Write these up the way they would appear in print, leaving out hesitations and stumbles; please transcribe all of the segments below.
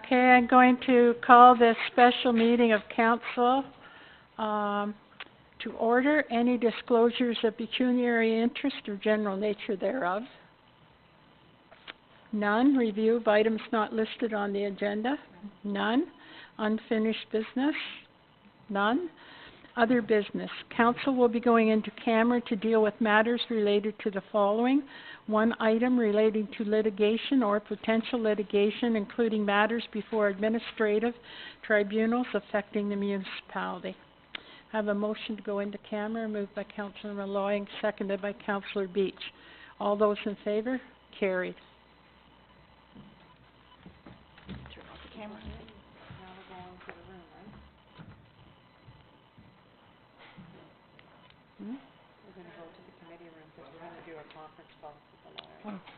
Okay, I'm going to call this special meeting of council, to order. Any disclosures of pecuniary interest or general nature thereof? None. Review of items not listed on the agenda? None. Unfinished business? None. Other business. Council will be going into camera to deal with matters related to the following. One item relating to litigation or potential litigation, including matters before administrative tribunals affecting the municipality. I have a motion to go into camera, moved by Councillor Malloy and seconded by Councillor Beach. All those in favor? Carried. Turn off the camera. Now we're going to the room, right? We're gonna go to the committee room because we're gonna do a conference call with the lawyer. Oh.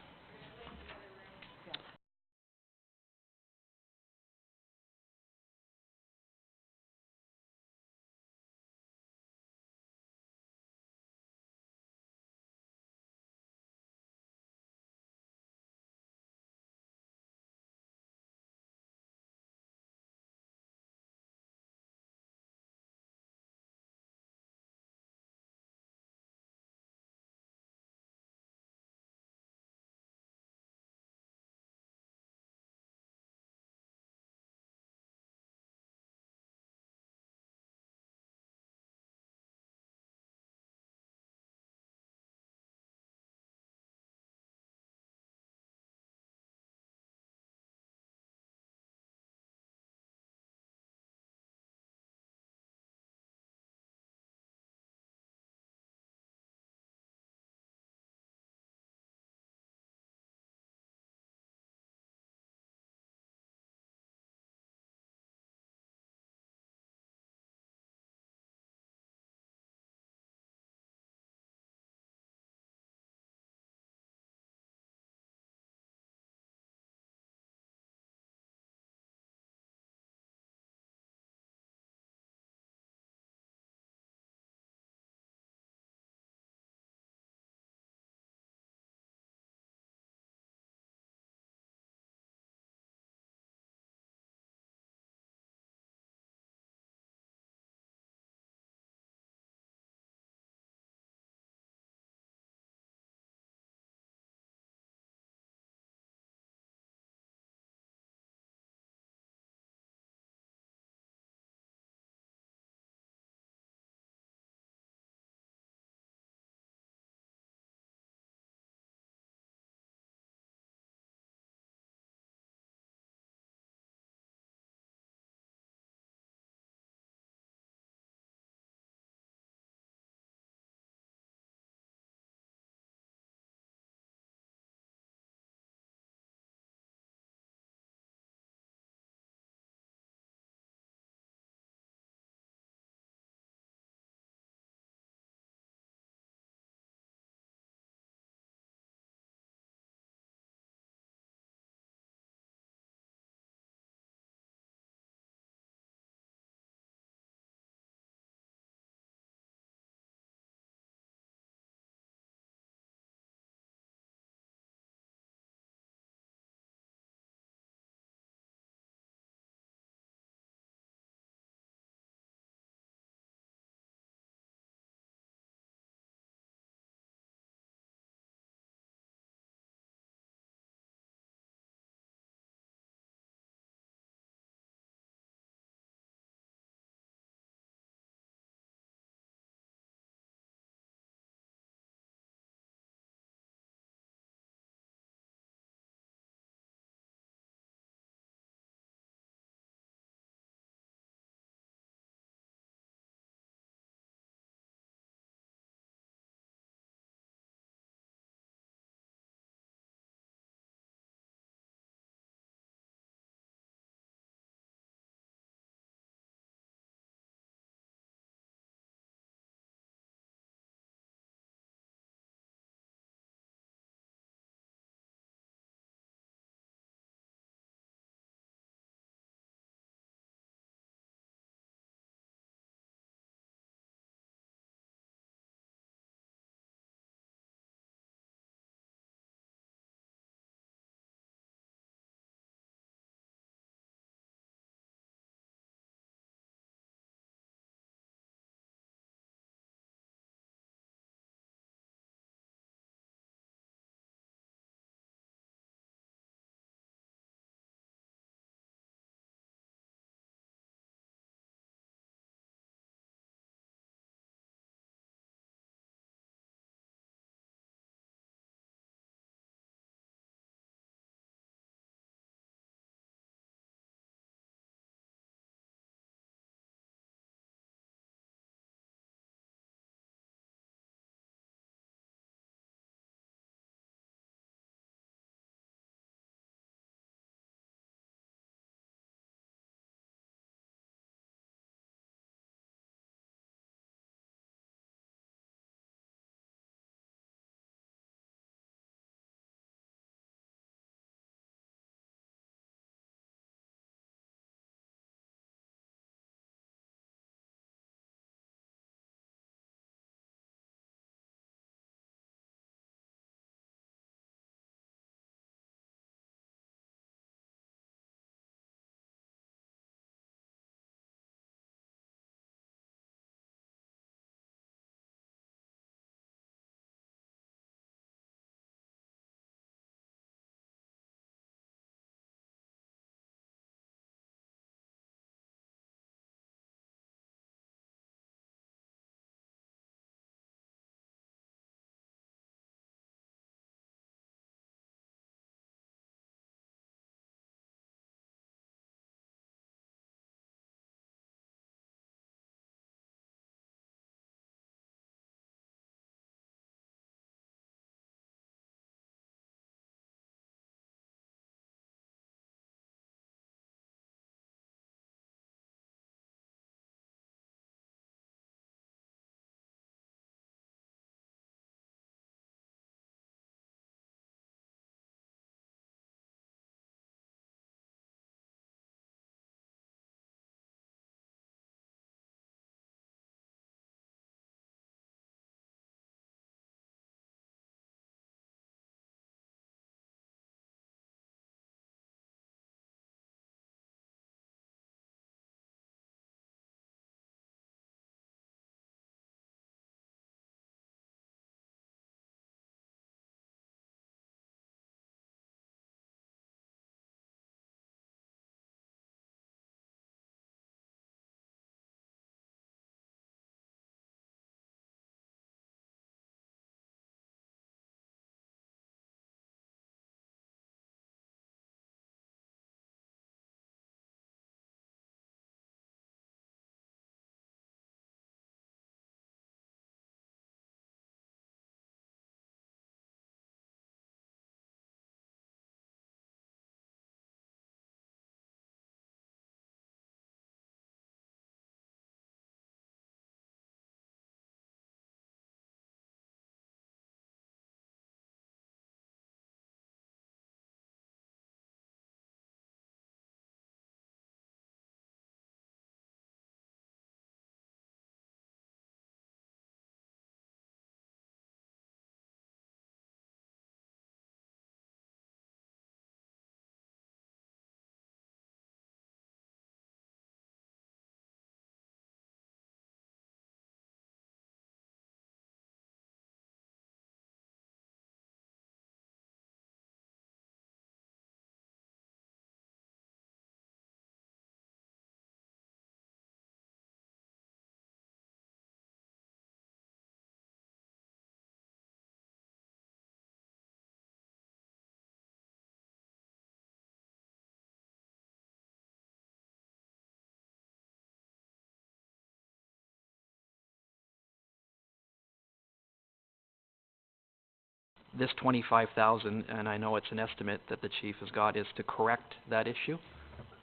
this 25,000, and I know it's an estimate that the chief has got, is to correct that issue.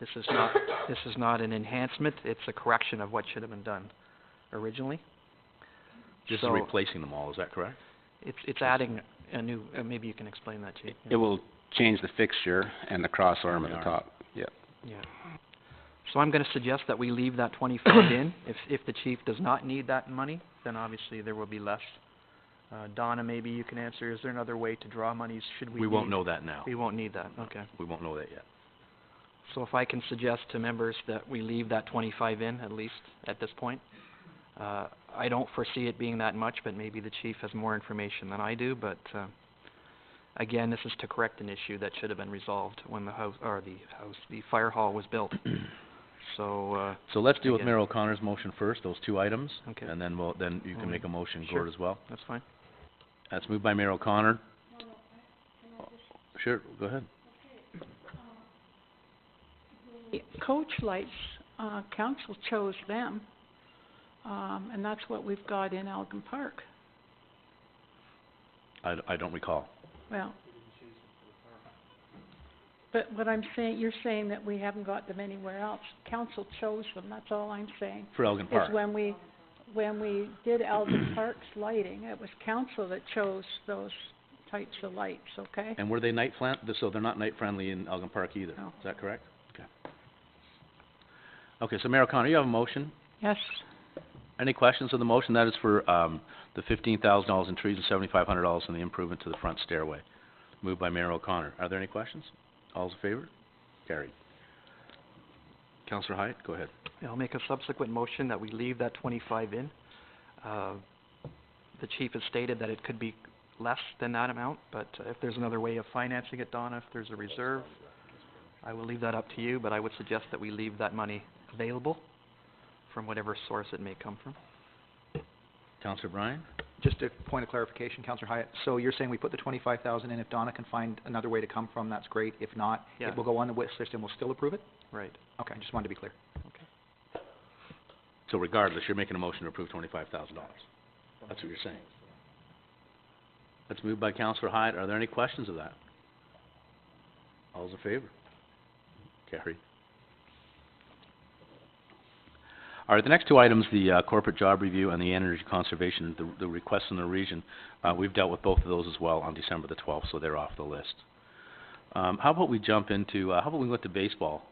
This is not an enhancement, it's a correction of what should have been done originally. This is So replacing them all, is that correct? it's adding a new, maybe you can explain that, chief. It will change the fixture and the cross arm at The the arm. top. Yeah. Yeah. So I'm gonna suggest that we leave that 25 in. If the chief does not need that money, then obviously there will be less. Donna, maybe you can answer, is there another way to draw monies, should we We won't need- know that now. We won't need that, okay. We won't know that yet. So if I can suggest to members that we leave that 25 in, at least at this point. I don't foresee it being that much, but maybe the chief has more information than I do, but, again, this is to correct an issue that should have been resolved when the fire hall was built. So, So let's deal with again- Mayor O'Connor's motion first, those two items, okay, and then then you can make a motion, Sure. Gord, as well. that's fine. That's moved by Mayor O'Connor. Sure, go ahead. Coach lights, council chose them, and that's what we've got in Elgin Park. I don't recall. Well, but what I'm saying, you're saying that we haven't got them anywhere else. Council chose them, that's all I'm saying. For Elgin Park. Is when we did Elgin Park's lighting, it was council that chose those types of lights, okay? And were they so they're not night friendly in Elgin Park either, No. is that correct? Okay. Okay, so Mayor O'Connor, you have a motion. Yes, Any questions of the motion? That is for, the $15,000 in trees and $7,500 in the improvement to the front stairway. Moved by Mayor O'Connor. Are there any questions? All's in favor? Carried. Councillor Hyatt, go ahead. I'll make a subsequent motion that we leave that 25 in. The chief has stated that it could be less than that amount, but if there's another way of financing it, Donna, if there's a reserve, I will leave that up to you, but I would suggest that we leave that money available from whatever source it may come from. Councillor Bryan? Just a point of clarification, Councillor Hyatt, so you're saying we put the 25,000 in, if Donna can find another way to come from, that's great, if not, Yeah. it will go on the wish list and we'll still approve it? Right. Okay, just wanted to be clear. So regardless, you're making a motion to approve $25,000. That's what you're saying. That's moved by Councillor Hyatt. Are there any questions of that? All's in favor? Carried. All right, the next two items, the corporate job review and the energy conservation, the requests in the region, we've dealt with both of those as well on December the 12th, so they're off the list. How about we jump into, how about we go to baseball?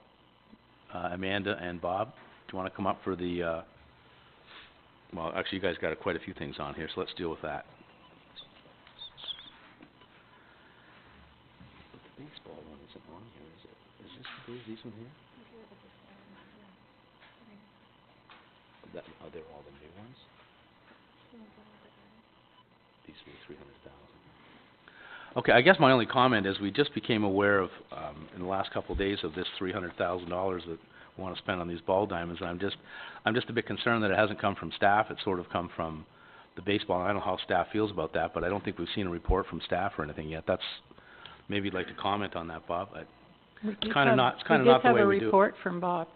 Amanda and Bob, do you want to come up for the, well, actually, you guys got quite a few things on here, so let's deal with that. The baseball one isn't on here, is it? Is these one here? Are they all the new ones? These were 300,000. Okay, I guess my only comment is we just became aware of, in the last couple of days, of this $300,000 that we want to spend on these ball diamonds. And I'm just a bit concerned that it hasn't come from staff. It's sort of come from the baseball. And I don't know how staff feels about that, but I don't think we've seen a report from staff or anything yet. That's, maybe you'd like to comment on that, Bob. we did kinda have- not- it's kinda not the way we We did do it. have a report from Bob.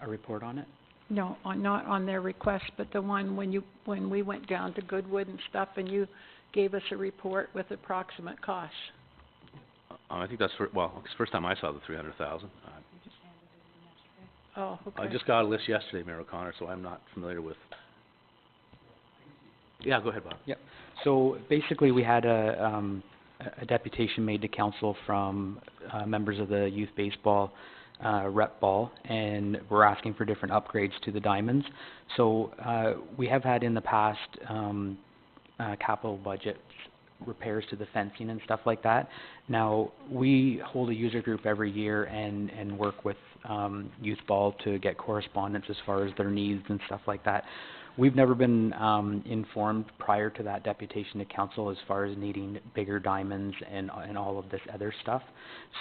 A report on it? No, not on their request, but the one when we went down to Goodwood and stuff, and you gave us a report with approximate costs. I think that's, it's the first time I saw the 300,000. Oh, okay. I just got a list yesterday, Mayor O'Connor, so I'm not familiar with. Yeah, go ahead, Bob. So basically, we had a deputation made to council from members of the youth baseball rep ball, and we're asking for different upgrades to the diamonds. So we have had in the past capital budget repairs to the fencing and stuff like that. Now, we hold a user group every year and work with youth ball to get correspondence as far as their needs and stuff like that. We've never been informed prior to that deputation to council as far as needing bigger diamonds and all of this other stuff.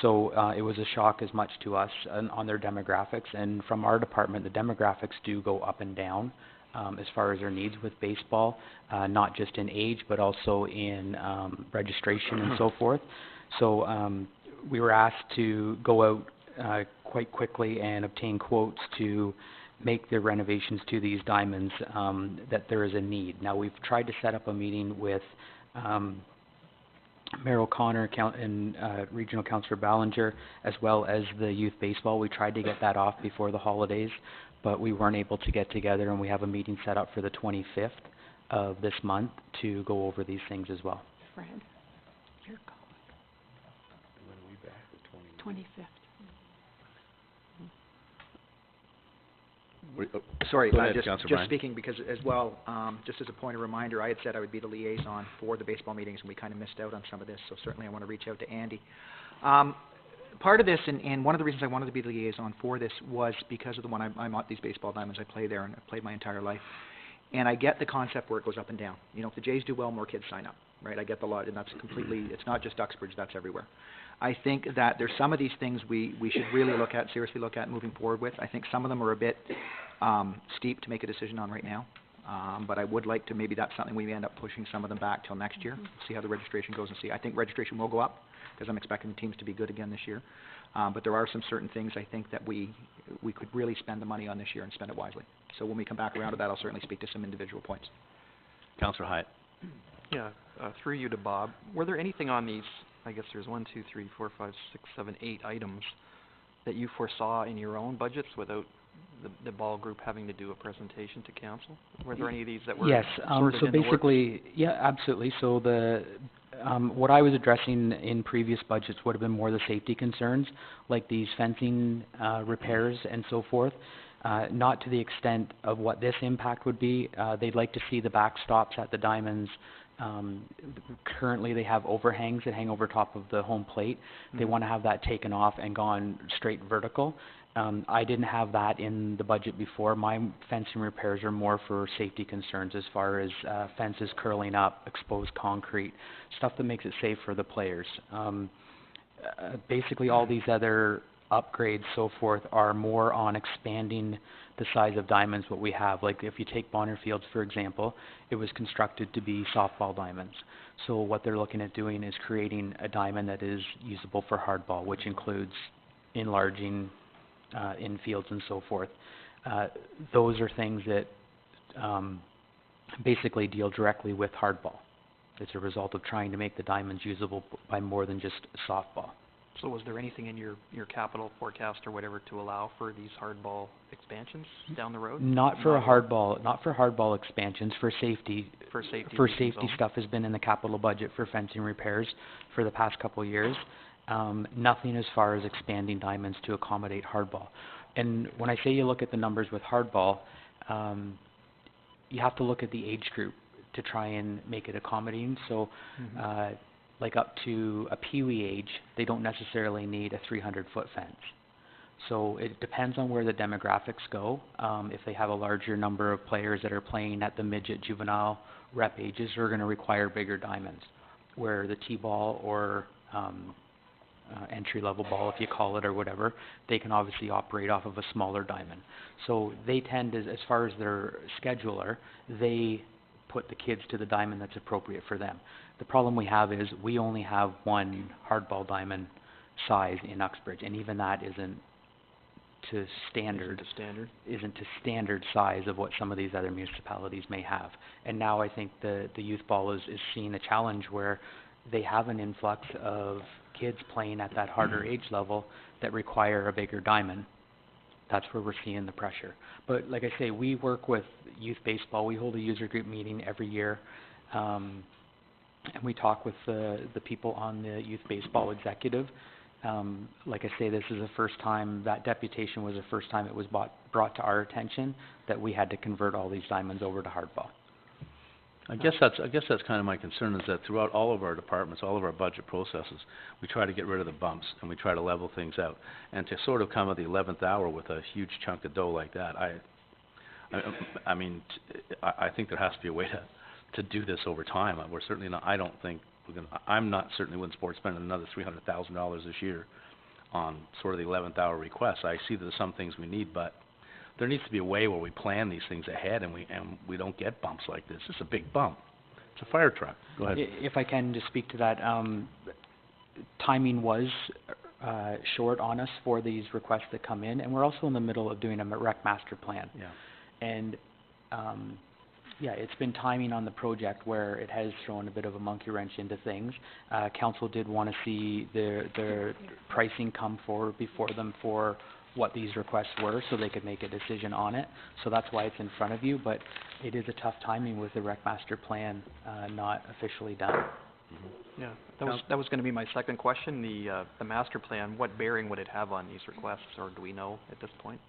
So it was a shock as much to us on their demographics. And from our department, the demographics do go up and down as far as their needs with baseball, not just in age, but also in registration and so forth. So we were asked to go out quite quickly and obtain quotes to make the renovations to these diamonds that there is a need. Now, we've tried to set up a meeting with Mayor O'Connor and Regional Councillor Ballinger, as well as the youth baseball. We tried to get that off before the holidays, but we weren't able to get together, and we have a meeting set up for the 25th of this month to go over these things as well. Fred, your call. When are we back, the 25th. Sorry, Go ahead, just Councillor just Bryan. speaking because as well, just as a point of reminder, I had said I would be the liaison for the baseball meetings, and we kind of missed out on some of this, so certainly I want to reach out to Andy. Part of this, and one of the reasons I wanted to be the liaison for this was because of the one I'm at these baseball diamonds. I play there, and I've played my entire life. And I get the concept where it goes up and down. You know, if the Jays do well, more kids sign up, right? I get the lot, and that's completely, it's not just Duxbridge, that's everywhere. I think that there's some of these things we should really look at, seriously look at moving forward with. I think some of them are a bit steep to make a decision on right now. But I would like to, maybe that's something we end up pushing some of them back till next year, see how the registration goes and see. I think registration will go up, because I'm expecting the teams to be good again this year. But there are some certain things I think that we could really spend the money on this year and spend it wisely. So when we come back around to that, I'll certainly speak to some individual points. Councillor Hyatt. Yeah, through you to Bob, were there anything on these, I guess there's 1, 2, 3, 4, 5, 6, 7, 8 items that you foresaw in your own budgets without the ball group having to do a presentation to council? Were there any of these that were Yes, sorted so in the works? basically, yeah, absolutely. So the, what I was addressing in previous budgets would have been more the safety concerns, like these fencing, repairs and so forth. Not to the extent of what this impact would be. They'd like to see the backstops at the diamonds. Currently they have overhangs that hang over top of the home plate. They want to have that taken off and gone straight vertical. I didn't have that in the budget before. My fencing repairs are more for safety concerns as far as fences curling up, exposed concrete, stuff that makes it safe for the players. Basically all these other upgrades, so forth, are more on expanding the size of diamonds what we have. Like if you take Bonner Fields, for example, it was constructed to be softball diamonds. So what they're looking at doing is creating a diamond that is usable for hardball, which includes enlarging infields and so forth. Those are things that basically deal directly with hardball. It's a result of trying to make the diamonds usable by more than just softball. So was there anything in your capital forecast or whatever to allow for these hardball expansions down the road? Not for hardball expansions, for safety. For safety For reasons safety only? stuff has been in the capital budget for fencing repairs for the past couple of years. Nothing as far as expanding diamonds to accommodate hardball. And when I say you look at the numbers with hardball, you have to look at the age group to try and make it accommodating. So, like up to a peewee age, they don't necessarily need a 300-foot fence. So it depends on where the demographics go. If they have a larger number of players that are playing at the midget, juvenile, rep ages, they're going to require bigger diamonds. Where the T-ball or entry-level ball, if you call it, or whatever, they can obviously operate off of a smaller diamond. So they tend to, as far as their scheduler, they put the kids to the diamond that's appropriate for them. The problem we have is we only have one hardball diamond size in Uxbridge, and even that isn't to standard. Isn't to standard size of what some of these other municipalities may have. And now I think the youth ball is seeing a challenge where they have an influx of kids playing at that harder age level that require a bigger diamond. That's where we're seeing the pressure. But like I say, we work with youth baseball. We hold a user group meeting every year, and we talk with the people on the youth baseball executive. Like I say, this is the first time, that deputation was the first time it was brought to our attention that we had to convert all these diamonds over to hardball. I guess that's kind of my concern, is that throughout all of our departments, all of our budget processes, we try to get rid of the bumps and we try to level things out. And to sort of come at the 11th hour with a huge chunk of dough like that, I mean, I think there has to be a way to do this over time. We're certainly not. I don't think we're gonna. I'm not certainly wouldn't support spending another $300,000 this year on sort of the 11th hour requests. I see there's some things we need, but there needs to be a way where we plan these things ahead and we don't get bumps like this. It's a big bump. It's a fire truck. Go ahead. If I can just speak to that, timing was short on us for these requests that come in, and we're also in the middle of doing a rec master plan. Yeah. And Yeah, it's been timing on the project where it has thrown a bit of a monkey wrench into things. Council did wanna see their pricing come forward before them for what these requests were, so they could make a decision on it. So that's why it's in front of you, but it is a tough timing with the rec master plan, not officially done. Yeah, that was gonna be my second question, the master plan, what bearing would it have on these requests, or do we know at this point?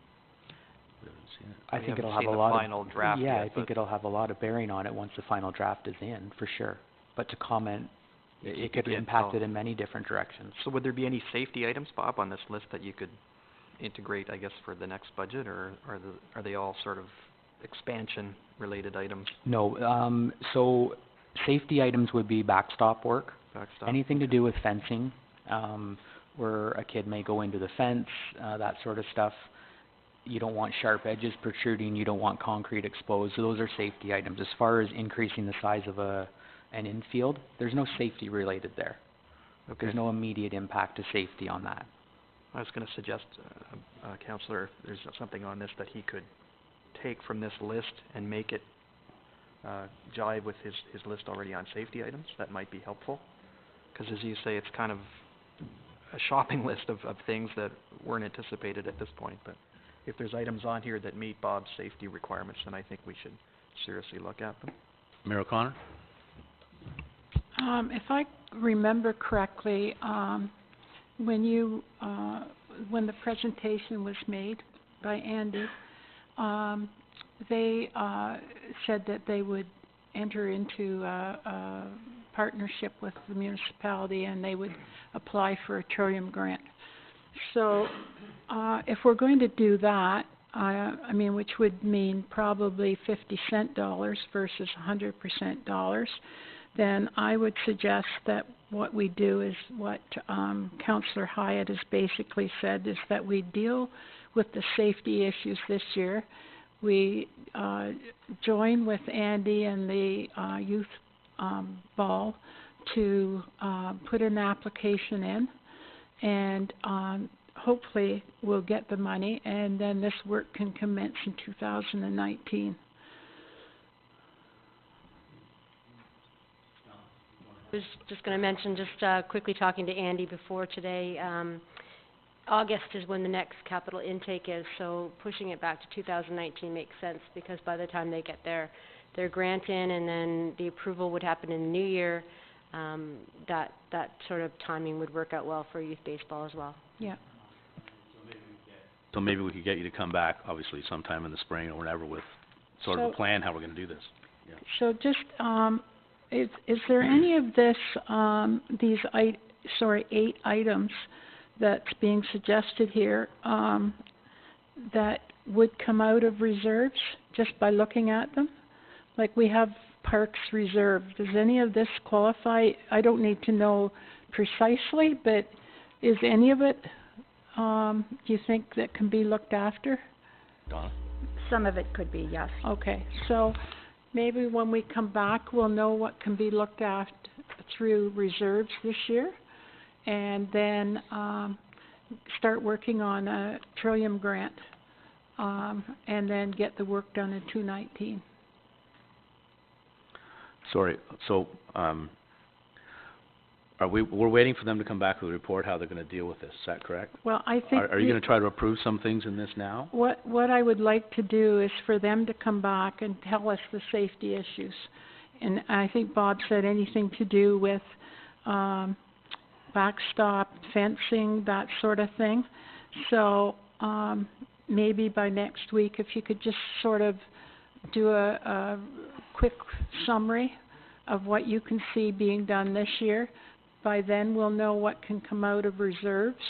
We haven't seen it. I We think haven't it'll have seen a the lot of... final draft Yeah, yet, I think but- it'll have a lot of bearing on it once the final draft is in, for sure. But to comment, it could Yeah, impact oh. it in many different directions. So would there be any safety items, Bob, on this list that you could integrate, I guess, for the next budget, or are they all sort of expansion-related items, No, so safety items would be backstop work, backstop? anything to do with fencing, where a kid may go into the fence, that sort of stuff. You don't want sharp edges protruding, you don't want concrete exposed, so those are safety items. As far as increasing the size of an infield, there's no safety related there. Okay. There's no immediate impact to safety on that. I was gonna suggest, Counselor, if there's something on this that he could take from this list and make it, jive with his list already on safety items, that might be helpful. 'Cause as you say, it's kind of a shopping list of things that weren't anticipated at this point, but if there's items on here that meet Bob's safety requirements, then I think we should seriously look at them. Mayor O'Connor? If I remember correctly, when the presentation was made by Andy, they, said that they would enter into a partnership with the municipality and they would apply for a Trillium grant. So, if we're going to do that, I mean, which would mean probably 50-cent dollars versus 100% dollars, then I would suggest that what we do is what, Councillor Hyatt has basically said, is that we deal with the safety issues this year. We, join with Andy and the, youth, ball to, put an application in, and, hopefully we'll get the money, and then this work can commence in 2019. I was just gonna mention, just quickly talking to Andy before today, August is when the next capital intake is, so pushing it back to 2019 makes sense, because by the time they get their grant in and then the approval would happen in the new year, that sort of timing would work out well for youth baseball as well. Yeah. So maybe we could get you to come back, obviously sometime in the spring or whatever, with sort of a So- plan how we're gonna do this. So just, is there any of this, these 8 items that's being suggested here, that would come out of reserves just by looking at them? Like we have parks reserved, does any of this qualify? I don't need to know precisely, but is any of it, do you think that can be looked after? Donna? Some of it could be, yes. Okay, so maybe when we come back, we'll know what can be looked at through reserves this year, and then, start working on a Trillium grant, and then get the work done in 2019. Sorry, so, we're waiting for them to come back with a report how they're gonna deal with this, is that correct? Well, I think Are you gonna try to approve some things in this now? what I would like to do is for them to come back and tell us the safety issues. And I think Bob said anything to do with, backstop, fencing, that sort of thing. So, maybe by next week, if you could just sort of do a quick summary of what you can see being done this year. By then, we'll know what can come out of reserves,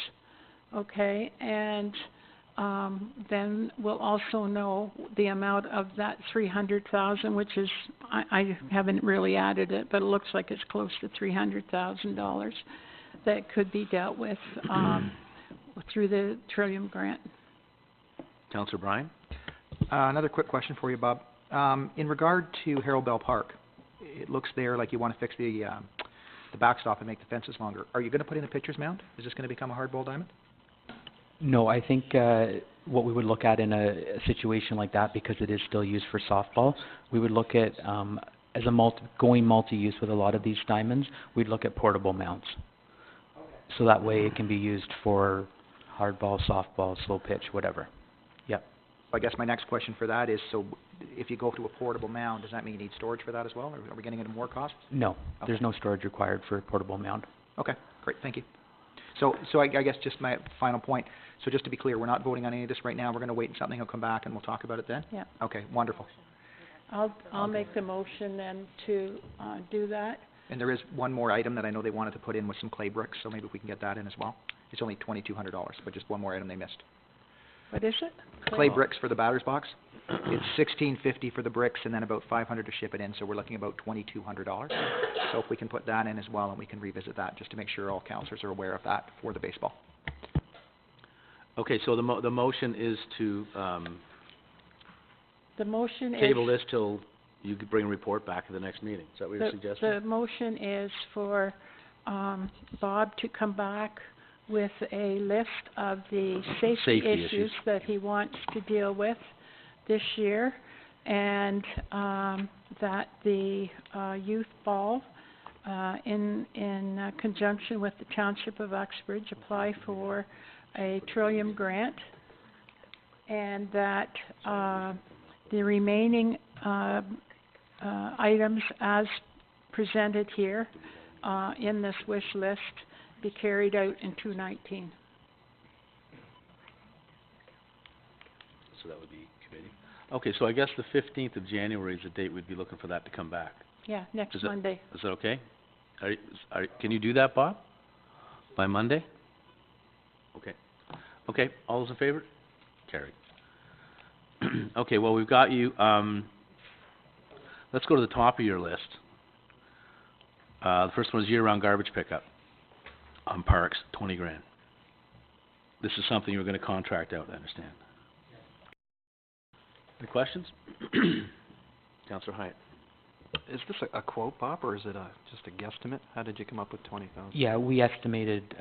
okay? And, then we'll also know the amount of that 300,000, which is, I haven't really added it, but it looks like it's close to $300,000 that could be dealt with, through the Trillium grant. Councillor Bryan? Another quick question for you, Bob. In regard to Harold Bell Park, it looks there like you wanna fix the backstop and make the fences longer. Are you gonna put in a pitcher's mound? Is this gonna become a hard ball diamond? No, I think, what we would look at in a situation like that, because it is still used for softball, we would look at, as a going multi-use with a lot of these diamonds, we'd look at portable mounts. So that way it can be used for hardball, softball, slow pitch, whatever. I guess my next question for that is, so if you go to a portable mound, does that mean you need storage for that as well, or are we getting into more cost? No, there's no storage required for a portable mound. Okay, great, thank you. So I guess just my final point, so just to be clear, we're not voting on any of this right now, we're gonna wait and something will come back and we'll talk about it then? Yeah. Okay, wonderful. I'll make the motion then to, do that. And there is one more item that I know they wanted to put in with some clay bricks, so maybe we can get that in as well. It's only $2,200, but just one more item they missed. What is it? Clay bricks for the batter's box. It's $16.50 for the bricks and then about $500 to ship it in, so we're looking about $2,200. So if we can put that in as well, and we can revisit that, just to make sure all councillors are aware of that for the baseball. Okay, so the motion is to, The motion is... table this till you could bring a report back at the next meeting. Is that what you're suggesting? The motion is for, Bob to come back with a list of the safety issues that he wants to deal with this year, and, that the, youth ball, in conjunction with the Township of Uxbridge, apply for a Trillium grant, and that, the remaining, items as presented here, in this wish list be carried out in 2019. So that would be committee. Okay, so I guess the 15th of January is the date we'd be looking for that to come back. Yeah, next Is that- Monday. Is that okay? Can you do that, Bob? By Monday? Okay. Okay, all those in favor? Carried. Okay, well, we've got you, let's go to the top of your list. The first one is year-round garbage pickup on parks, $20,000. This is something you're gonna contract out, I understand. Any questions? Councillor Hyatt. Is this a quote, Bob, or is it just a guesstimate? How did you come up with 20,000? Yeah, we estimated,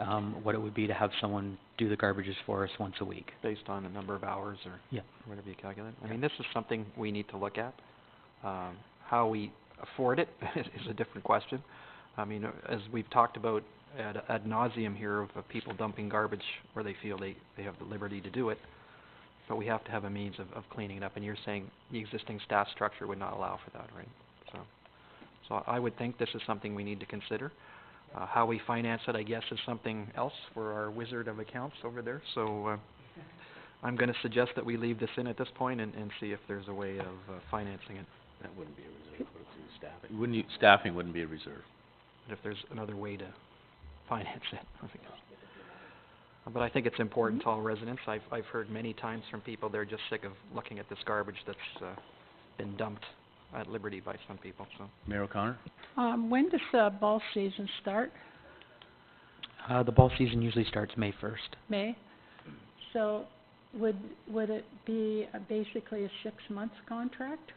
what it would be to have someone do the garbages for us once a week. Based on a number of hours or Yeah. whatever you calculate? I mean, this is something we need to look at. How we afford it is a different question. I mean, as we've talked about ad nauseum here of people dumping garbage where they feel they have the liberty to do it, but we have to have a means of cleaning it up, and you're saying the existing staff structure would not allow for that, right? So I would think this is something we need to consider. How we finance it, I guess, is something else for our wizard of accounts over there. So I'm going to suggest that we leave this in at this point and see if there's a way of financing it. That wouldn't be a reserve, put it through staffing. Staffing wouldn't be a reserve. But if there's another way to finance it, I think but I think it's important to all residents. I've heard many times from people they're just sick of looking at this garbage that's been dumped at Liberty by some people. So Mayor O'Connor? When does the ball season start? The ball season usually starts May 1st. May? So would it be basically a 6-month contract?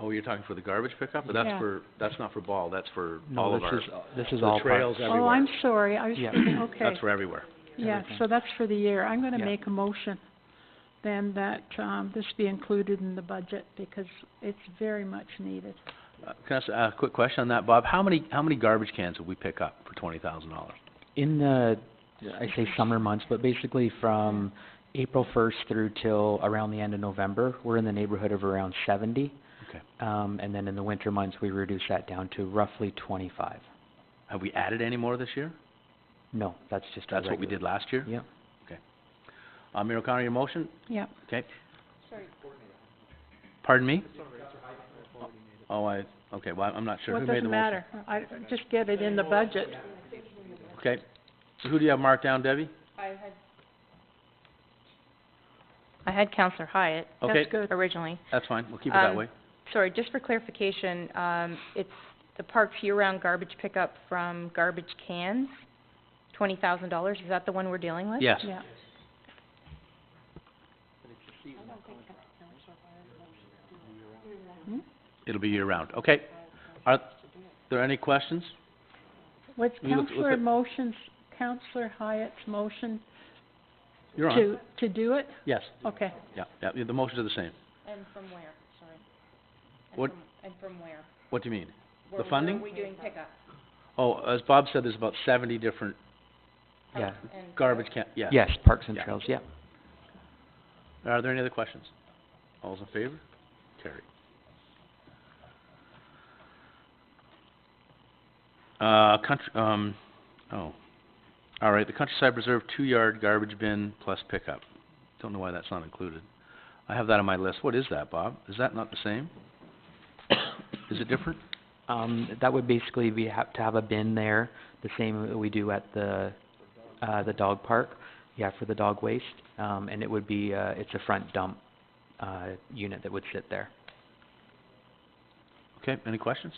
Oh, you're talking for the garbage pickup? But Yeah. that's not for ball, that's for No, all of our... this is the all trails parks. everywhere. Oh, I'm sorry, I was Yeah. thinking, okay. That's for everywhere. Yeah, everything. so that's for the year. I'm gonna Yeah. make a motion then that, this be included in the budget because it's very much needed. Can I ask a quick question on that, Bob? How many garbage cans would we pick up for $20,000? In the, I say summer months, but basically from April 1st through till around the end of November, we're in the neighborhood of around 70. Okay. And then in the winter months, we reduce that down to roughly 25. Have we added any more this year? No, that's just a That's what we regular- did last year? Yep. Mayor O'Connor, your motion? Yeah. Okay. Pardon me? Oh, okay, well, I'm not sure. Well, Who it made the doesn't motion? matter. I just get it in the budget. Okay. So who do you have marked down, Debbie? I had Counselor Hyatt Okay, That's good. originally. that's fine. We'll keep it that way. Sorry, just for clarification, it's the park's year-round garbage pickup from garbage cans, $20,000. Is that the one we're dealing with? Yes. Yeah. It'll be year-round. Okay. Are there any questions? Was We look Counselor at- Hyatt's motion You're on. to do it? Yes, Okay. yeah, the motions are the same. And from where, sorry? What- And from where? What do you mean? Where- funding? Where are we doing pickup? Oh, as Bob said, there's about 70 different Yeah. And garbage yeah. Yes, parks and Yeah. trails, yeah. Are there any other questions? All's in favor? Carried. All right, the Countryside Preserve 2-yard garbage bin plus pickup. Don't know why that's not included. I have that on my list. What is that, Bob? Is that not the same? Is it different? That would basically be to have a bin there, the same that we do at the dog park, for the dog waste. And it would be, it's a front dump, unit that would sit there. Okay, any questions?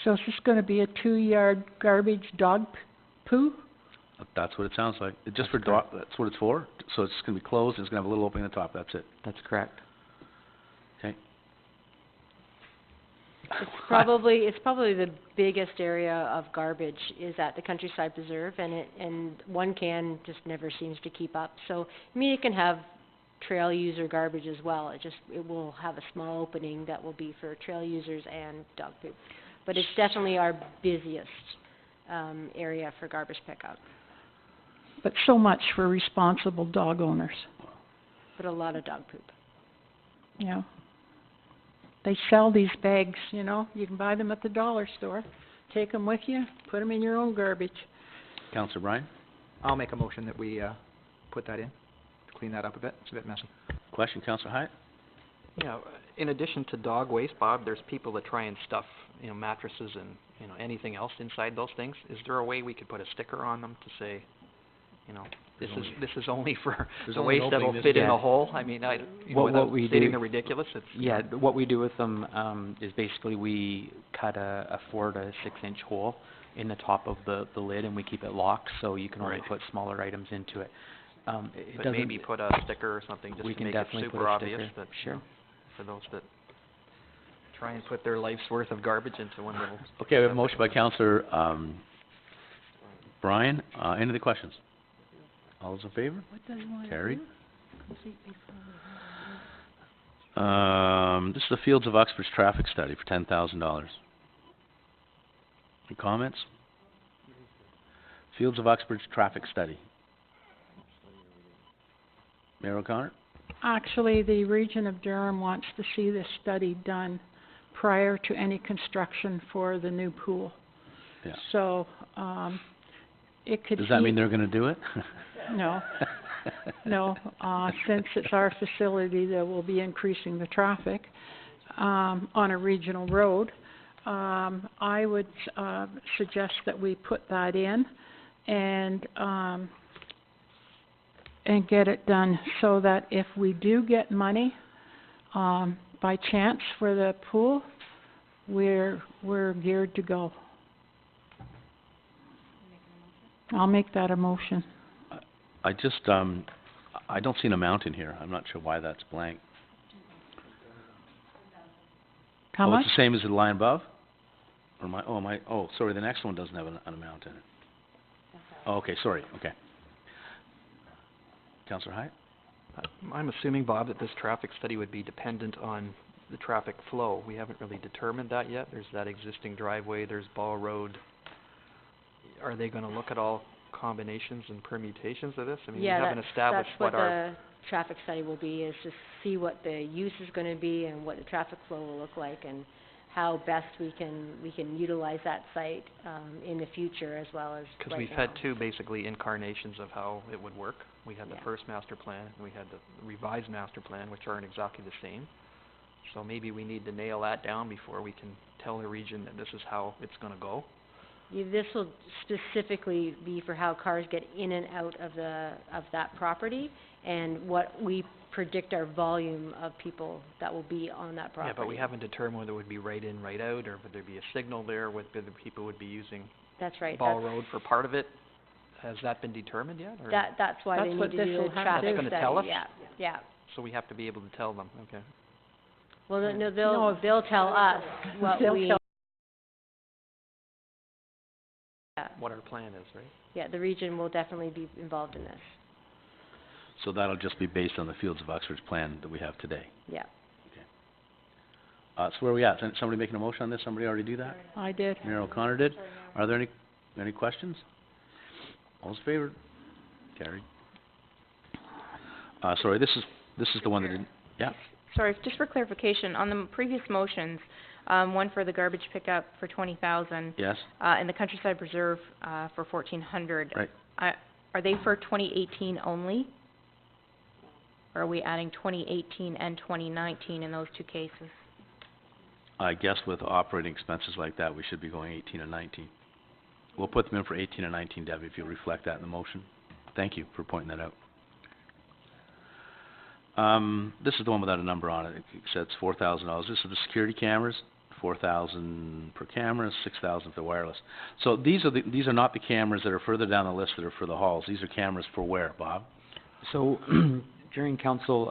So it's just gonna be a 2-yard garbage dog poo? That's what it sounds like. It's just for dog, that's what it's for? So it's gonna be closed, and it's gonna have a little opening at the top, that's it? That's correct. Okay. It's probably the biggest area of garbage is at the Countryside Preserve, and one can just never seems to keep up. So, I mean, it can have trail user garbage as well. It will have a small opening that will be for trail users and dog poop. But it's definitely our busiest, area for garbage pickup, But so much for responsible dog owners, but a lot of dog poop. you know. They sell these bags, you know, you can buy them at the dollar store. Take them with you, put them in your own garbage. Councillor Bryan? I'll make a motion that we, put that in, to clean that up a bit. It's a bit messy. Question, Councillor Hyatt? Yeah, in addition to dog waste, Bob, there's people that try and stuff, mattresses and, anything else inside those things. Is there a way we could put a sticker on them to say, this is only for There's the only an waste opening that'll this fit in big. the hole? I mean, What without we stating do- the ridiculous, it's... Yeah, what we do with them, is basically we cut a 4 to 6 inch hole in the top of the lid, and we keep it locked, so you can only Right. put smaller items into it. It But doesn't... maybe put a sticker or something just we to can make it definitely put super a obvious sticker. that, Sure. for those that try and put their life's worth of garbage into one little... Okay, we have a motion by Councillor, Bryan. Any other questions? All those in favor? Carried. This is the Fields of Uxbridge traffic study for $10,000. Any comments? Fields of Uxbridge traffic study. Mayor O'Connor? Actually, the Region of Durham wants to see this study done prior to any construction for the new pool. Yeah. So, it could Does that mean heat- they're gonna do it? No. No, since it's our facility that will be increasing the traffic, on a regional road, I would, suggest that we put that in and get it done so that if we do get money, by chance for the pool, we're geared to go. I'll make that a motion. I just, I don't see an amount in here. I'm not sure why that's blank. How Oh, much? it's the same as the line above? Or sorry, the next one doesn't have an amount in it. Oh, okay, sorry, okay. Councillor Hyatt? I'm assuming, Bob, that this traffic study would be dependent on the traffic flow. We haven't really determined that yet. There's that existing driveway, there's Ball Road. Are they gonna look at all combinations and permutations of this? I mean, we Yeah, haven't established what our... that's what the traffic study will be, is to see what the use is gonna be and what the traffic flow will look like and how best we can utilize that site, in the future as well as right now. Because we've had two basically incarnations of how it would work. We had the Yeah. first master plan, and we had the revised master plan, which aren't exactly the same. So maybe we need to nail that down before we can tell the region that this is how it's gonna go. This will specifically be for how cars get in and out of that property and what we predict our volume of people that will be on that property. Yeah, but we haven't determined whether it would be right in, right out, or would there be a signal there, whether people would be using That's right. Ball Road for part of it. Has that been determined yet, or? That's why That's they what need to this do will a have to traffic do. study. It's gonna tell us? Yeah. So we have to be able to tell them, okay. Well, no, No, they'll tell us what They'll we... tell- Yeah. What our plan is, right? Yeah, the region will definitely be involved in this. So that'll just be based on the Fields of Uxbridge plan that we have today. Yeah. So where are we at? Somebody making a motion on this? Somebody already do that? I did. Mayor O'Connor did? Are there any questions? All's in favor? Carried. Sorry, this is the one that didn't, yeah? Sorry, just for clarification, on the previous motions, one for the garbage pickup for 20,000, Yes? and the Countryside Preserve, for 1,400. Right. Are they for 2018 only? Or are we adding 2018 and 2019 in those two cases? I guess with operating expenses like that, we should be going 18 and 19. We'll put them in for 18 and 19, Debbie, if you'll reflect that in the motion. Thank you for pointing that out. This is the one without a number on it. It says $4,000. This is the security cameras, $4,000 per camera, $6,000 for wireless. So these are not the cameras that are further down the list that are for the halls. These are cameras for where, Bob? So, during council,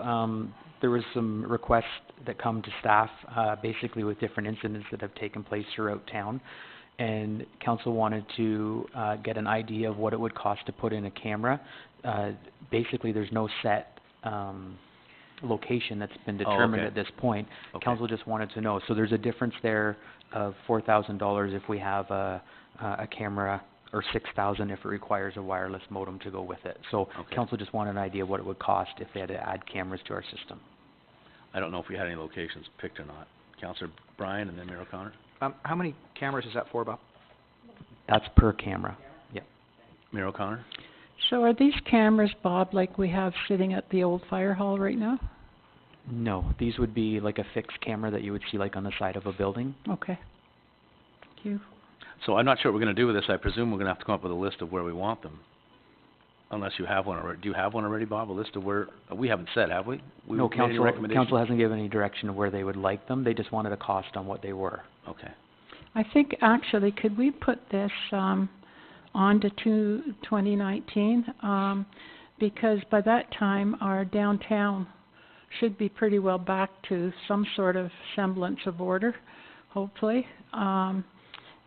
there was some requests that come to staff, basically with different incidents that have taken place throughout town. And council wanted to, get an idea of what it would cost to put in a camera. Basically, there's no set, location that's been determined okay. at this point. Okay. Council just wanted to know. So there's a difference there of $4,000 if we have a camera, or $6,000 if it requires a wireless modem to go with it. So Okay. council just wanted an idea what it would cost if they had to add cameras to our system. I don't know if we had any locations picked or not. Councillor Bryan and then Mayor O'Connor. How many cameras is that for, Bob? That's per camera. Mayor O'Connor? So are these cameras, Bob, like we have sitting at the old fire hall right now? No, these would be like a fixed camera that you would see like on the side of a building. Okay. Thank you. So I'm not sure what we're going to do with this. I presume we're going to have to come up with a list of where we want them. Unless you have one already. Do you have one already, Bob? A list of where, we haven't said, have we? We No, made any recommendations? council hasn't given any direction of where they would like them. They just wanted a cost on what they were. Okay. I think actually, could we put this, on to 2019? Because by that time, our downtown should be pretty well back to some sort of semblance of order, hopefully.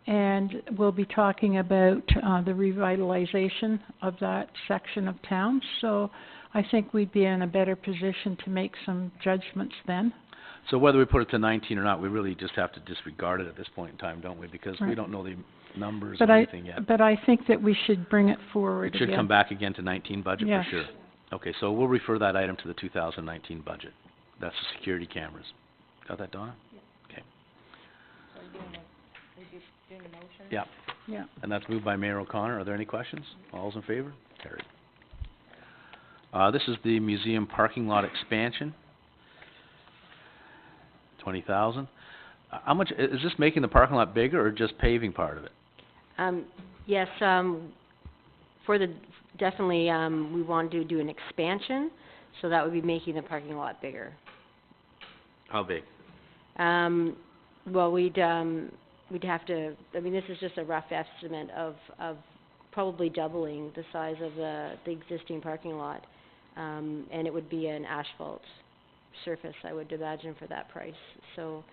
And we'll be talking about, the revitalization of that section of town. So I think we'd be in a better position to make some judgments then. So whether we put it to 19 or not, we really just have to disregard it at this point in time, don't we? Because we Right. don't know the numbers But or anything yet. But I think that we should bring it forward It should again. come back again to 19 budget Yes. for sure. Okay, so we'll refer that item to the 2019 budget. That's the security cameras. Got that, Donna? Okay. Yeah, Yeah. and that's moved by Mayor O'Connor. Are there any questions? All's in favor? Carried. This is the museum parking lot expansion. 20,000. How much, is this making the parking lot bigger or just paving part of it? Yes, for the, definitely, we want to do an expansion, so that would be making the parking lot bigger. How big? Well, we'd have to, I mean, this is just a rough estimate of probably doubling the size of the existing parking lot. And it would be an asphalt surface, I would imagine, for that price. So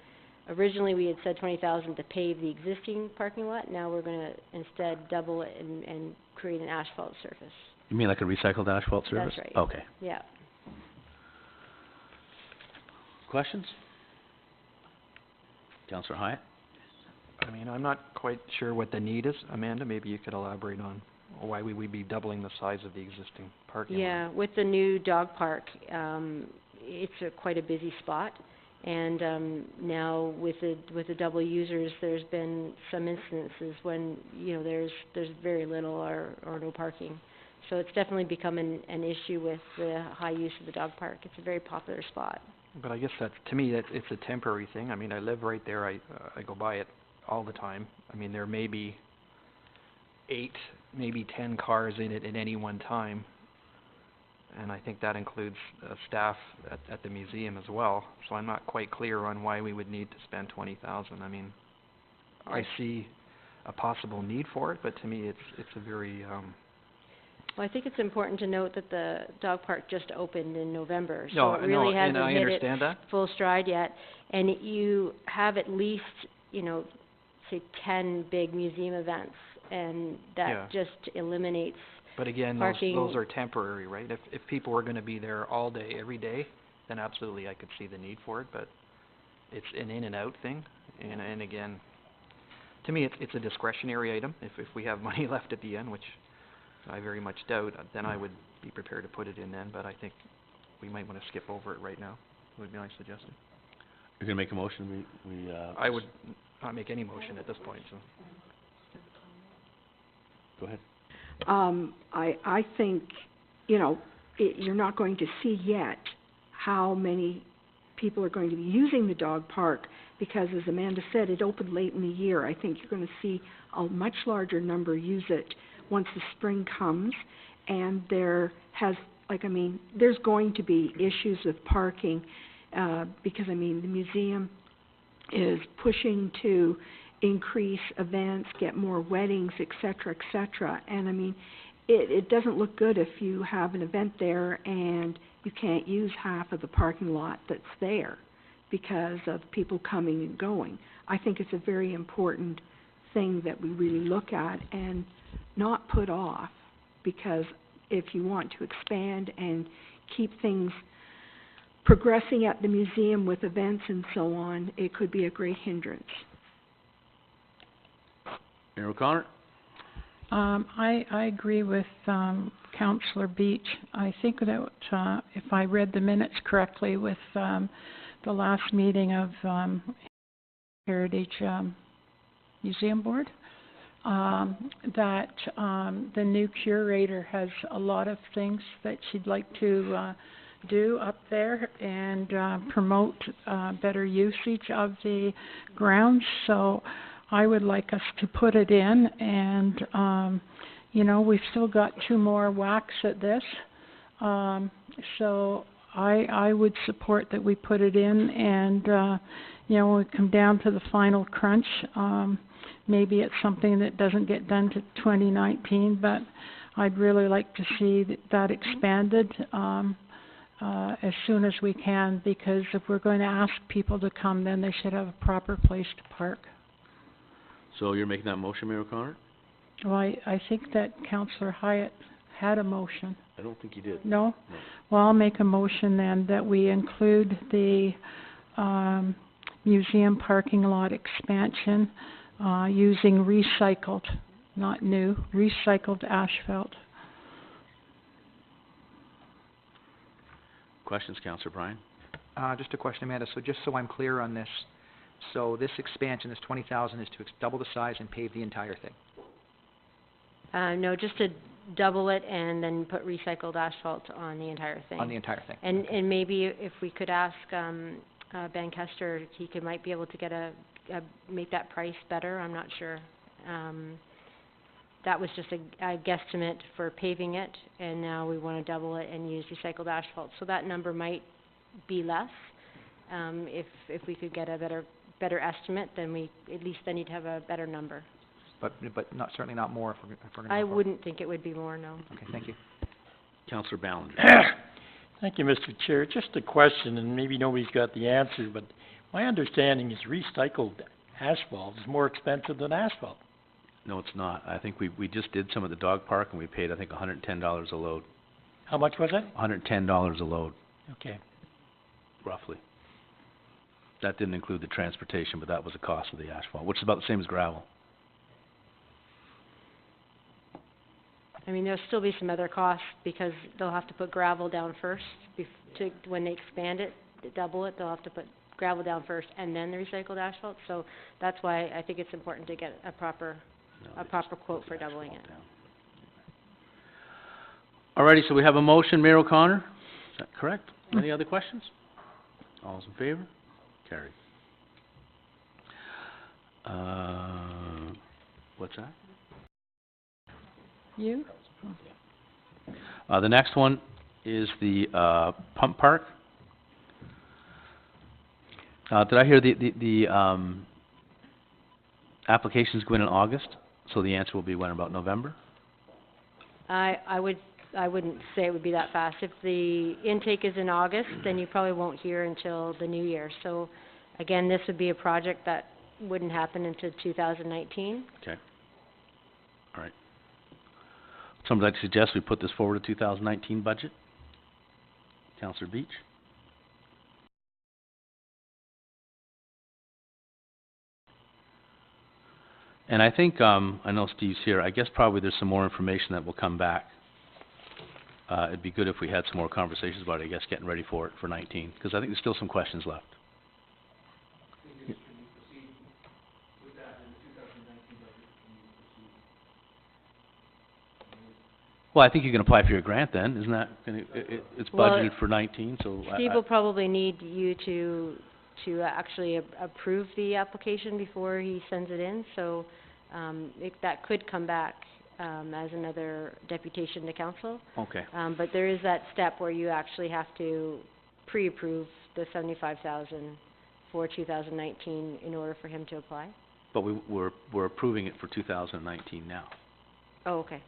originally we had said 20,000 to pave the existing parking lot. Now we're gonna instead double it and create an asphalt surface. You mean like a recycled asphalt surface? That's right. Okay. Yeah. Questions? Councillor Hyatt? I mean, I'm not quite sure what the need is. Amanda, maybe you could elaborate on why we would be doubling the size of the existing parking lot. Yeah, with the new dog park, it's quite a busy spot. And now with the double users, there's been some instances when, you know, there's very little or no parking. So it's definitely become an issue with the high use of the dog park. It's a very popular spot. But I guess that's, to me, it's a temporary thing. I mean, I live right there. I go by it all the time. I mean, there may be 8, maybe 10 cars in it at any one time. And I think that includes staff at the museum as well. So I'm not quite clear on why we would need to spend 20,000. I mean, I see a possible need for it, but to me, it's a very Well, I think it's important to note that the dog park just opened in November, so no, it really and hasn't I hit understand that. full stride yet. And you have at least, you know, say 10 big museum events and Yeah. that just eliminates, But again, Parking- those are temporary, right? If people were gonna be there all day, every day, then absolutely I could see the need for it, but it's an in and out thing, and again, to me, it's a discretionary item. If we have money left at the end, which I very much doubt, then I would be prepared to put it in then, but I think we might wanna skip over it right now, would be my suggestion. You're gonna make a motion, we I would not make any motion at this point, so. Go ahead. I think, you know, you're not going to see yet how many people are going to be using the dog park, because as Amanda said, it opened late in the year. I think you're gonna see a much larger number use it once the spring comes, and there's going to be issues with parking, because, the museum is pushing to increase events, get more weddings, et cetera, and it doesn't look good if you have an event there and you can't use half of the parking lot that's there because of people coming and going. I think it's a very important thing that we really look at and not put off, because if you want to expand and keep things progressing at the museum with events and so on, it could be a great hindrance. Mayor O'Connor? I agree with, Councillor Beach. I think that, if I read the minutes correctly with, the last meeting of, Heritage, Museum Board, that, the new curator has a lot of things that she'd like to, do up there and, promote, better usage of the grounds, so I would like us to put it in, and, we've still got 2 more whacks at this, so I would support that we put it in, and, when we come down to the final crunch, maybe it's something that doesn't get done to 2019, but I'd really like to see that expanded, as soon as we can, because if we're going to ask people to come, then they should have a proper place to park. So you're making that motion, Mayor O'Connor? Well, I think that Councillor Hyatt had a motion. I don't think you did. No? No. Well, I'll make a motion then that we include the, museum parking lot expansion, using recycled, not new, recycled asphalt. Questions, Councillor Bryan? Just a question, Amanda, so just so I'm clear on this, so this expansion, this 20,000, is to double the size and pave the entire thing? no, just to double it and then put recycled asphalt on the entire thing. On the entire thing? And maybe if we could ask, Ben Kester, might be able to get make that price better, I'm not sure. That was just a guesstimate for paving it, and now we wanna double it and use recycled asphalt, so that number might be less. If we could get a better estimate, then at least then you'd have a better number. But not, certainly not more if we're gonna go I forward. wouldn't think it would be more, no. Okay, thank you. Councillor Ballinger? Thank you, Mr. Chair. Just a question, and maybe nobody's got the answer, but my understanding is recycled asphalt is more expensive than asphalt. No, it's not. I think we just did some at the dog park, and we paid, I think, $110 a load. How much was it? $110 a load, Okay. roughly. That didn't include the transportation, but that was the cost of the asphalt, which is about the same as gravel. I mean, there'll still be some other costs, because they'll have to put gravel down first, when they expand it, to double it, they'll have to put gravel down first and then the recycled asphalt, so that's why I think it's important to get a proper quote for doubling it. Alrighty, so we have a motion, Mayor O'Connor, is that correct? Any other questions? All's in favor? Carried. What's that? You? The next one is the, pump park. Did I hear the applications go in August? So the answer will be when, about November? I wouldn't say it would be that fast. If the intake is in August, then you probably won't hear until the new year. So, again, this would be a project that wouldn't happen until 2019. Okay. Somebody like to suggest we put this forward to 2019 budget? Councillor Beach? And I think, I know Steve's here, I guess probably there's some more information that will come back. It'd be good if we had some more conversations about it, I guess, getting ready for it for 19, because I think there's still some questions left. Well, I think you can apply for your grant then, isn't that, it's Well, budgeted for 19, so Steve will probably need you to actually approve the application before he sends it in, so, that could come back, as another deputation to council. Okay. But there is that step where you actually have to pre-approve the 75,000 for 2019 in order for him to apply. But we're approving it for 2019 now. Oh, okay.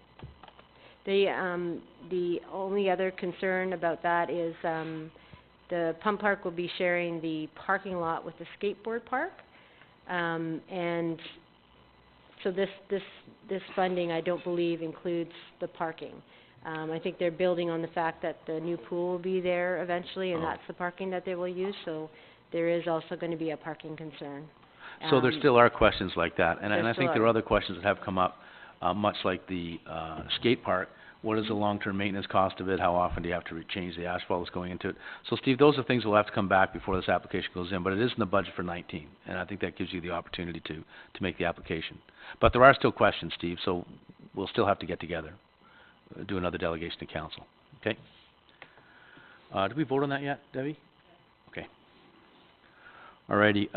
The only other concern about that is, the pump park will be sharing the parking lot with the skateboard park. And so this funding, I don't believe, includes the parking. I think they're building on the fact that the new pool will be there eventually, and that's the parking that they will use, so there is also gonna be a parking concern. So there still are questions like that, and there I think still there are are. other questions that have come up, much like the skate park. What is the long-term maintenance cost of it? How often do you have to change the asphalt that's going into it? So Steve, those are things that will have to come back before this application goes in, but it is in the budget for 19, and I think that gives you the opportunity to make the application. But there are still questions, Steve, so we'll still have to get together, do another delegation to council, okay? Did we vote on that yet, Debbie? Okay. Alrighty,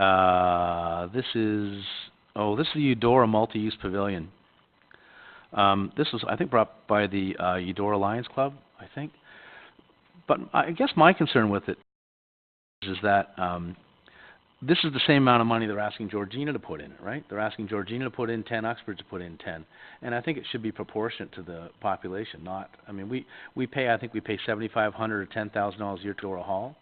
this is the Eudora Multi-Use Pavilion. This was, I think, brought by the Eudora Lions Club, I think. But I guess my concern with it is that this is the same amount of money they're asking Georgina to put in it, right? They're asking Georgina to put in 10, Uxbridge to put in 10. And I think it should be proportionate to the population, not, I mean, we pay $7,500 or $10,000 a year to Eudora Hall.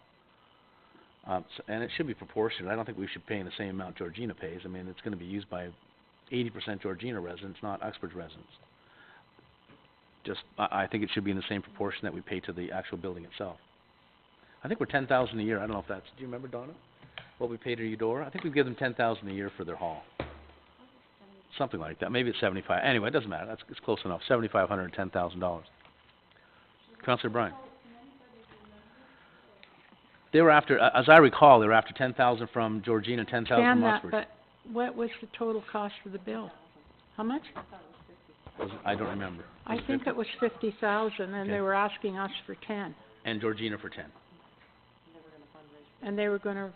And it should be proportionate. I don't think we should pay the same amount Georgina pays. I mean, it's going to be used by 80% Georgina residents, not Uxbridge residents. I think it should be in the same proportion that we pay to the actual building itself. I think we're $10,000 a year. I don't know if that's, do you remember, Donna, what we paid to Eudora? I think we give them $10,000 a year for their hall. Something like that. Maybe it's 75. Anyway, it doesn't matter. It's close enough. $7,500 and $10,000. Councillor Bryan. They were after, as I recall, they were after 10,000 from Georgina and 10,000 from Uxbridge. But what was the total cost of the bill? How much? I don't remember. I think it was 50,000, and Okay. they were asking us for 10, And Georgina for 10. and they were gonna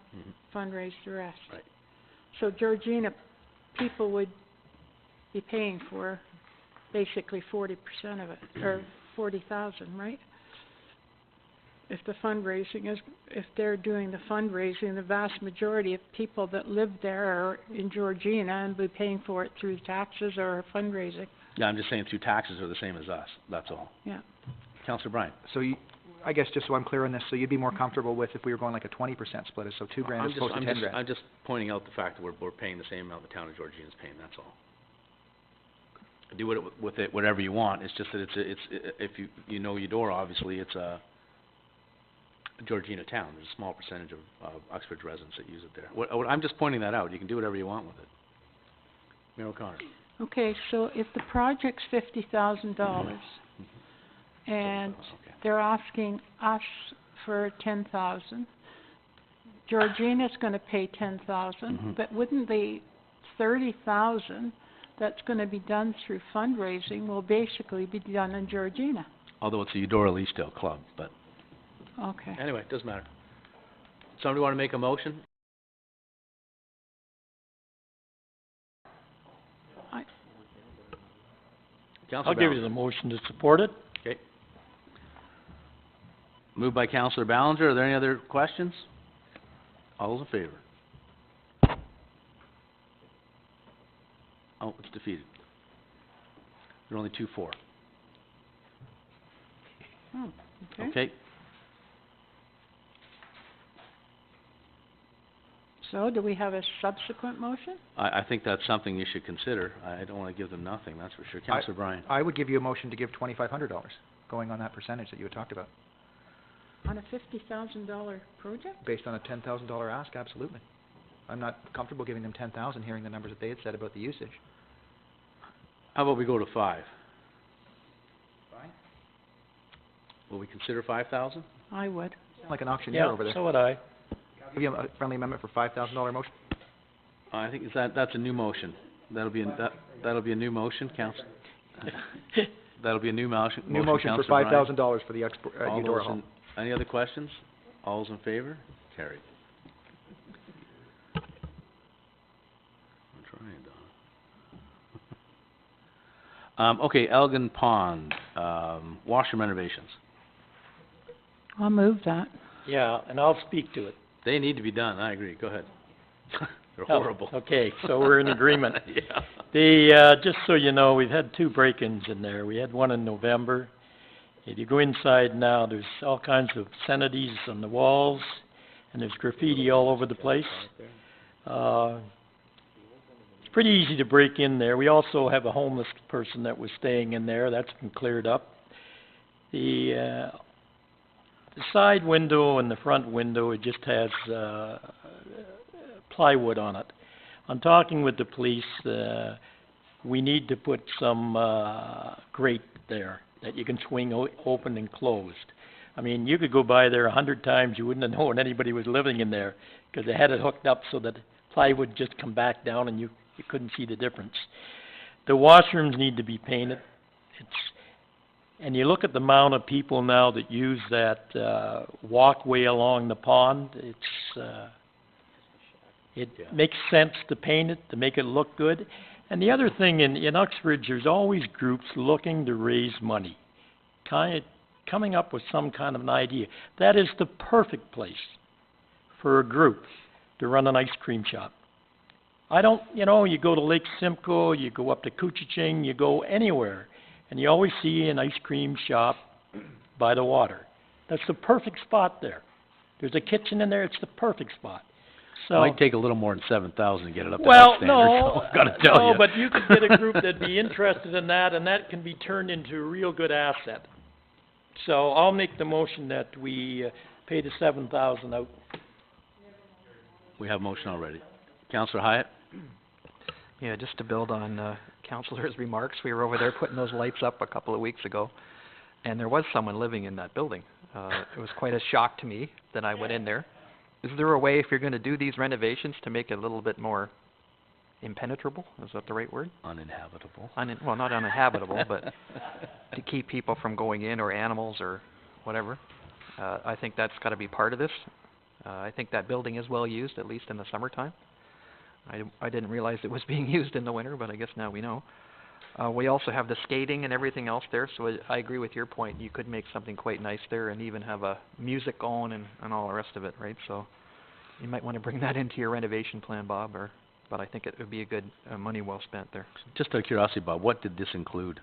fundraise the rest. Right. So Georgina, people would be paying for basically 40% of it, or 40,000, right? If the fundraising is, if they're doing the fundraising, the vast majority of people that live there are in Georgina and be paying for it through taxes or fundraising. Yeah, I'm just saying through taxes are the same as us, that's all. Yeah. Councillor Bryan. So I guess just so I'm clear on this, so you'd be more comfortable with if we were going like a 20% split, so $2,000 as opposed to $10,000? I'm just pointing out the fact that we're paying the same amount the town of Georgina is paying, that's all. Do it with it whatever you want, it's just that it's if you know Eudora, obviously it's a Georgina town, there's a small percentage of Uxbridge residents that use it there. I'm just pointing that out, you can do whatever you want with it. Mayor O'Connor. Okay, so if the project's $50,000, and they're asking us for 10,000, Georgina's gonna pay 10,000, but wouldn't the 30,000 that's gonna be done through fundraising will basically be done in Georgina? Although it's a Eudora Leasdale club, but Okay. anyway, it doesn't matter. Somebody wanna make a motion? Councillor I'll give Ballinger. you the motion to support it. Okay. Moved by Councillor Ballinger. Are there any other questions? All those in favor? Oh, it's defeated. There are only 2 for. Oh, okay. Okay. So, do we have a subsequent motion? I think that's something you should consider. I don't wanna give them nothing, that's for sure. Councillor Bryan. I would give you a motion to give $2,500, going on that percentage that you had talked about. On a $50,000 project? Based on a $10,000 ask, absolutely. I'm not comfortable giving them 10,000, hearing the numbers that they had said about the usage. How about we go to 5? Fine. Will we consider 5,000? I would. Sound like an auctioneer over Yeah, there. so would I. I'll give you a friendly amendment for $5,000 motion. I think that's a new motion. That'll be a new motion, council. That'll be a new motion. New motion for Councillor Bryan. $5,000 for the All Eudora those Hall. in, any other questions? All those in favor? Carried. I'm trying, Donna. Okay, Elgin Pond, washroom renovations. I'll move that. Yeah, and I'll speak to it. They need to be done, I agree, go ahead. They're Oh, horrible. Okay, so we're in agreement. Yeah. Just so you know, we've had 2 break-ins in there. We had one in November. If you go inside now, there's all kinds of obscenities on the walls, and there's graffiti all over the place. It's pretty easy to break in there. We also have a homeless person that was staying in there. That's been cleared up. The side window and the front window, it just has plywood on it. I'm talking with the police, we need to put some grate there that you can swing open and closed. I mean, you could go by there 100 times, you wouldn't have known anybody was living in there, because they had it hooked up so that plywood just come back down and you couldn't see the difference. The washrooms need to be painted. And you look at the amount of people now that use that walkway along the pond, it makes sense to paint it, to make it look good. And the other thing, in Uxbridge, there's always groups looking to raise money, coming up with some kind of an idea. That is the perfect place for a group to run an ice cream shop. You go to Lake Simcoe, you go up to Couchiching, you go anywhere, and you always see an ice cream shop by the water. That's the perfect spot there. There's a kitchen in there, it's the perfect spot. It might take a little more than 7,000 to get it up to that well, standard, no, so I've gotta tell no, you. but you could get a group that'd be interested in that, and that can be turned into a real good asset. So I'll make the motion that we pay the 7,000 out. We have a motion already. Councillor Hyatt? Yeah, just to build on Councillor's remarks, we were over there putting those lights up a couple of weeks ago, and there was someone living in that building. It was quite a shock to me that I went in there. Is there a way, if you're going to do these renovations, to make it a little bit more impenetrable? Is that the right word? Uninhabitable. Well, not uninhabitable, but to keep people from going in, or animals, or whatever. I think that's got to be part of this. I think that building is well used, at least in the summertime. I didn't realize it was being used in the winter, but I guess now we know. We also have the skating and everything else there, so I agree with your point. You could make something quite nice there, and even have a music going and all the rest of it, right? So you might want to bring that into your renovation plan, Bob, but I think it would be a good money well spent there. Just out of curiosity, Bob, what did this include?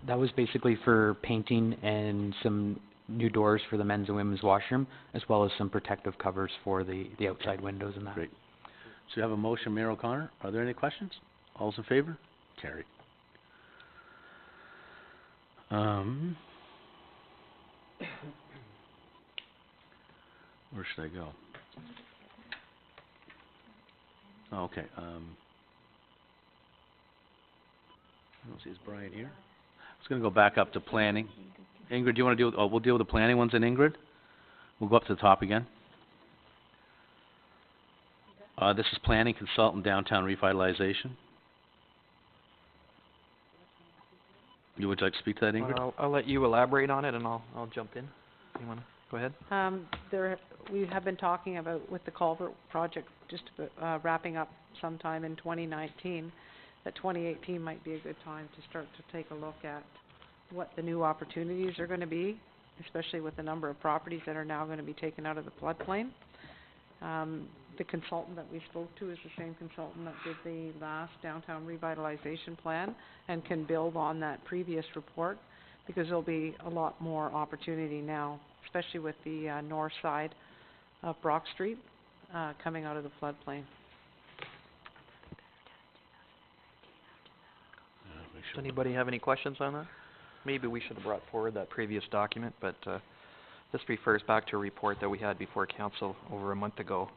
That was basically for painting and some new doors for the men's and women's washroom, as well as some protective covers for the outside windows and that. Great. So you have a motion, Mayor O'Connor. Are there any questions? All's in favor? Carried. Where should I go? Oh, okay. I don't see, is Brian here? I was going to go back up to planning. Ingrid, do you want to deal with, we'll deal with the planning ones in Ingrid? We'll go up to the top again. This is planning consultant downtown revitalization. You would like to speak to that, Ingrid? Well, I'll let you elaborate on it, and I'll jump in. You want to go ahead? We have been talking about, with the culvert project, just about, wrapping up sometime in 2019, that 2018 might be a good time to start to take a look at what the new opportunities are going to be, especially with the number of properties that are now going to be taken out of the floodplain. The consultant that we spoke to is the same consultant that did the last downtown revitalization plan, and can build on that previous report, because there'll be a lot more opportunity now, especially with the north side of Brock Street. coming out of the floodplain. Does anybody have any questions on that? Maybe we should have brought forward that previous document, but, this refers back to a report that we had before council over a month ago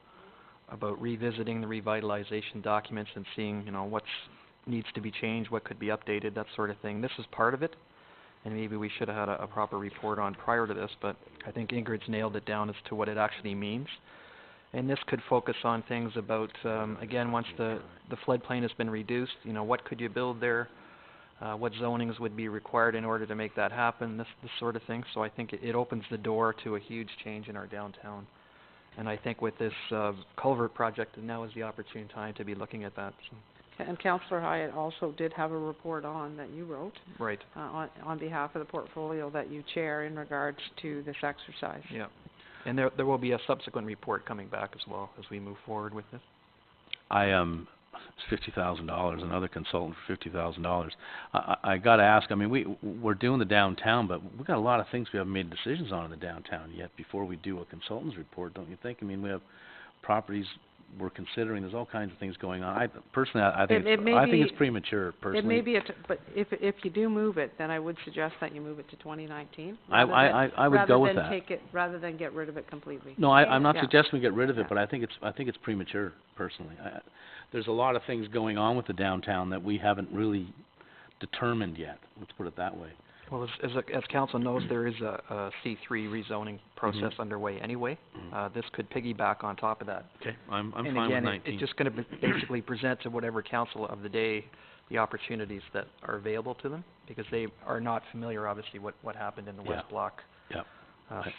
about revisiting the revitalization documents and seeing, what's needs to be changed, what could be updated, that sort of thing. This is part of it, and maybe we should have had a proper report on prior to this, but I think Ingrid's nailed it down as to what it actually means. And this could focus on things about, again, once the floodplain has been reduced, what could you build there? What zonings would be required in order to make that happen, this sort of thing. So I think it opens the door to a huge change in our downtown. And I think with this culvert project, now is the opportune time to be looking at that. So. And Councillor Hyatt also did have a report on that you wrote. Right. On behalf of the portfolio that you chair in regards to this exercise. Yeah. And there will be a subsequent report coming back as well as we move forward with this. It's $50,000, another consultant for $50,000. I gotta ask, I mean, we're doing the downtown, but we've got a lot of things we haven't made decisions on in the downtown yet before we do a consultant's report, don't you think? I mean, we have properties we're considering, there's all kinds of things going on. I think it's premature, personally. It may be, but if you do move it, then I would suggest that you move it to 2019. I would go with that. Rather than get rid of it completely. No, I'm not suggesting we get rid of it, but I think it's premature, personally. There's a lot of things going on with the downtown that we haven't really determined yet. Let's put it that way. Well, as council knows, there is a C3 rezoning process underway anyway. This could piggyback on top of that. Okay, I'm fine with 19. And again, it's just going to basically present to whatever council of the day the opportunities that are available to them, because they are not familiar, obviously, what happened in the West Block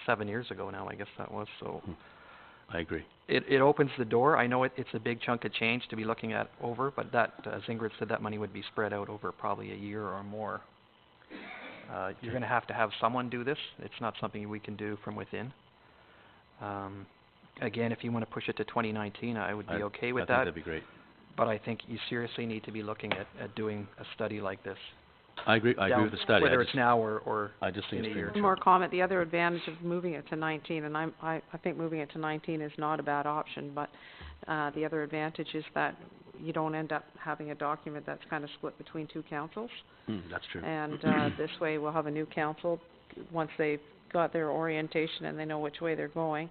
7 years ago now, I guess that was. So. I agree. It opens the door. I know it's a big chunk of change to be looking at over, but that, as Ingrid said, that money would be spread out over probably a year or more. You're going to have someone do this. It's not something we can do from within. Again, if you want to push it to 2019, I would be okay with that. I think that'd be great. But I think you seriously need to be looking at doing a study like this. I agree with the study. Whether it's now or I just think in a year. One more comment. The other advantage of moving it to 19, and I think moving it to 19 is not a bad option, but the other advantage is that you don't end up having a document that's kind of split between two councils. That's true. And this way we'll have a new council. Once they've got their orientation and they know which way they're going,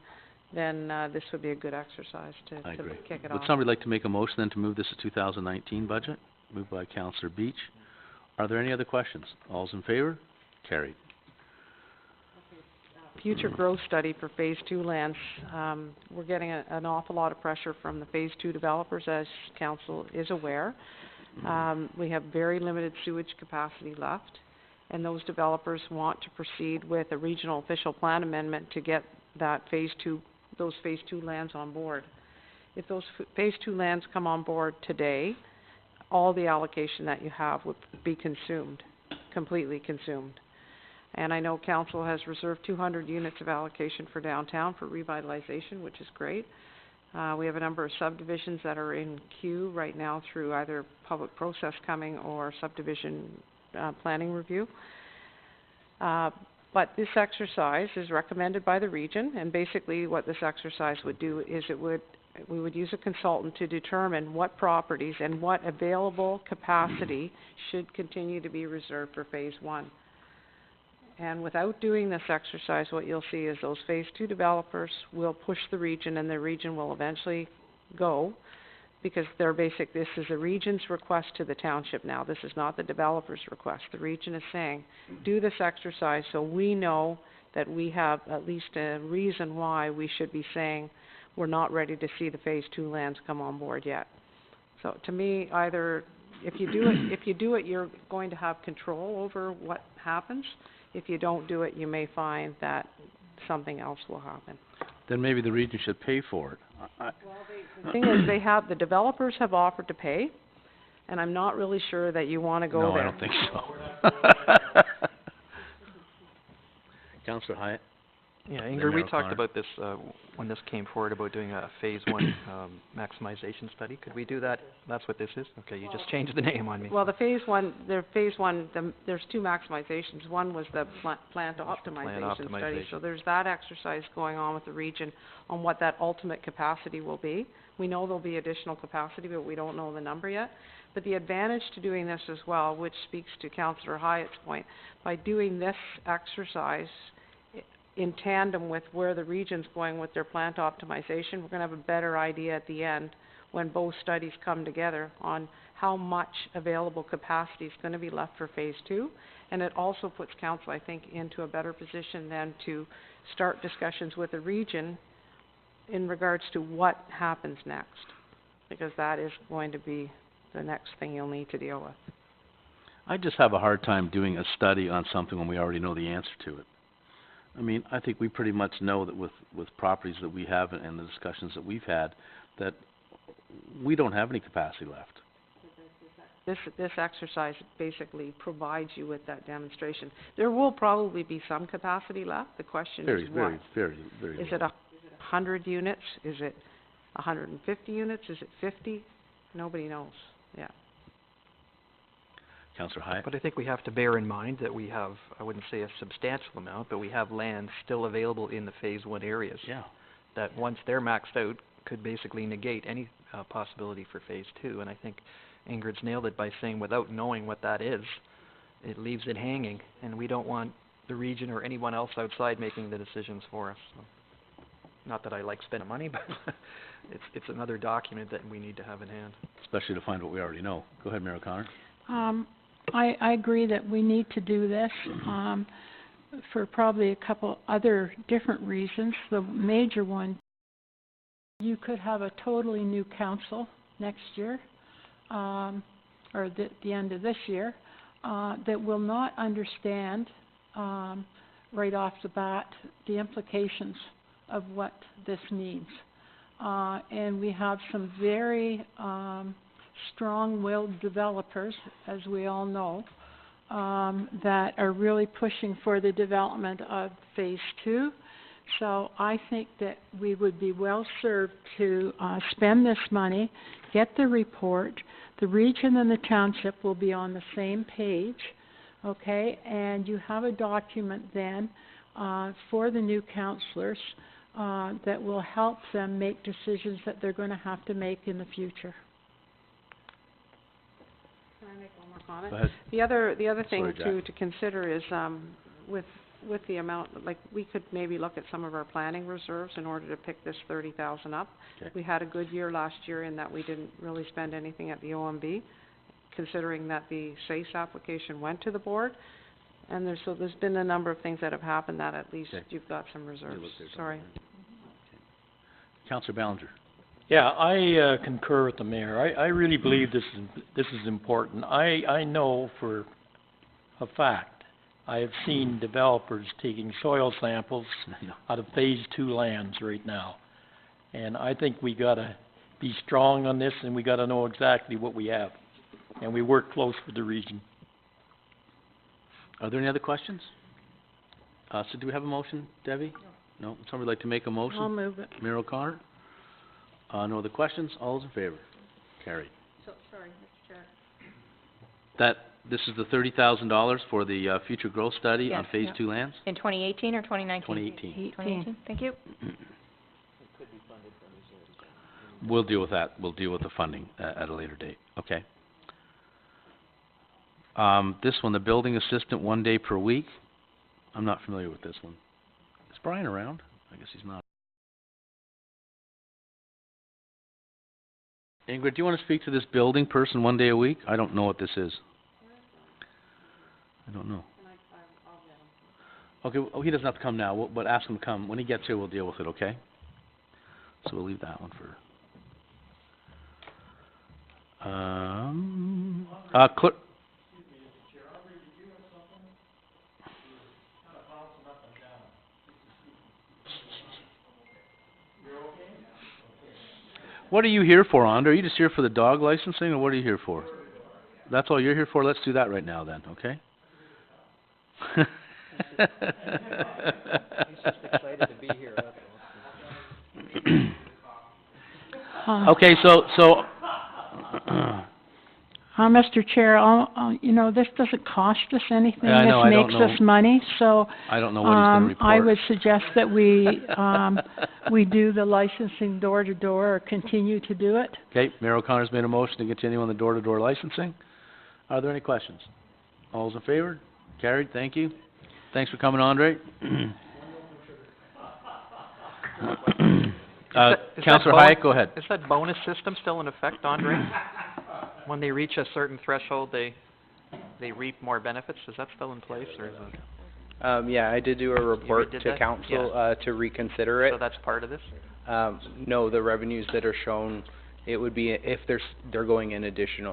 then this would be a good exercise to kick it off. Would somebody like to make a motion then to move this to 2019 budget? Moved by Councillor Beach. Are there any other questions? All's in favor? Carried. Future growth study for Phase 2 lands. We're getting an awful lot of pressure from the Phase 2 developers, as Council is aware. We have very limited sewage capacity left, and those developers want to proceed with a regional official plan amendment to get that those Phase 2 lands on board. If those Phase 2 lands come on board today, all the allocation that you have would be consumed, completely consumed. And I know Council has reserved 200 units of allocation for downtown for revitalization, which is great. We have a number of subdivisions that are in queue right now through either public process coming or subdivision planning review. But this exercise is recommended by the region, and basically what this exercise would do is we would use a consultant to determine what properties and what available capacity should continue to be reserved for Phase 1. And without doing this exercise, what you'll see is those Phase 2 developers will push the region, and the region will eventually go, because this is the region's request to the township now. This is not the developer's request. The region is saying, do this exercise so we know that we have at least a reason why we should be saying we're not ready to see the Phase 2 lands come on board yet. So to me, either if you do it, you're going to have control over what happens. If you don't do it, you may find that something else will happen. Then maybe the region should pay for it. The thing is, the developers have offered to pay, and I'm not really sure that you want to go there. No, I don't think so. Councillor Hyatt? Yeah, Then Ingrid, we Mayor talked O'Connor. about this, when this came forward, about doing a phase one, maximization study. Could we do that? That's what this is? Okay, you just changed the name on me. Well, there's two maximizations. One was the plant optimization study. So optimization. there's that exercise going on with the region on what that ultimate capacity will be. We know there'll be additional capacity, but we don't know the number yet. But the advantage to doing this as well, which speaks to Councillor Hyatt's point, by doing this exercise in tandem with where the region's going with their plant optimization, we're gonna have a better idea at the end when both studies come together on how much available capacity is gonna be left for phase two. And it also puts council, I think, into a better position then to start discussions with the region in regards to what happens next, because that is going to be the next thing you'll need to deal with. I just have a hard time doing a study on something when we already know the answer to it. I mean, I think we pretty much know that with properties that we have and the discussions that we've had, that we don't have any capacity left. This exercise basically provides you with that demonstration. There will probably be some capacity left. The question is what? Very Is low. it 100 units? Is it 150 units? Is it 50? Nobody knows. Yeah. Councillor Hyatt? But I think we have to bear in mind that we have, I wouldn't say a substantial amount, but we have land still available in the phase one areas. Yeah. That once they're maxed out, could basically negate any, possibility for phase two. And I think Ingrid's nailed it by saying without knowing what that is, it leaves it hanging, and we don't want the region or anyone else outside making the decisions for us. So, not that I like spending money, but it's another document that we need to have in hand. Especially to find what we already know. Go ahead, Mayor O'Connor. I agree that we need to do this, for probably a couple other different reasons. The major one, you could have a totally new council next year, or the end of this year, that will not understand, right off the bat, the implications of what this means. And we have some very, strong-willed developers, as we all know, that are really pushing for the development of phase two. So I think that we would be well served to spend this money, get the report. The region and the township will be on the same page, okay? And you have a document then for the new councillors that will help them make decisions that they're going to have to make in the future. Can I make one more comment? Go ahead. The other thing Sorry, to consider is, with the amount, like, we could maybe look at some of our planning reserves in order to pick this 30,000 up. Okay. We had a good year last year in that we didn't really spend anything at the OMB, considering that the SACE application went to the board. And there's been a number of things that have happened that at least Okay. you've got some reserves. Sorry. Councillor Ballinger. Yeah, I concur with the mayor. I really believe this is important. I know for a fact, I have seen developers taking soil samples out of phase two lands right now. And I think we gotta be strong on this, and we gotta know exactly what we have. And we work close with the region. Are there any other questions? So do we have a motion, Debbie? No? Would somebody like to make a motion? I'll move it. Mayor O'Connor? No other questions? All those in favor? Carried. So, sorry, Mr. Chair. That, this is the $30,000 for the future growth study on Yes, phase yeah. two lands? In 2018 or 2019? 2018. 2018, thank you. We'll deal with that. We'll deal with the funding at a later date. Okay. This one, the building assistant, 1 day per week. I'm not familiar with this one. Is Brian around? I guess he's not. Ingrid, do you want to speak to this building person 1 day a week? I don't know what this is. I don't know. Okay, oh, he doesn't have to come now, but ask him to come. When he gets here, we'll deal with it, okay? So we'll leave that one for... clerk... What are you here for, Andre? Are you just here for the dog licensing, or what are you here for? That's all you're here for? Let's do that right now then, okay? Okay, so, Mr. Chair, this doesn't cost us anything. Yeah, I know, I This don't makes know. us money, so, I don't know what he's gonna report. I would suggest that we do the licensing door to door or continue to do it. Okay, Mayor O'Connor's made a motion to continue on the door-to-door licensing. Are there any questions? All those in favor? Carried, thank you. Thanks for coming, Andre. Councillor Hayek, go ahead. Is that bonus system still in effect, Andre? When they reach a certain threshold, they reap more benefits? Is that still in place, or is it? Yeah, I did do a report did to that? council, to reconsider So it. that's part of this? No, the revenues that are shown, it would be if they're going in addition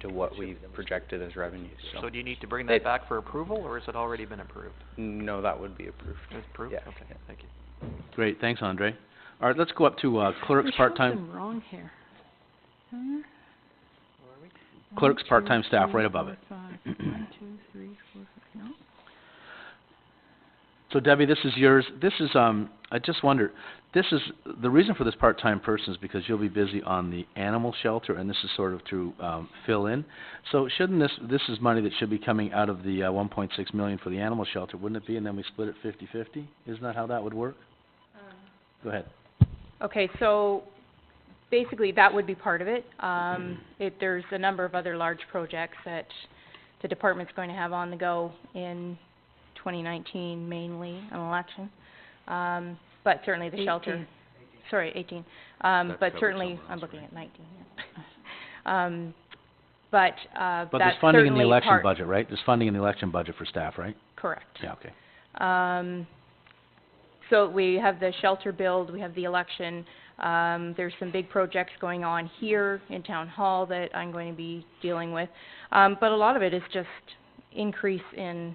to what we projected as revenues, so. So do you need to bring that back for approval, or has it already been approved? No, that would be approved. It's approved? Yeah. Okay, thank you. Great, thanks, Andre. All right, let's go up to clerk's part-time, There's something wrong here. clerk's part-time staff right above it. 1, 2, 3, 4, 5, no? So Debbie, this is yours. This is, I just wonder, this is, the reason for this part-time person is because you'll be busy on the animal shelter, and this is sort of to, fill in. So shouldn't this is money that should be coming out of the, 1.6 million for the animal shelter, wouldn't it be? And then we split it 50-50? Isn't that how that would work? Go ahead. Okay, so basically that would be part of it. There's a number of other large projects that the department's going to have on the go in 2019, mainly an election. But certainly the shelter. 18. But certainly, I'm looking at 19, yeah. But that's there's funding in the certainly election budget, right? There's funding in the election budget for staff, right? Correct. Yeah, okay. So we have the shelter build, we have the election, there's some big projects going on here in Town Hall that I'm going to be dealing with. But a lot of it is just increase in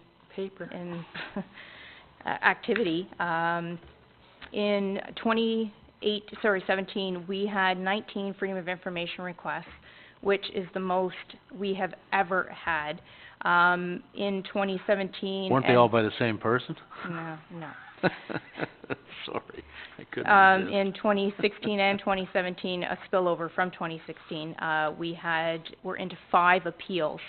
activity. In 17, we had 19 Freedom of Information requests, which is the most we have ever had. In 2017... Weren't they all by the same person? No. Sorry, I couldn't resist. In 2016 and 2017, a spillover from 2016, we're into 5 appeals.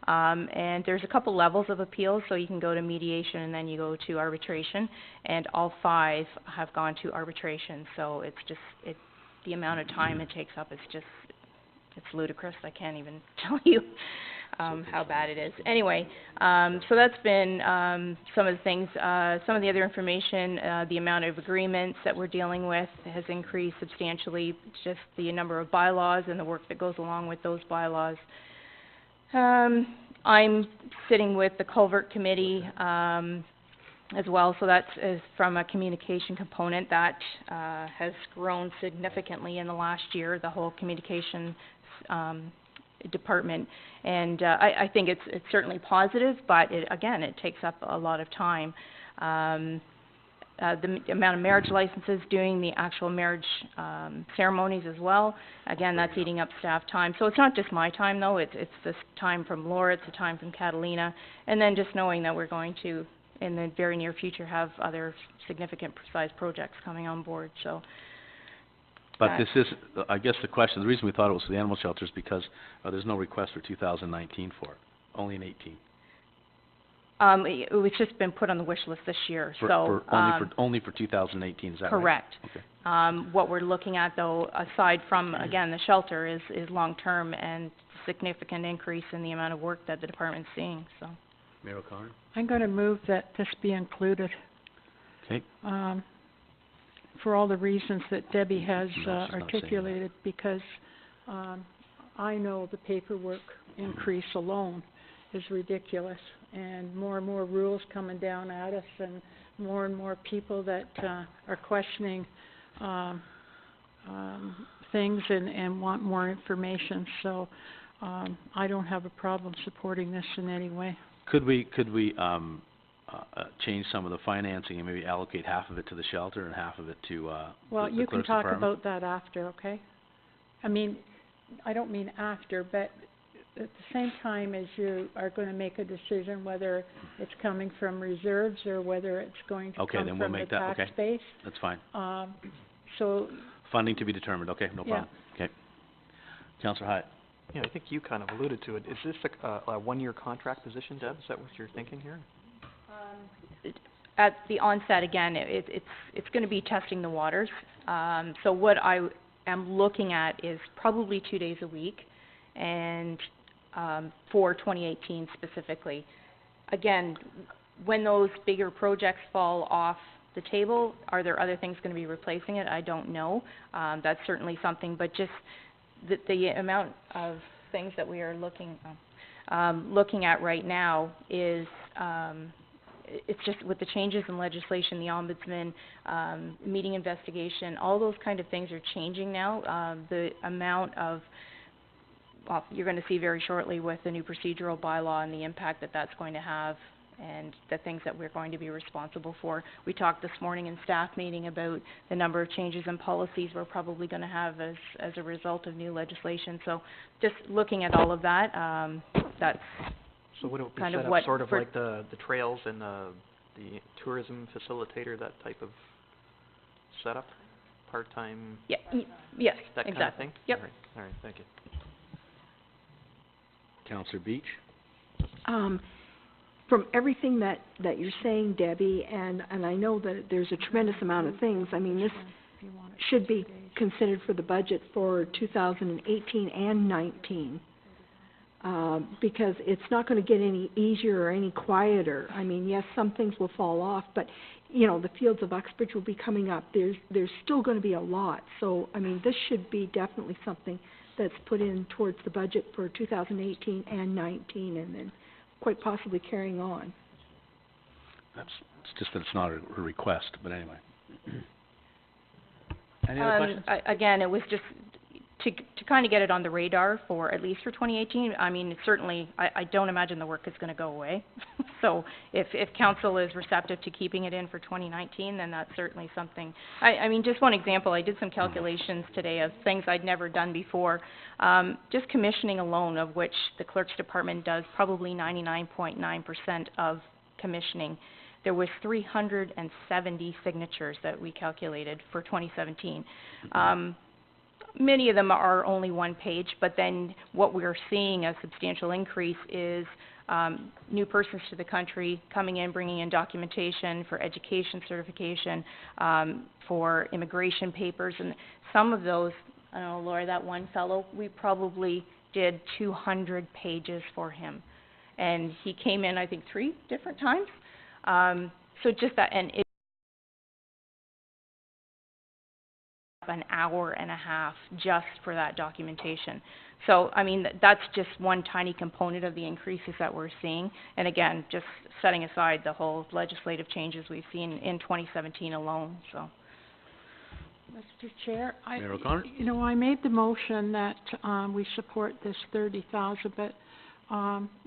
And there's a couple levels of appeals, so you can go to mediation and then you go to arbitration, and all 5 have gone to arbitration, so the amount of time it takes up is just, it's ludicrous. I can't even tell you how bad it is. Anyway, so that's been some of the things. Some of the other information, the amount of agreements that we're dealing with has increased substantially, just the number of bylaws and the work that goes along with those bylaws. I'm sitting with the Culvert Committee as well, so that's from a communication component that has grown significantly in the last year, the whole communication department, and I think it's certainly positive, but it takes up a lot of time. The amount of marriage licenses, doing the actual marriage ceremonies as well, again, that's eating up staff time. So it's not just my time though, it's this time from Laura, it's the time from Catalina, and then just knowing that we're going to, in the very near future, have other significant size projects coming on board, so. But this is, I guess the question, the reason we thought it was for the animal shelter is because there's no request for 2019 for it, only in 18. It's just been put on the wish list this year, Only for 2018, is that right? Correct. Okay. What we're looking at though, aside from, again, the shelter, is long-term and significant increase in the amount of work that the department's seeing, so. Mayor O'Connor? I'm going to move that this be included. Okay. For all the reasons that Debbie has No, she's not saying articulated, because I know the paperwork increase alone is ridiculous, and more rules coming down at us, and more people that are questioning things and want more information. So I don't have a problem supporting this in any way. Could we change some of the financing and maybe allocate half of it to the shelter and half of it to well, the you can clerk's talk department? about that after, okay? I mean, I don't mean after, but at the same time as you are gonna make a decision whether it's coming from reserves or whether it's going to Okay, come then we'll from the make that, tax okay. base. That's fine. So, Funding to be determined, okay, no Yeah. problem. Okay. Councillor Hyatt? Yeah, I think you kind of alluded to it. Is this a one-year contract position, Deb? Is that what you're thinking here? At the onset, again, it's gonna be testing the waters. So what I am looking at is probably 2 days a week, and, for 2018 specifically. Again, when those bigger projects fall off the table, are there other things gonna be replacing it? I don't know. That's certainly something, but just the amount of things that we are looking at right now is, it's just with the changes in legislation, the ombudsman, meeting investigation, all those kind of things are changing now. The amount of, well, you're gonna see very shortly with the new procedural bylaw and the impact that that's going to have and the things that we're going to be responsible for. We talked this morning in staff meeting about the number of changes in policies we're probably gonna have as a result of new legislation. So just looking at all of that, that's So would it be kind set of up what sort of for- like the trails and the tourism facilitator, that type of setup? Part-time, yeah, yes, that kind of exactly. thing? Yep. All right, thank you. Councillor Beach? From everything that you're saying, Debbie, and I know that there's a tremendous amount of things, I mean, this should be considered for the budget for 2018 and 19. Because it's not gonna get any easier or any quieter. I mean, yes, some things will fall off, but, you know, the fields of Uxbridge will be coming up. There's still gonna be a lot. So, I mean, this should be definitely something that's put in towards the budget for 2018 and 19, and then quite possibly carrying on. It's just that it's not a request, but anyway. Any other questions? Again, it was just to kind of get it on the radar for, at least for 2018. I mean, certainly, I don't imagine the work is gonna go away. So if council is receptive to keeping it in for 2019, then that's certainly something. I mean, just one example, I did some calculations today of things I'd never done before. Just commissioning alone, of which the clerk's department does probably 99.9% of commissioning. There was 370 signatures that we calculated for 2017. Many of them are only one page, but then what we're seeing a substantial increase is new persons to the country coming in, bringing in documentation for education certification, for immigration papers, and some of those, I don't know, Laura, that one fellow, we probably did 200 pages for him. And he came in, I think, 3 different times. So just that, and an hour and a half just for that documentation. So, I mean, that's just one tiny component of the increases that we're seeing. And again, just setting aside the whole legislative changes we've seen in 2017 alone, so. Mr. Chair, Mayor O'Connor? you know, I made the motion that, we support this 30,000, but,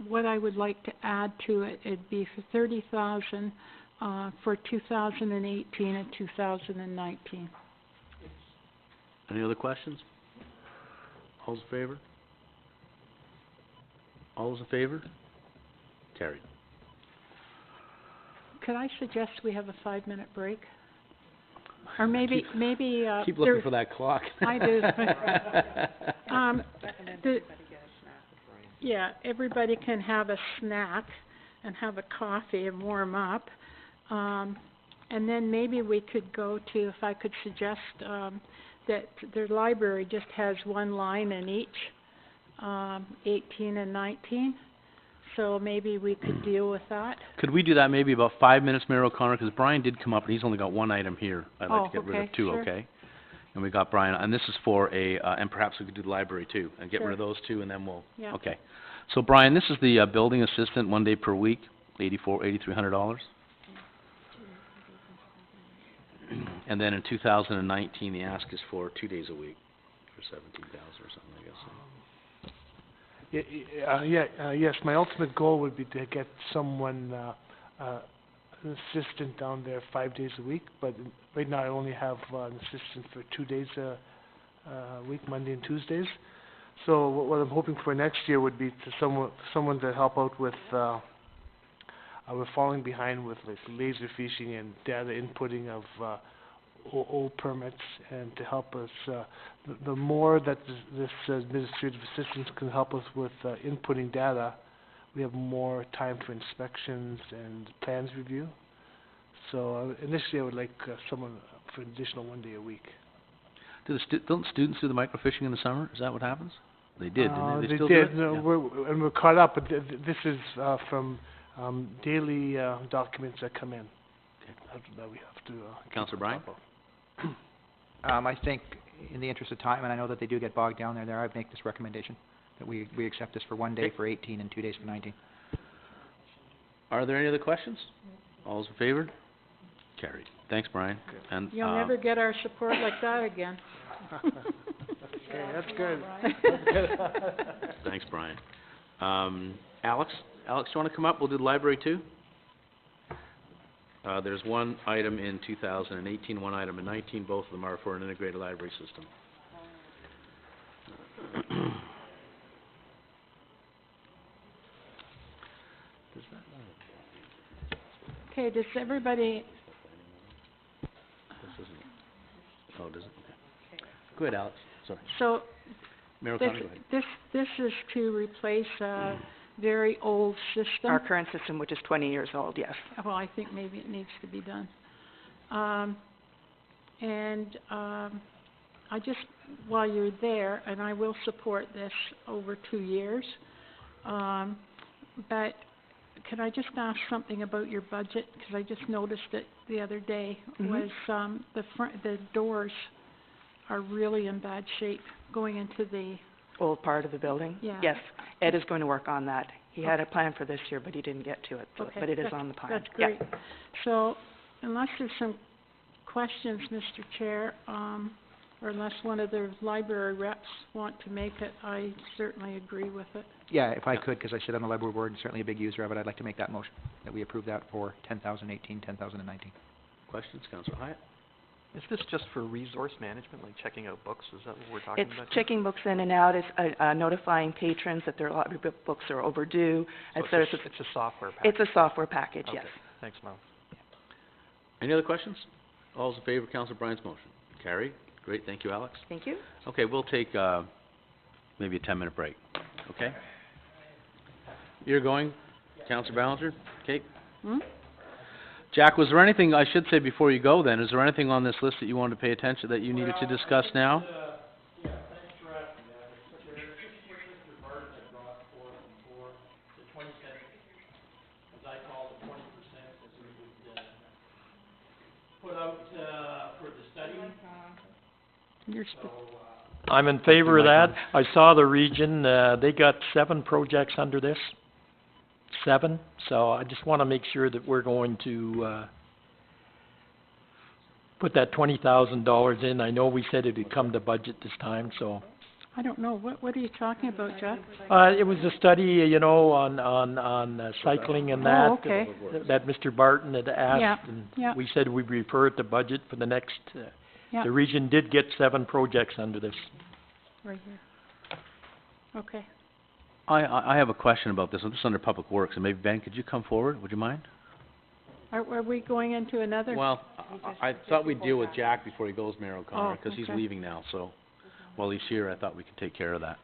what I would like to add to it, it'd be for 30,000, for 2018 and 2019. Any other questions? All's in favor? All those in favor? Carried. Could I suggest we have a 5-minute break? Or maybe, Keep looking there- for that clock. I do. Yeah, everybody can have a snack and have a coffee and warm up. And then maybe we could go to, if I could suggest, that their library just has one line in each, 18 and 19. So maybe we could deal with that. Could we do that maybe about 5 minutes, Mayor O'Connor, because Brian did come up and he's only got one item here. I'd like to get rid of okay, 2, sure. okay? And we got Brian, and this is for a, and perhaps we could do the library too, and get rid of Sure. those 2, and then we'll, Yeah. okay. So Brian, this is the, building assistant, 1 day per week, $8,300. And then in 2019, the ask is for 2 days a week, for 17,000 or something, I guess. Yes, my ultimate goal would be to get someone, an assistant down there 5 days a week, but right now I only have an assistant for 2 days a week, Monday and Tuesdays. So what I'm hoping for next year would be to someone to help out with, we're falling behind with like laser fishing and data inputting of, old permits, and to help us, the more that this administrative assistance can help us with, inputting data, we have more time for inspections and plans review. So initially I would like, someone for an additional 1 day a week. Don't students do the microfishing in the summer? Is that what happens? They did, didn't they? They still did. do it? No, we're caught up, but this is, from, daily, documents that come in. That we have to, Councillor Bryan? I think in the interest of time, and I know that they do get bogged down there, I would make this recommendation, that we accept this for 1 day for 18 and 2 days for 19. Are there any other questions? All's in favor? Carried. Thanks, Brian. And, You'll never get our support like that again. Okay, that's good. thanks, Brian. Alex? Alex, you wanna come up? We'll do the library too. There's one item in 2018, one item in 19, both of them are for an integrated library system. Okay, does everybody, This isn't, oh, does it? Okay. Go ahead, Alex, sorry. so Mayor this, O'Connor, go ahead. this is to replace a very old system? Our current system, which is 20 years old, yes. Well, I think maybe it needs to be done. I just, while you're there, and I will support this over 2 years, but can I just ask something about your budget? Because I just noticed it the other day, was, the doors are really in bad shape going into the, Old part of the building? Yeah. Yes, Ed is going to work on that. He had a plan for this year, but he didn't get to it, so, okay, but it is that's- on the plan. That's Yeah. great. So, unless there's some questions, Mr. Chair, or unless one of the library reps want to make it, I certainly agree with it. Yeah, if I could, because I sit on the library board and certainly a big user of it, I'd like to make that motion, that we approve that for 10,018, 10,019. Questions, Councillor Hyatt? Is this just for resource management, like checking out books? Is that what we're talking It's about? checking books in and out, it's notifying patrons that their library books are overdue, So et cetera. it's a software package? It's a software package, yes. Okay, thanks, Mel. Any other questions? All's in favor of Councillor Bryan's motion? Carried. Great, thank you, Alex. Thank you. Okay, we'll take, maybe a 10-minute break, okay? You're going, Councillor Ballinger? Kate? Jack, was there anything, I should say before you go then, is there anything on this list that you wanted to pay attention, that you needed to discuss now? I'm in favor of that. I saw the region, they got 7 projects under this. 7, so I just wanna make sure that we're going to, put that $20,000 in. I know we said it'd come to budget this time, so. I don't know, what are you talking about, Jeff? It was a study, you know, on cycling and that. Oh, okay. That Mr. Barton had asked. Yeah, And yeah. we said we'd refer it to budget for the next, Yeah, the region did get 7 projects under this. right here. Okay. I have a question about this, this is under Public Works, and maybe Ben, could you come forward, would you mind? Are we going into another? Well, I thought we'd deal with Jack before he goes, Mayor O'Connor, Oh, because he's okay. leaving now, so while he's here, I thought we could take care of that.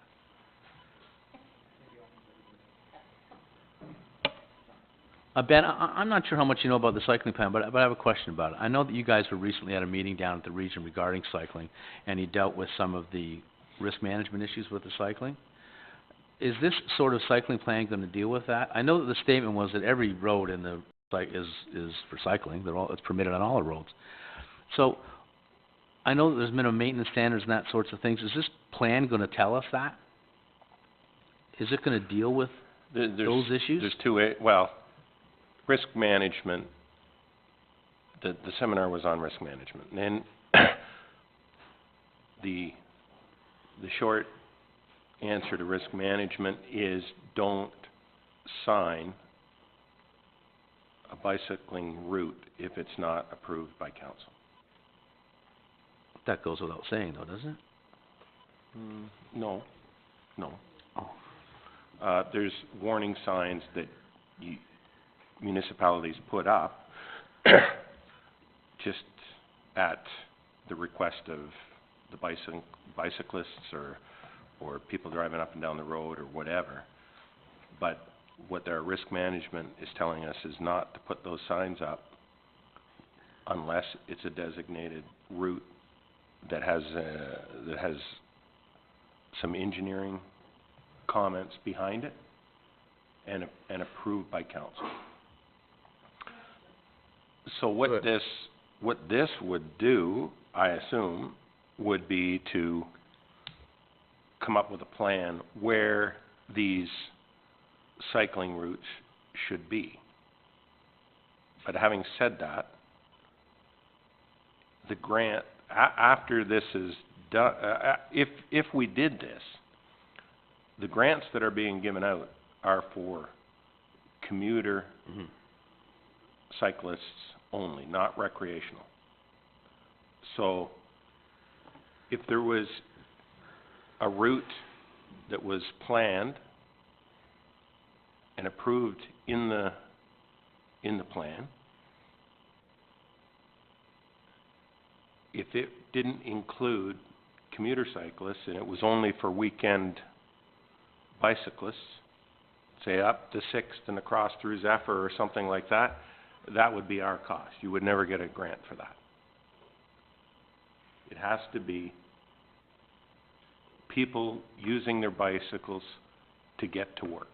Ben, I'm not sure how much you know about the cycling plan, but I have a question about it. I know that you guys were recently at a meeting down at the region regarding cycling, and you dealt with some of the risk management issues with the cycling. Is this sort of cycling plan gonna deal with that? I know that the statement was that every road in the is for cycling, it's permitted on all the roads. So, I know that there's minimum maintenance standards and that sorts of things. Is this plan gonna tell us that? Is it gonna deal with those issues? There's two, risk management, the seminar was on risk management. And the short answer to risk management is don't sign a bicycling route if it's not approved by council. That goes without saying though, doesn't it? No. No. Oh. There's warning signs that municipalities put up just at the request of the bicyclists or people driving up and down the road or whatever. But what their risk management is telling us is not to put those signs up unless it's a designated route that has some engineering comments behind it and approved by council. So what this would do, I assume, would be to come up with a plan where these cycling routes should be. But having said that, the grant, after this is done, if we did this, the grants that are being given out are for commuter cyclists only, not recreational. So, if there was a route that was planned and approved in the plan, if it didn't include commuter cyclists and it was only for weekend bicyclists, say up the 6th and across through Zephyr or something like that, that would be our cost. You would never get a grant for that. It has to be people using their bicycles to get to work.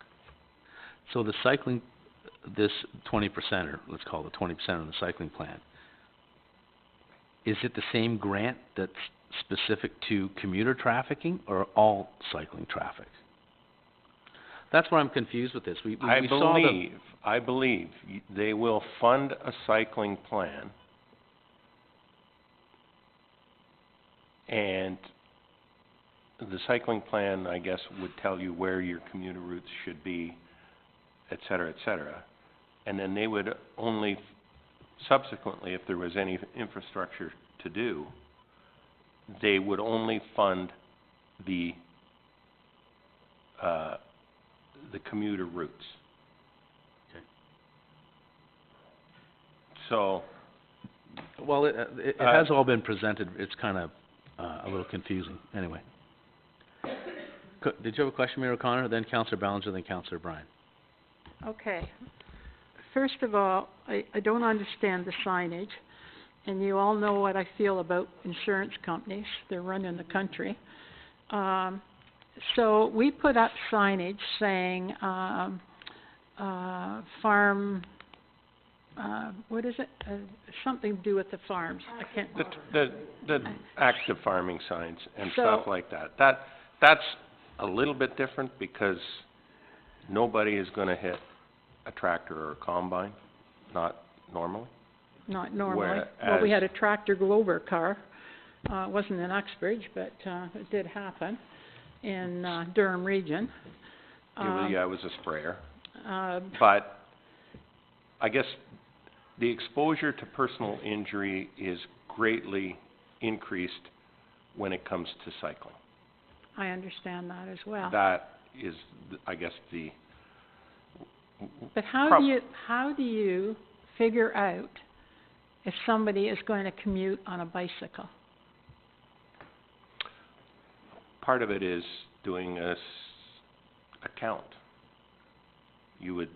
So the cycling, this 20%, or let's call it 20% of the cycling plan, is it the same grant that's specific to commuter trafficking or all cycling traffic? That's why I'm confused with this. I believe they will fund a cycling plan, and the cycling plan, I guess, would tell you where your commuter routes should be, et cetera, and then they would only subsequently, if there was any infrastructure to do, they would only fund the commuter routes. Okay. So, well, it has all been presented. It's kind of a little confusing. Anyway, did you have a question, Mayor O'Connor? Then Councillor Ballinger, then Councillor Bryan. Okay. First of all, I don't understand the signage, and you all know what I feel about insurance companies. They're running the country. So we put up signage saying, farm, what is it? Something to do with the farms. I can't. The active farming signs and So- stuff like that. That's a little bit different because nobody is going to hit a tractor or a combine, not normally. Not normally. Well, Whereas- we had a tractor go over a car. It wasn't in Uxbridge, but it did happen in Durham region. Yeah, it was a sprayer. Uh, But I guess the exposure to personal injury is greatly increased when it comes to cycling. I understand that as well. That is, I guess, the... But how do you figure out if somebody is going to commute on a bicycle? Part of it is doing a count. You would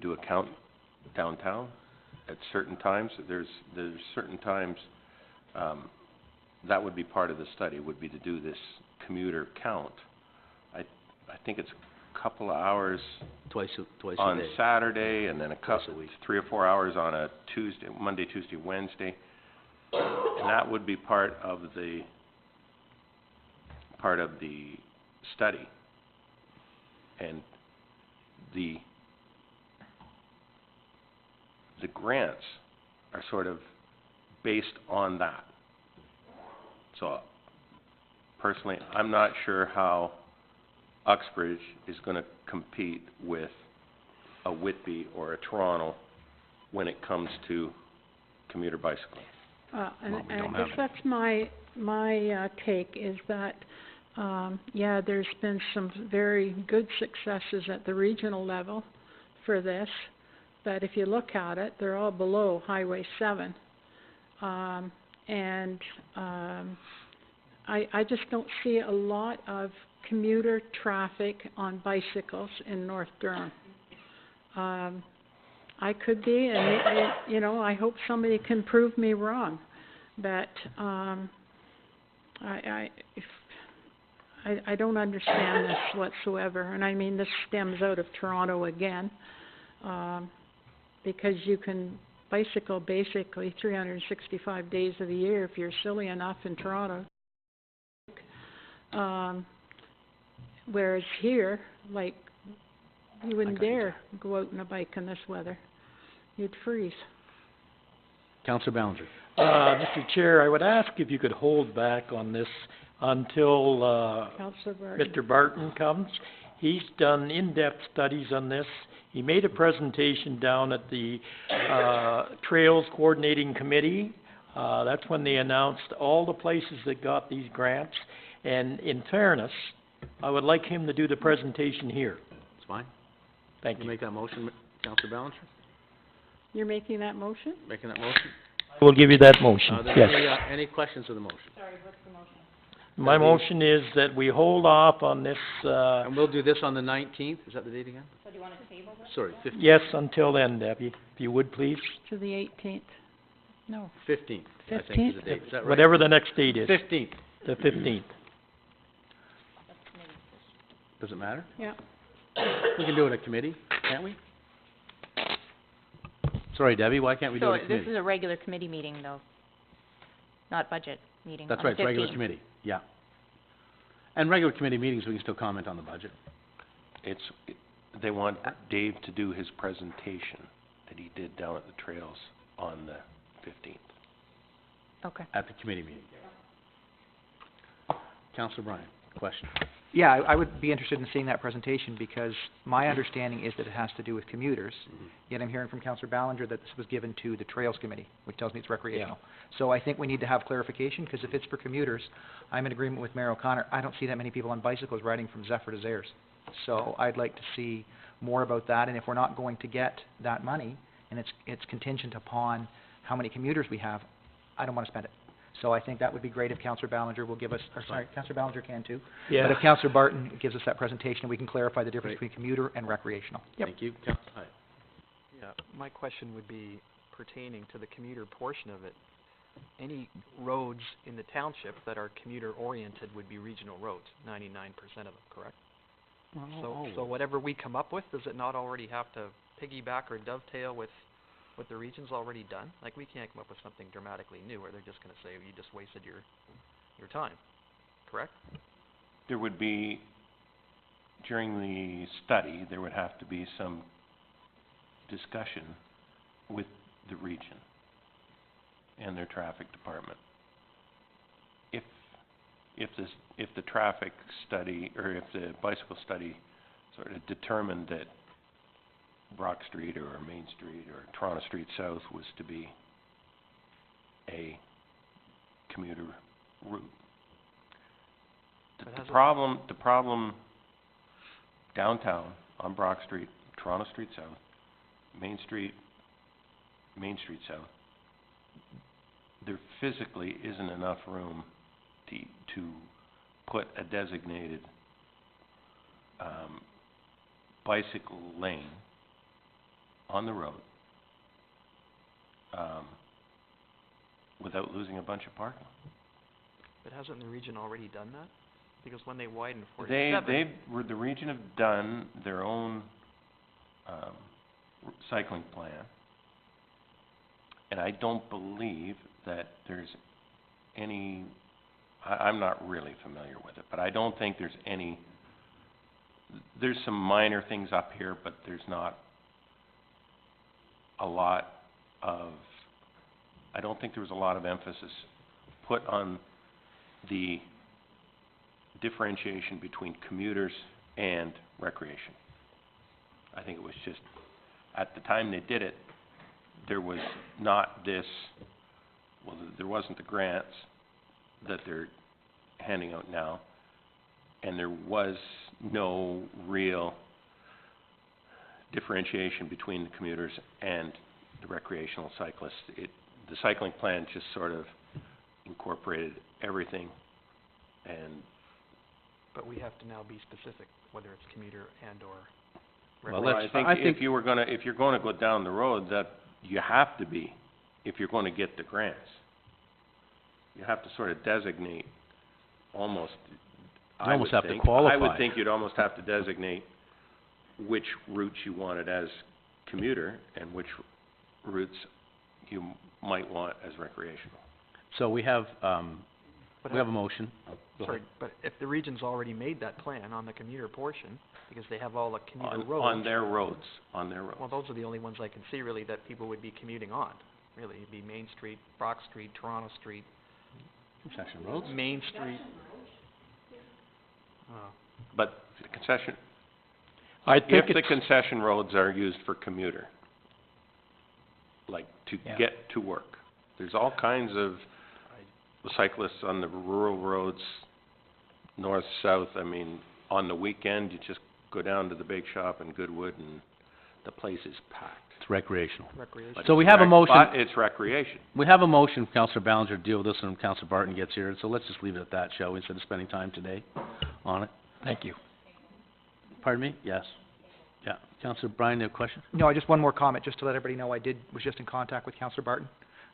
do a count downtown at certain times. There's certain times that would be part of the study, would be to do this commuter count. I think it's a couple of hours twice a on day. Saturday, and then Twice a week. 3 or 4 hours on a Tuesday, Monday, Tuesday, Wednesday, and that would be part of the study. And the grants are sort of based on that. So, personally, I'm not sure how Uxbridge is going to compete with a Whitby or a Toronto when it comes to commuter bicycling. And Well, we I don't guess have it. that's my take, is that yeah, there's been some very good successes at the regional level for this, but if you look at it, they're all below Highway 7. I just don't see a lot of commuter traffic on bicycles in North Durham. I could be, and you know, I hope somebody can prove me wrong, but I don't understand this whatsoever, and I mean this stems out of Toronto again, because you can bicycle basically 365 days of the year if you're silly enough in Toronto. Whereas here, like, you wouldn't dare go out on a bike in this weather. You'd freeze. Councillor Ballinger. Mr. Chair, I would ask if you could hold back on this until, Councillor Barton. Mr. Barton comes. He's done in-depth studies on this. He made a presentation down at the, Trails Coordinating Committee. That's when they announced all the places that got these grants. And in fairness, I would like him to do the presentation here. It's fine. Thank You you. make that motion, Councillor Ballinger? You're making that motion? Making that motion? I will give you that motion, Are there yes. any questions of the motion? My motion is that we hold off on this, And we'll do this on the 19th, is that the date again? So do you want to table this? Sorry, 15th. yes, until then, Debbie, if you would, please. To the 18th. No. 15th, I think is the 15th? date, is that right? Whatever the next date is, 15th. the 15th. Does it matter? Yeah. We can do it at committee, can't we? Sorry, Debbie, why can't we do it at So committee? this is a regular committee meeting, though, not budget meeting That's on the right, it's regular 15th. committee, yeah. And regular committee meetings, we can still comment on the budget. They want Dave to do his presentation that he did down at the trails on the 15th. Okay. At the committee meeting. Councillor Bryan, question. Yeah, I would be interested in seeing that presentation because my understanding is that it has to do with commuters. Yet I'm hearing from Councillor Ballinger that this was given to the Trails Committee, which tells me it's recreational. So I think we need to have clarification because if it's for commuters, I'm in agreement with Mayor O'Connor. I don't see that many people on bicycles riding from Zephyr to Zares. So I'd like to see more about that. And if we're not going to get that money and it's contingent upon how many commuters we have, I don't want to spend it. So I think that would be great if Councillor Ballinger will give us, or sorry, Councillor Ballinger can too. Yeah. But if Councillor Barton gives us that presentation, we can clarify the difference Great. between commuter and recreational. Thank you. Hi. Yeah, my question would be pertaining to the commuter portion of it. Any roads in the township that are commuter-oriented would be regional roads, 99% of them, correct? So whatever we come up with, does it not already have to piggyback or dovetail with what the region's already done? Like, we can't come up with something dramatically new where they're just gonna say, you just wasted your time, correct? There would be, during the study, there would have to be some discussion with the region and their traffic department. If the traffic study, or if the bicycle study sort of determined that Brock Street or Main Street or Toronto Street South was to be a commuter route. The problem downtown on Brock Street, Toronto Street South, Main Street South, there physically isn't enough room to put a designated bicycle lane on the road without losing a bunch of parking. But hasn't the region already done that? Because when they widened 47... The region have done their own cycling plan, and I don't believe that there's any, I'm not really familiar with it, but I don't think there's any, there's some minor things up here, but there's not a lot of, I don't think there was a lot of emphasis put on the differentiation between commuters and recreation. I think it was just, at the time they did it, there was not this, well, there wasn't the grants that they're handing out now, and there was no real differentiation between the commuters and the recreational cyclists. The cycling plan just sort of incorporated everything, and But we have to now be specific, whether it's commuter and or Well, well, I think if you're gonna go down the road, that you have to be, if you're gonna get the grants. You have to sort of designate almost, You almost have to qualify. I would think you'd almost have to designate which routes you wanted as commuter and which routes you might want as recreational. So we have a motion. Go Sorry, ahead. but if the region's already made that plan on the commuter portion, because they have all the commuter On, roads. on their roads. Well, those are the only ones I can see really that people would be commuting on. Really, it'd be Main Street, Brock Street, Toronto Street, Concession roads? Main Street. But the concession, I think if the it's, concession roads are used for commuter, like to Yeah. get to work, there's all kinds of cyclists on the rural roads, north, south. I mean, on the weekend, you just go down to the bake shop in Goodwood and the place is packed. It's recreational. Recreation. But So we it's have a motion. But it's recreation. We have a motion, Councillor Ballinger, to deal with this when Councillor Barton gets here, so let's just leave it at that, shall we, instead of spending time today on it? thank you. Pardon me? Yes. Yeah. Councillor Bryan, you have a question? No, just one more comment, just to let everybody know, was just in contact with Councillor Barton,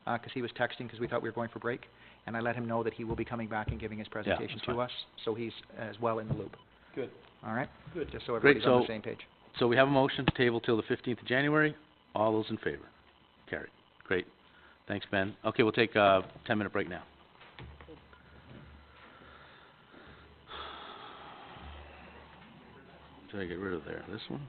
'cause he was texting, 'cause we thought we were going for break, and I let him know that he will be coming back and giving his presentation that's to fine. us, so he's as well in the loop. Good. All right? Good. Just so Great, everybody's on the so- same page. So we have a motion to table till the 15th of January. All those in favor? Carried. Great. Thanks, Ben. Okay, we'll take a 10-minute break now. Did I get rid of there? This one?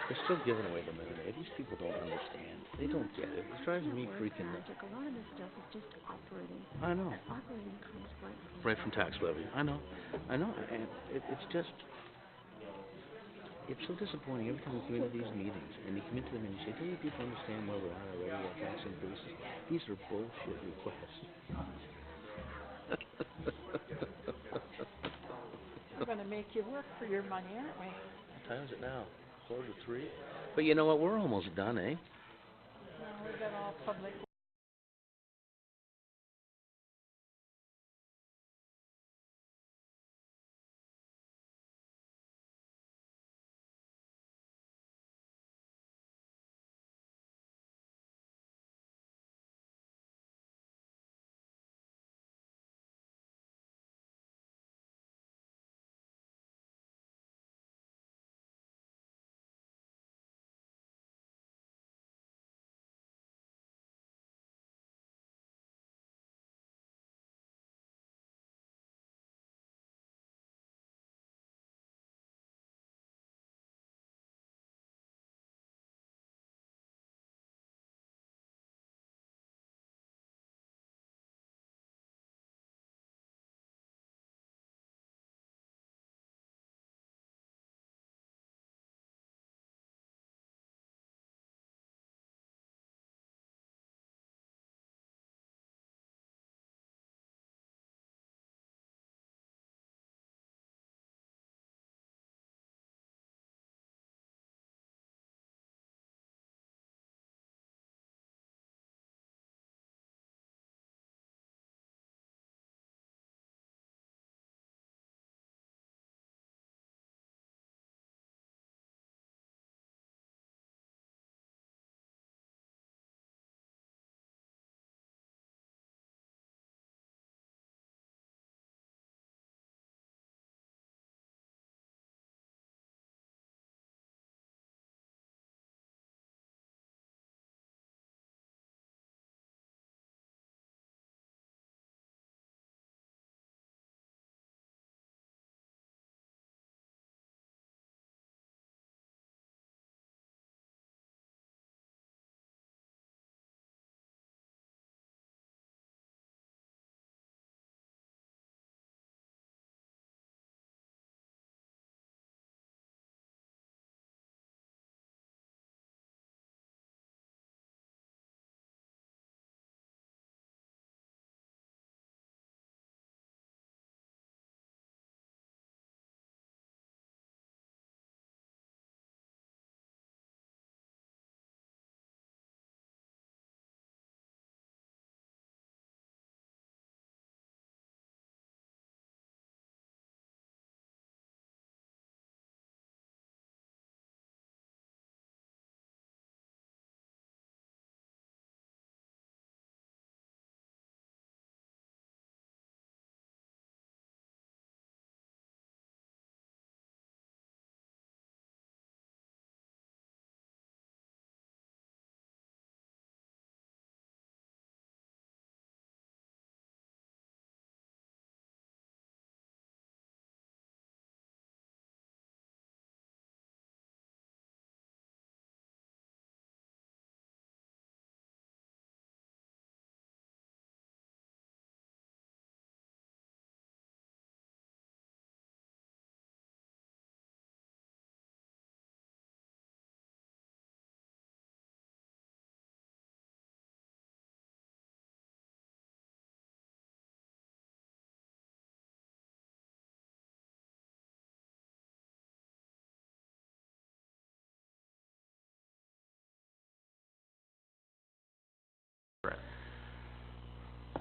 They're still giving away the minute. These people don't understand. They don't get it. It drives me freaking nuts. A lot of this stuff is just operating. I know. Operating comes Right from tax levy. I know. And it's just, it's so disappointing every time we come into these meetings and you come into them and you say, don't you people understand where we're at already at tax increases? These are bullshit requests. We're gonna make you work for your money, aren't we? What time is it now? 2:45? But you know what? We're almost done, eh? Well, we've got all public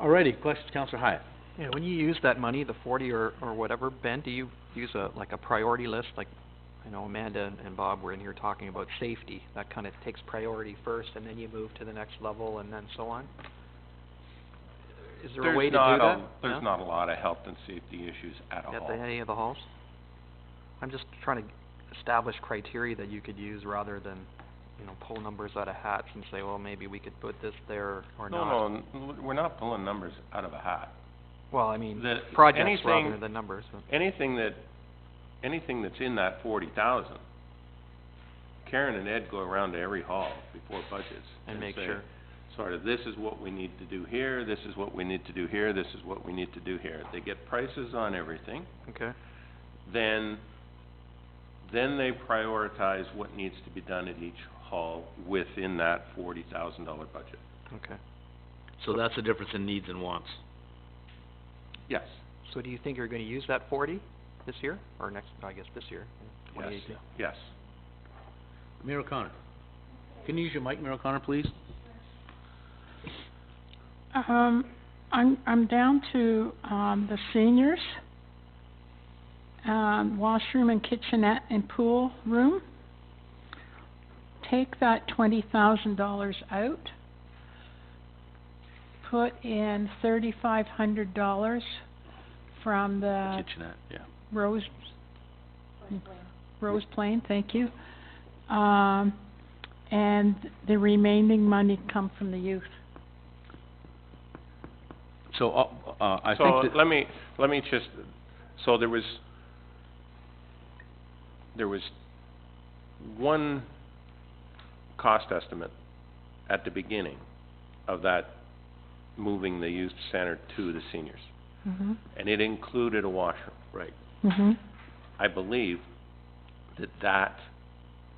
Alrighty, questions, Councillor Hyatt? Yeah, when you use that money, the 40 or whatever, Ben, do you use like a priority list? Like, I know Amanda and Bob were in here talking about safety. That kind of takes priority first, and then you move to the next level, and then so on? Is there a way to do that? There's not a lot of health and safety issues at all. At any of the halls? I'm just trying to establish criteria that you could use rather than, pull numbers out of hats and say, well, maybe we could put this there or not. No, we're not pulling numbers out of a hat. Well, I mean, The- projects rather than numbers. But Anything that's in that 40,000, Karen and Ed go around to every hall before budgets and make say, sure. sort of, this is what we need to do here, this is what we need to do here, this is what we need to do here. They get prices on everything. Okay. Then they prioritize what needs to be done at each hall within that $40,000 budget. Okay. So that's the difference in needs and wants. Yes. So do you think you're going to use that 40 this year or next? I guess this year, Yes. 2018. Yes. Mayor O'Connor. Can you use your mic, Mayor O'Connor, please? I'm down to, the seniors, washroom and kitchenette and pool room. Take that $20,000 out. Put in $3,500 from the Kitchenette, yeah. Rose Plain, thank you. And the remaining money come from the youth. So, I So think that... let me just, so there was one cost estimate at the beginning of that moving the youth center to the seniors. Mm-hmm. And it included a washroom. Right. Mm-hmm. I believe that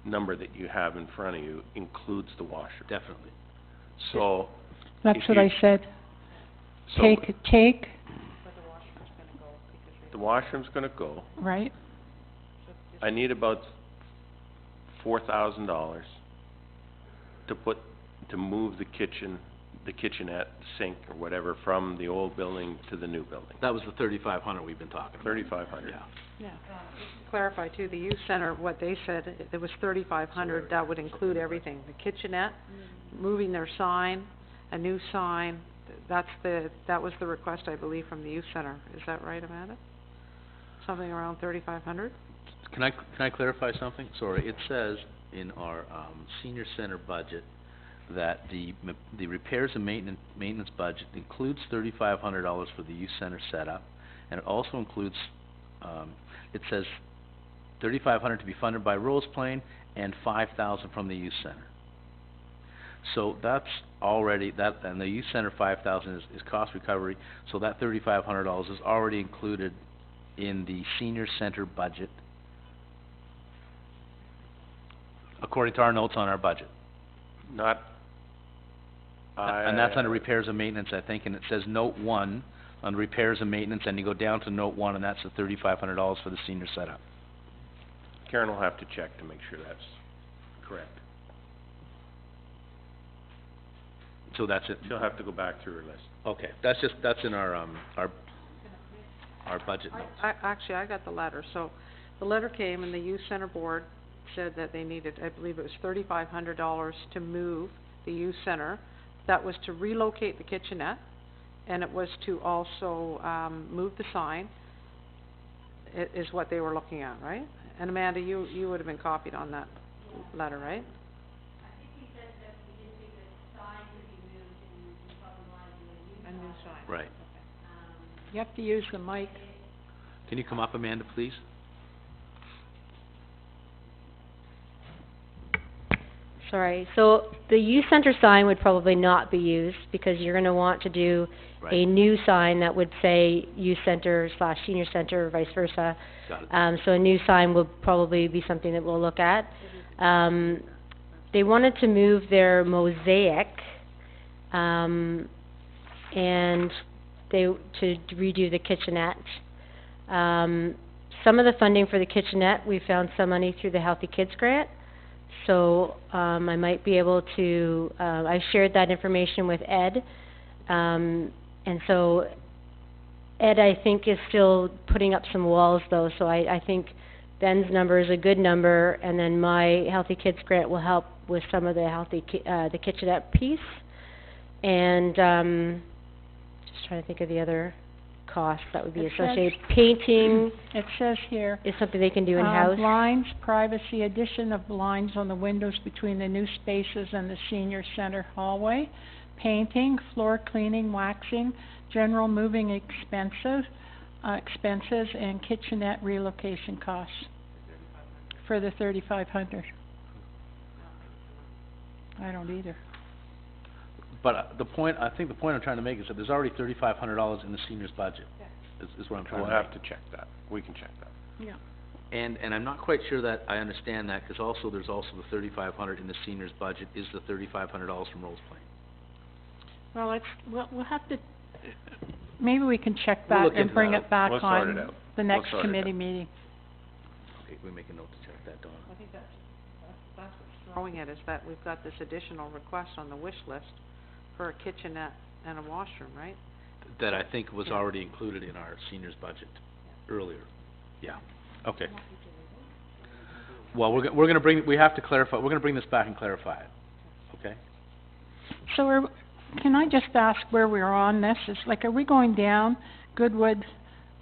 number that you have in front of you includes the washroom. Definitely. So, That's if what you- I said. so Take, the washroom's gonna go. right? I need about $4,000 to move the kitchenette, sink or whatever from the old building to the new building. That was the 3,500 we've been talking about. 3,500. Yeah. Yeah. Clarify too, the youth center, what they said, it was 3,500, that would include everything. The kitchenette, moving their sign, a new sign, that was the request, I believe, from the youth center. Is that right, Amanda? Something around 3,500? Can I clarify something? Sorry, it says in our senior center budget that the repairs and maintenance budget includes $3,500 for the youth center setup, and it also includes, it says $3,500 to be funded by Rose Plain and $5,000 from the youth center. So that's already, and the youth center $5,000 is cost recovery, so that $3,500 is already included in the senior center budget, according to our notes on our budget. And that's under repairs and maintenance, I think, and it says note 1 on repairs and maintenance, and you go down to note 1, and that's the $3,500 for the senior setup. Karen will have to check to make sure that's correct. So that's it. She'll have to go back through her list. Okay, that's in our budget notes. Actually, I got the letter. So the letter came and the youth center board said that they needed, I believe it was $3,500 to move the youth center. That was to relocate the kitchenette, and it was to also move the sign, is what they were looking at, right? And Amanda, you would have been copied on that letter, right? A new sign. Right. You have to use the mic. Can you come up, Amanda, please? Sorry, so the youth center sign would probably not be used because you're gonna want to do a new sign that would say youth center / senior center or vice versa. Got it. So a new sign would probably be something that we'll look at. They wanted to move their mosaic, and to redo the kitchenette. Some of the funding for the kitchenette, we found some money through the Healthy Kids grant. So, I might be able to, I shared that information with Ed, and And so Ed, I think, is still putting up some walls though, so I think Ben's number is a good number, and then my Healthy Kids grant will help with some of the the kitchenette piece. And, just trying to think of the other costs that would be It says- associated. Painting It says here, is something they can do in-house. blinds, privacy, addition of blinds on the windows between the new spaces and the senior center hallway, painting, floor cleaning, waxing, general moving expenses, and kitchenette relocation costs for the 3,500. I don't either. But I think the point I'm trying to make is that there's already $3,500 in the seniors' budget, is what I'm trying We'll to make. have to check that. We can check that. Yeah. And I'm not quite sure that I understand that, 'cause there's also the $3,500 in the seniors' budget, is the $3,500 from Rose Plain. Well, we'll have to, maybe we can check We'll that look and into bring that. it back We'll sort it on out. the We'll next sort it committee out. meeting. Okay, we make a note to check that, Donna. I think that's what's throwing it, is that we've got this additional request on the wish list for a kitchenette and a washroom, right? That I think was already included in our seniors' budget earlier. Yeah, okay. Well, we have to clarify, we're gonna bring this back and clarify it, okay? So can I just ask where we're on this? It's like, are we going down Goodwood,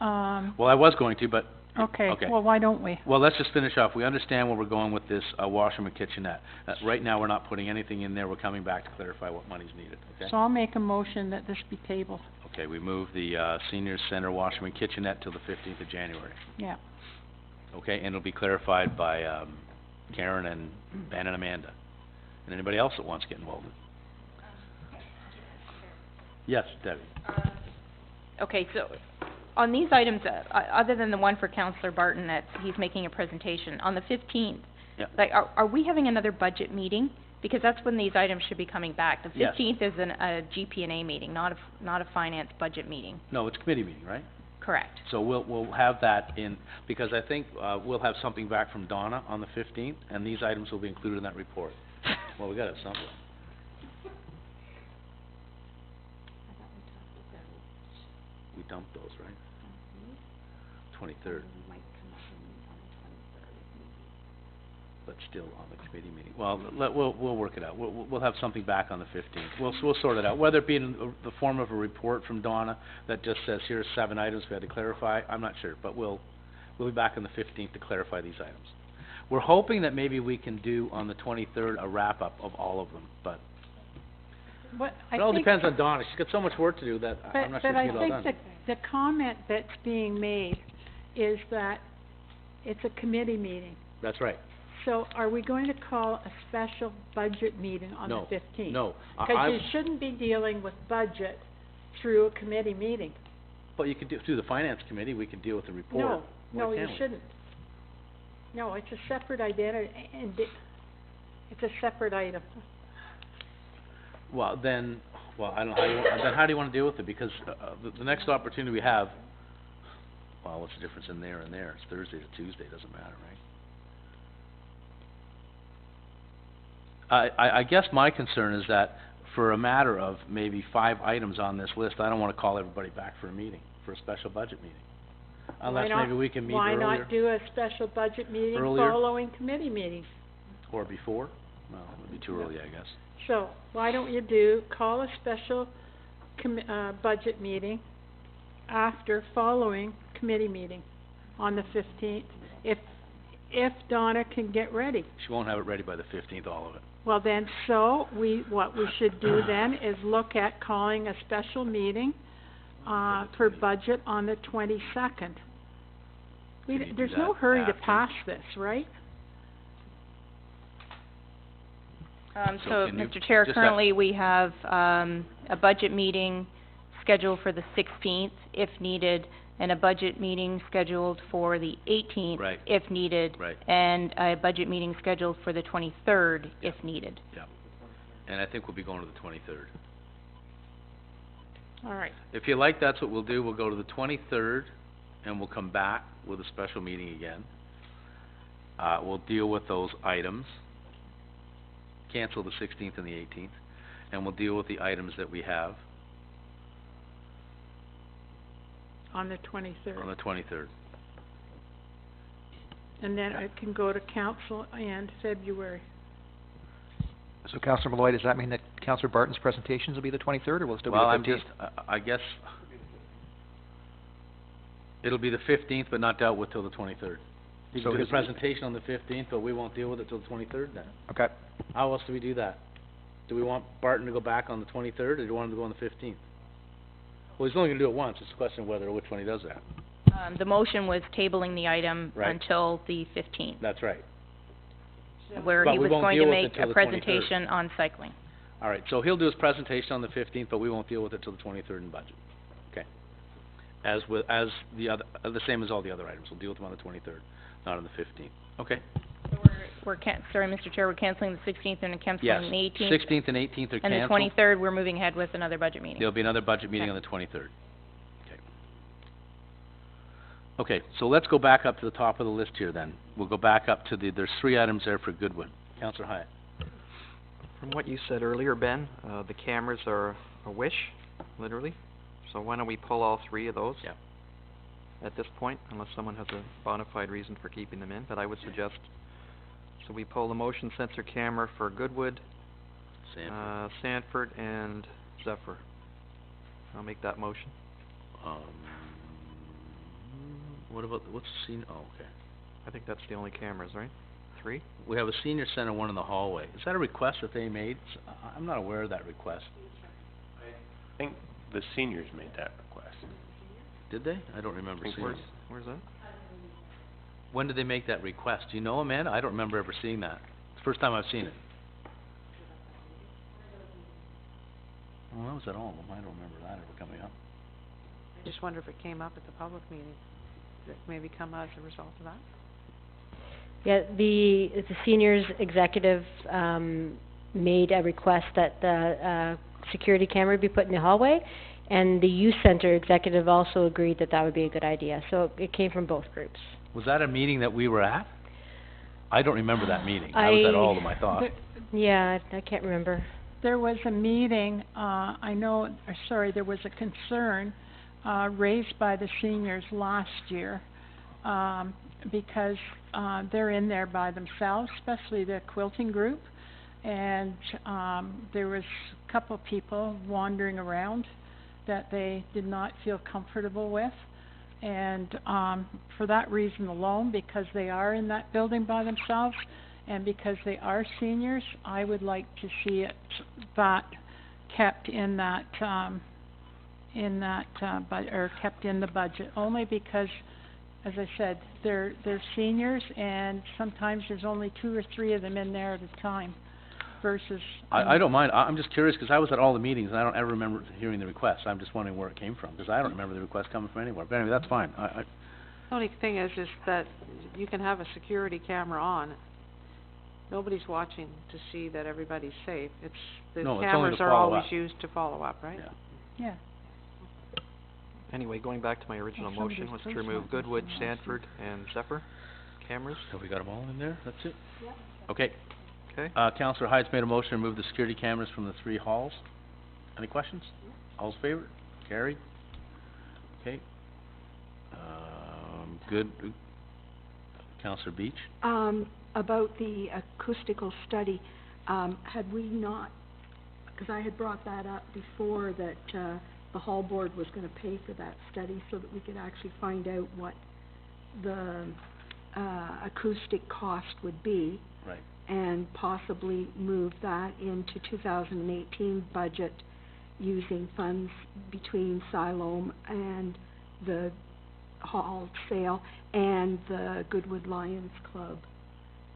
Well, I was going to, but, okay, okay. well, why don't we? well, let's just finish off. We understand where we're going with this, washroom and kitchenette. Right now, we're not putting anything in there. We're coming back to clarify what money's needed, okay? So I'll make a motion that this be tabled, Okay, we move the, senior center washroom and kitchenette till the 15th of January. yeah. Okay, and it'll be clarified by, Karen and Ben and Amanda. And anybody else that wants to get involved. Yes, Debbie. Okay, so on these items, other than the one for Councillor Barton that he's making a presentation, on the 15th, Yeah. like, are we having another budget meeting? Because that's when these items should be coming back. The Yes. 15th is a GP&A meeting, not a finance budget meeting. No, it's a committee meeting, right? Correct. So we'll have that in, because I think, we'll have something back from Donna on the 15th, and these items will be included in that report. Well, we got it somewhere. We dumped those, right? 23rd. But still on the committee meeting. Well, we'll work it out. We'll have something back on the 15th. We'll sort it out. Whether it be in the form of a report from Donna that just says, here's 7 items we had to clarify, I'm not sure, but we'll be back on the 15th to clarify these items. We're hoping that maybe we can do on the 23rd a wrap-up of all of them, but What, it all depends on Donna. She's got so much work to do that I'm not sure But she'll get it all I done. think the comment that's being made is that it's a committee meeting. That's right. So are we going to call a special budget meeting on the No, 15th? no. Because you shouldn't be dealing with budget through a committee meeting. But you could do, through the finance committee, we could deal with the report. No, Why you can't we? shouldn't. No, it's a separate identity, and it's a separate item. Well, then, I don't know, how do you wanna deal with it? Because, the next opportunity we have, well, what's the difference in there and there? It's Thursday to Tuesday, doesn't matter, right? I guess my concern is that for a matter of maybe 5 items on this list, I don't wanna call everybody back for a meeting, for a special budget meeting. Unless maybe we can meet Why earlier, not do a special budget meeting Earlier? following committee meetings? or before. Well, it would be too early, I guess. So, why don't you call a special budget meeting after, following committee meeting on the 15th, if Donna can get ready. She won't have it ready by the 15th, all of it. Well then, what we should do then is look at calling a special meeting, for budget on the 22nd. Can you do There's no that hurry to after? pass this, right? So So, can you Mr. Chair, just currently we have, a budget meeting scheduled for the 16th, if needed, and a budget meeting scheduled for the 18th, Right. if needed, Right, and a budget meeting scheduled for the 23rd, if needed. and I think we'll be going to the 23rd. All right. If you like, that's what we'll do. We'll go to the 23rd, and we'll come back with a special meeting again. We'll deal with those items, cancel the 16th and the 18th, and we'll deal with the items that we have. On the 23rd. on the 23rd. And then it can go to council in February. So Councillor Malloy, does that mean that Councillor Barton's presentations will be the 23rd, or will it still be Well, the I'm 15th? just, I guess, it'll be the 15th, but not dealt with till the 23rd. You So can do his- the presentation on the 15th, but we won't deal with it till the 23rd then. Okay. How else do we do that? Do we want Barton to go back on the 23rd, or do you want him to go on the 15th? Well, he's only gonna do it once, it's a question of whether or which one he does that. The motion was tabling the item Right. until the 15th, That's right. where But he we was won't going deal to with it make till a the 23rd. presentation on cycling. All right, so he'll do his presentation on the 15th, but we won't deal with it till the 23rd in budget. Okay. As the other, the same as all the other items, we'll deal with them on the 23rd, not on the 15th. Okay? Sorry, Mr. Chair, we're canceling the 16th and Yes. canceling the 18th. 16th and 18th are And the canceled. 23rd, we're moving ahead with another budget meeting. There'll be another budget meeting on the 23rd. Okay. Okay, so let's go back up to the top of the list here then. We'll go back up to there's 3 items there for Goodwood. Councillor Hyatt. From what you said earlier, Ben, the cameras are a wish, literally. So why don't we pull all 3 of those? Yeah. At this point, unless someone has a bona fide reason for keeping them in, but I would suggest, so we pull the motion sensor camera for Goodwood, Sanford and Zephyr. I'll make that motion. What about, what's the scene, oh, okay. I think that's the only cameras, right? 3? We have a senior center, one in the hallway. Is that a request that they made? I'm not aware of that request. I think the seniors made that request. Did they? I don't remember think seeing it. Where's that? When did they make that request? Do you know, Amanda? I don't remember ever seeing that. It's the first time I've seen it. Well, that was at all of them. I don't remember that ever coming up. I just wonder if it came up at the public meeting, did it maybe come as a result of that? Yeah, the seniors executive, made a request that the, security camera be put in the hallway, and the youth center executive also agreed that that would be a good idea, so it came from both groups. Was that a meeting that we were at? I don't remember that meeting. I was at all of them, I thought. Yeah, I can't remember. There was a meeting, there was a concern, raised by the seniors last year, because, they're in there by themselves, especially the quilting group, and, there was a couple people wandering around that they did not feel comfortable with, and, for that reason alone, because they are in that building by themselves, and because they are seniors, I would like to see it, that kept in that, or kept in the budget, only because, as I said, they're seniors, and sometimes there's only 2 or 3 of them in there at a time, versus... I don't mind. I'm just curious, because I was at all the meetings, and I don't ever remember hearing the request. I'm just wondering where it came from, because I don't remember the request coming from anywhere. But anyway, that's fine. The only thing is that you can have a security camera on. Nobody's watching to see that everybody's safe. The No, it's only to cameras are follow always up. used to follow up, right? Yeah. Anyway, going back to my original Well, somebody's motion, was to personal remove Goodwood, information. Sanford, and Zephyr cameras. Have we got them all in there? That's it? Okay. Okay. Councillor Hyde's made a motion to remove the security cameras from the 3 halls. Any questions? All's in favor? Carried. Okay. Good. Councillor Beach? About the acoustical study, had we not, because I had brought that up before, that, the hall board was gonna pay for that study so that we could actually find out what the, acoustic cost would be. Right. And possibly move that into 2018 budget using funds between Siloam and the hall sale and the Goodwood Lions Club.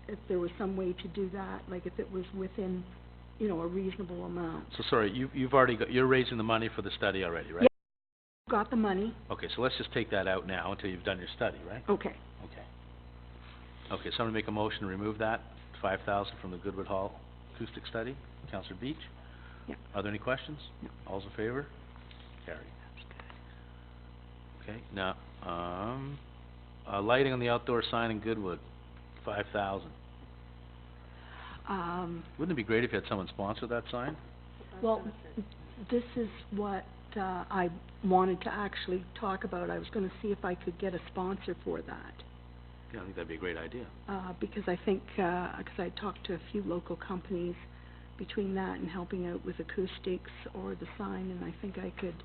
If there was some way to do that, like if it was within, a reasonable amount. So sorry, you've already got, you're raising the money for the study already, right? Yeah, got the money. Okay, so let's just take that out now until you've done your study, right? Okay. Okay, somebody make a motion to remove that, 5,000 from the Goodwood Hall acoustic study. Councillor Beach? Yeah. Are there any questions? No. All's in favor? Carried. Okay, now, lighting on the outdoor sign in Goodwood, 5,000. Wouldn't it be great if you had someone sponsor that sign? Well, this is what I wanted to actually talk about. I was gonna see if I could get a sponsor for that. Yeah, I think that'd be a great idea. Because I think, 'cause I talked to a few local companies between that and helping out with acoustics or the sign, and I think I could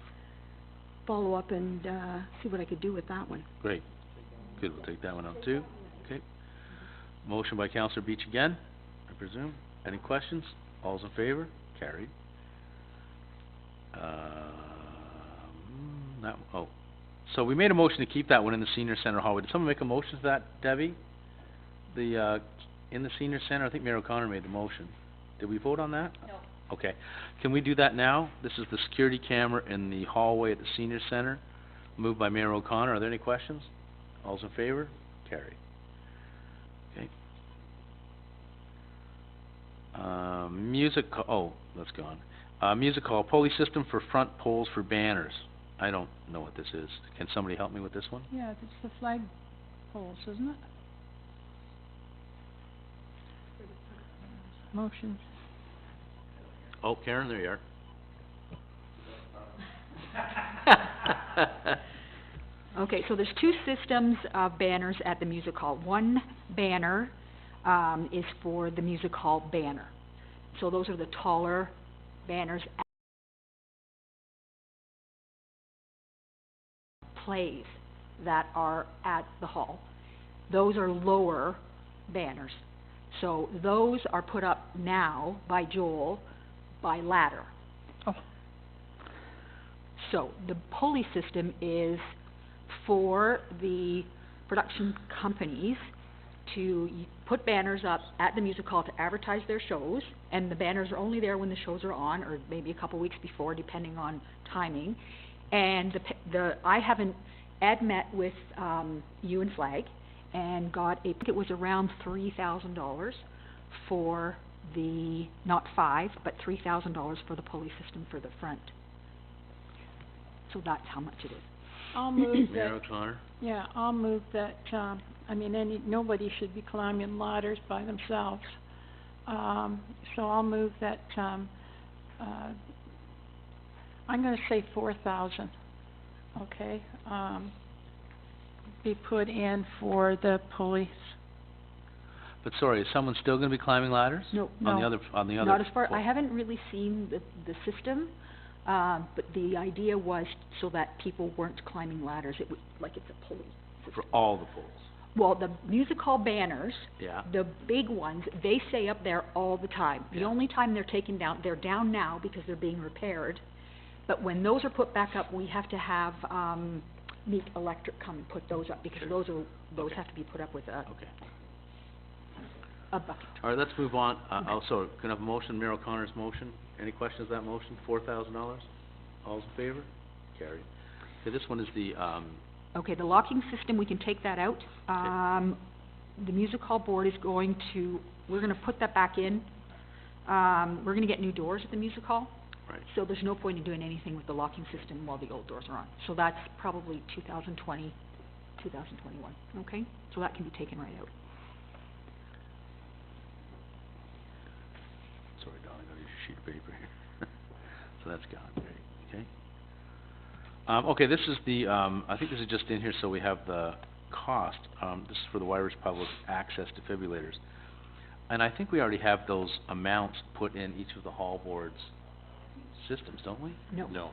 follow up and, see what I could do with that one. Great. Good, we'll take that one out too. Okay. Motion by Councillor Beach again, I presume. Any questions? All's in favor? Carried. So we made a motion to keep that one in the senior center hallway. Did someone make a motion to that, Debbie? The, in the senior center, I think Mayor O'Connor made the motion. Did we vote on that? No. Okay. Can we do that now? This is the security camera in the hallway at the senior center, moved by Mayor O'Connor. Are there any questions? All's in favor? Carried. Okay. That's gone. Music hall, pulley system for front poles for banners. I don't know what this is. Can somebody help me with this one? Yeah, it's the flag poles, isn't it? Motion. Oh, Karen, there you are. Okay, so there's two systems of banners at the music hall. One banner, is for the music hall banner. So those are the taller banners plays that are at the hall. Those are lower banners. So those are put up now by Joel by ladder. Oh. So the pulley system is for the production companies to put banners up at the music hall to advertise their shows, and the banners are only there when the shows are on, or maybe a couple weeks before, depending on timing. And Ed met with Ewan Flag and got I think it was around $3,000 for the, not $5,000, but $3,000 for the pulley system for the front. So that's how much it is. I'll move Mayor that, O'Connor? yeah, I'll move that, nobody should be climbing ladders by themselves. So I'll move that, I'm gonna say 4,000, okay? Be put in for the police. But sorry, is someone still gonna be climbing ladders? No, On the other, not as far, I haven't really seen the system, but the idea was so that people weren't climbing ladders, it was like it's a pulley system. For all the poles? Well, the music hall banners, Yeah. the big ones, they stay up there all the time. The Yeah. only time they're taken down, they're down now because they're being repaired. But when those are put back up, we have to have, Meek Electric come and put those up, because Okay. those have to be put up with a Okay. bucket. All right, let's move on. Also, can I have a motion, Mayor O'Connor's motion? Any questions on that motion? $4,000? All's in favor? Carried. Okay, this one is the, Okay, the locking system, we can take that out. The music hall board is going to, we're gonna put that back in. We're gonna get new doors at the music hall. right. So there's no point in doing anything with the locking system while the old doors are on. So that's probably 2020, 2021, okay? So that can be taken right out. Sorry, darling, I'll use your sheet of paper here. So that's gone, great, okay. Okay, this is the, I think this is just in here so we have the cost. This is for the Irish Public Access Defibrillators. And I think we already have those amounts put in each of the hall boards' systems, don't we? No. No,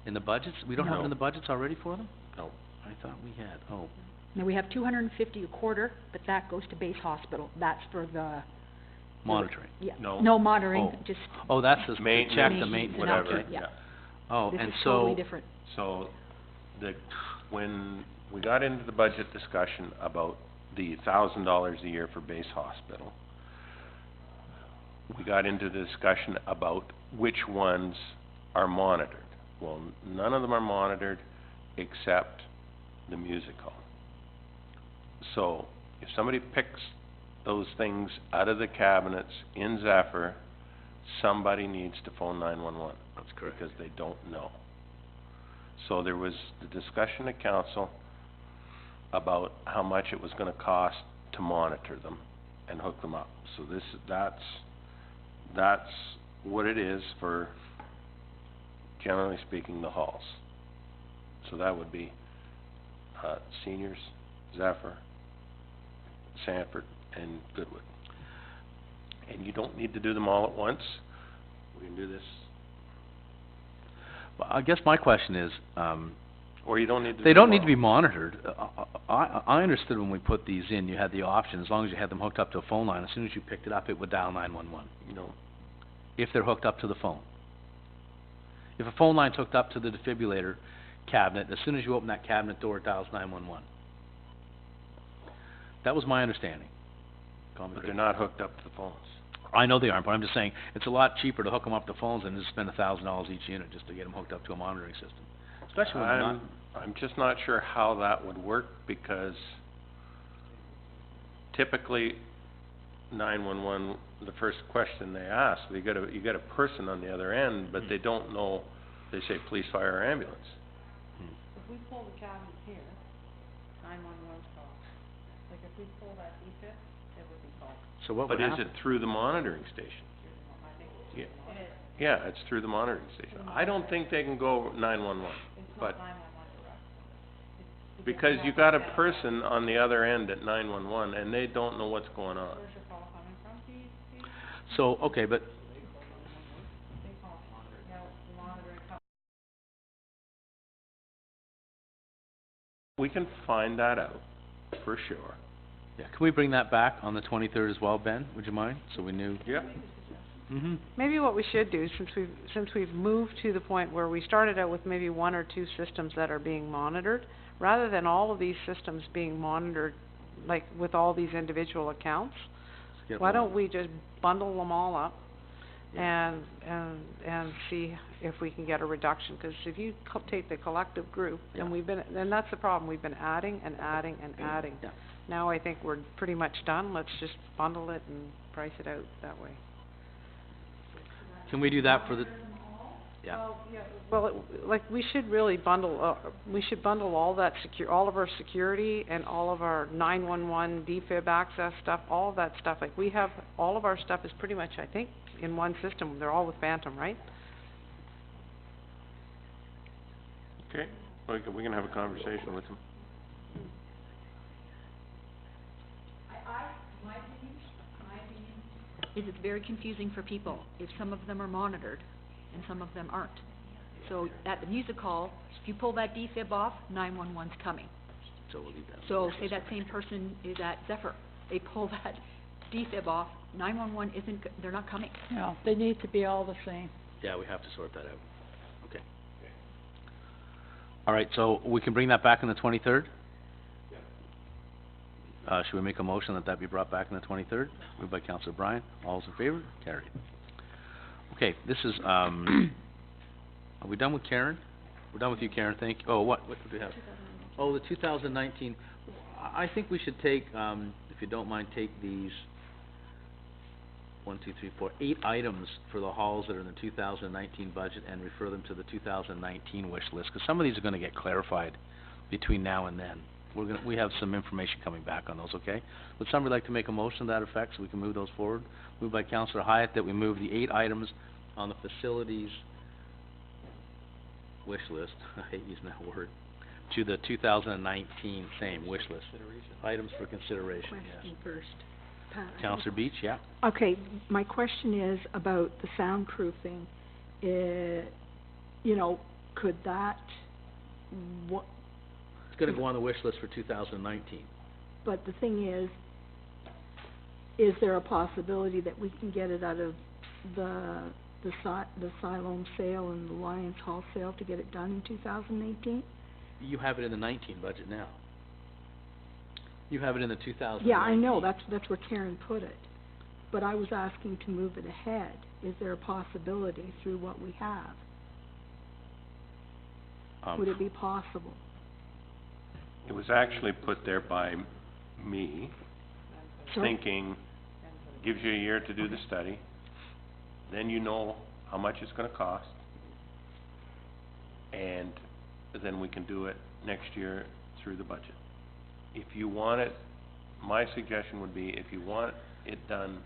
In the budgets? We don't have it No. in the budgets already for them? no. I thought we had, oh. Now, we have 250 a quarter, but that goes to base hospital. That's for the, Monitoring. yeah, No. no monitoring, Oh. just Oh, that's the, check the Maintenance, maintenance, whatever, okay. yeah. Oh, this and is totally so, different. So, when we got into the budget discussion about the $1,000 a year for base hospital, we got into the discussion about which ones are monitored. Well, none of them are monitored except the music hall. So, if somebody picks those things out of the cabinets in Zephyr, somebody needs to phone 911. That's correct. Because they don't know. So there was the discussion at council about how much it was gonna cost to monitor them and hook them up. So that's what it is for generally speaking, the halls. So that would be, Seniors, Zephyr, Sanford, and Goodwood. And you don't need to do them all at once. We can do this, Well, I guess my question is, or you don't need to do they don't them need to all. be monitored. I understood when we put these in, you had the option, as long as you had them hooked up to a phone line, as soon as you picked it up, it would dial 911, No. if they're hooked up to the phone. If a phone line's hooked up to the defibrillator cabinet, as soon as you open that cabinet door, it dials 911. That was my understanding. Call me But crazy. they're not hooked up to the phones. I know they aren't, but I'm just saying, it's a lot cheaper to hook them up to phones than to spend $1,000 each unit just to get them hooked up to a monitoring system. Especially when they're not, I'm just not sure how that would work, because typically 911, the first question they ask, you got a person on the other end, but they don't know, they say police, fire, or ambulance. If we pull the cabinet here, 911's called. Like, if we pull that defib, it would be called. so what But would is happen? it through the monitoring station? Yeah. Yeah, it's through the monitoring station. I don't think they can go 911, but because you got a person on the other end at 911 and they don't know what's going on. So, okay, but We can find that out, for sure. yeah, can we bring that back on the 23rd as well, Ben? Would you mind? So we knew. Yeah. Mm-hmm. Maybe what we should do, since we've moved to the point where we started out with maybe 1 or 2 systems that are being monitored, rather than all of these systems being monitored, like with all these individual accounts, why don't we just bundle them all up and see if we can get a reduction? Because if you take the collective group, and that's the problem, we've been adding and adding and adding. Yeah. Now I think we're pretty much done, let's just bundle it and price it out that way. Can we do that for the, yeah. Well, like, we should really bundle, all that all of our security and all of our 911 defib access stuff, all of that stuff. Like, we have, all of our stuff is pretty much, I think, in one system. They're all with Phantom, right? Okay, we can have a conversation with them. Is it's very confusing for people if some of them are monitored and some of them aren't. So at the music hall, if you pull that defib off, 911's coming. So we'll leave that. So say that same person is at Zephyr, they pull that defib off, 911 isn't, they're not coming. No, they need to be all the same. Yeah, we have to sort that out. Okay. All right, so we can bring that back on the 23rd? Should we make a motion that be brought back on the 23rd? Moved by Councillor Bryan. All those in favor? Carried. Okay, this is, are we done with Karen? We're done with you, Karen, thank you. Oh, what do we have? Oh, the 2019, I think we should take, if you don't mind, take these 8 items for the halls that are in the 2019 budget and refer them to the 2019 wish list, because some of these are gonna get clarified between now and then. We have some information coming back on those, okay? Would somebody like to make a motion to that effect so we can move those forward? Moved by Councillor Hyatt that we move the 8 items on the facilities wish list, I hate using that word, to the 2019 same wish list. Items for consideration, yes. Question first. Councillor Beach, yeah? Okay, my question is about the soundproofing. You know, could that, It's gonna go on the wish list for 2019. but the thing is there a possibility that we can get it out of the Siloam sale and the Lions Hall sale to get it done in 2018? You have it in the 19 budget now. You have it in the 2019. Yeah, I know, that's where Karen put it. But I was asking to move it ahead. Is there a possibility through what we have? Would it be possible? It was actually put there by me, So- thinking, gives you a year to do the study, then you know how much it's gonna cost, and then we can do it next year through the budget. If you want it, my suggestion would be, if you want it done,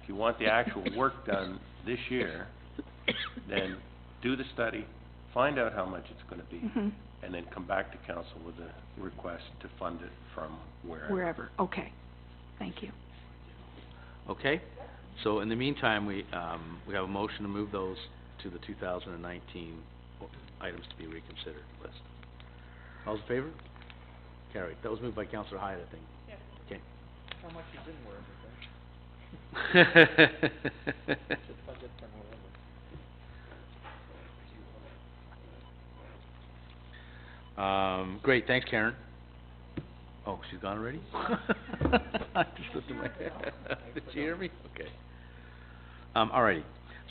if you want the actual work done this year, then do the study, find out how much it's gonna be, Mhm. and then come back to council with a request to fund it from wherever. Wherever, okay. Thank you. Okay, so in the meantime, we have a motion to move those to the 2019 items to be reconsidered list. All's in favor? Carried. That was moved by Councillor Hyde, I think. Yeah. Okay. How much is in wherever, budget from wherever. Great, thanks Karen. Oh, she's gone already? I just looked at my, did you hear me? Okay. Alrighty,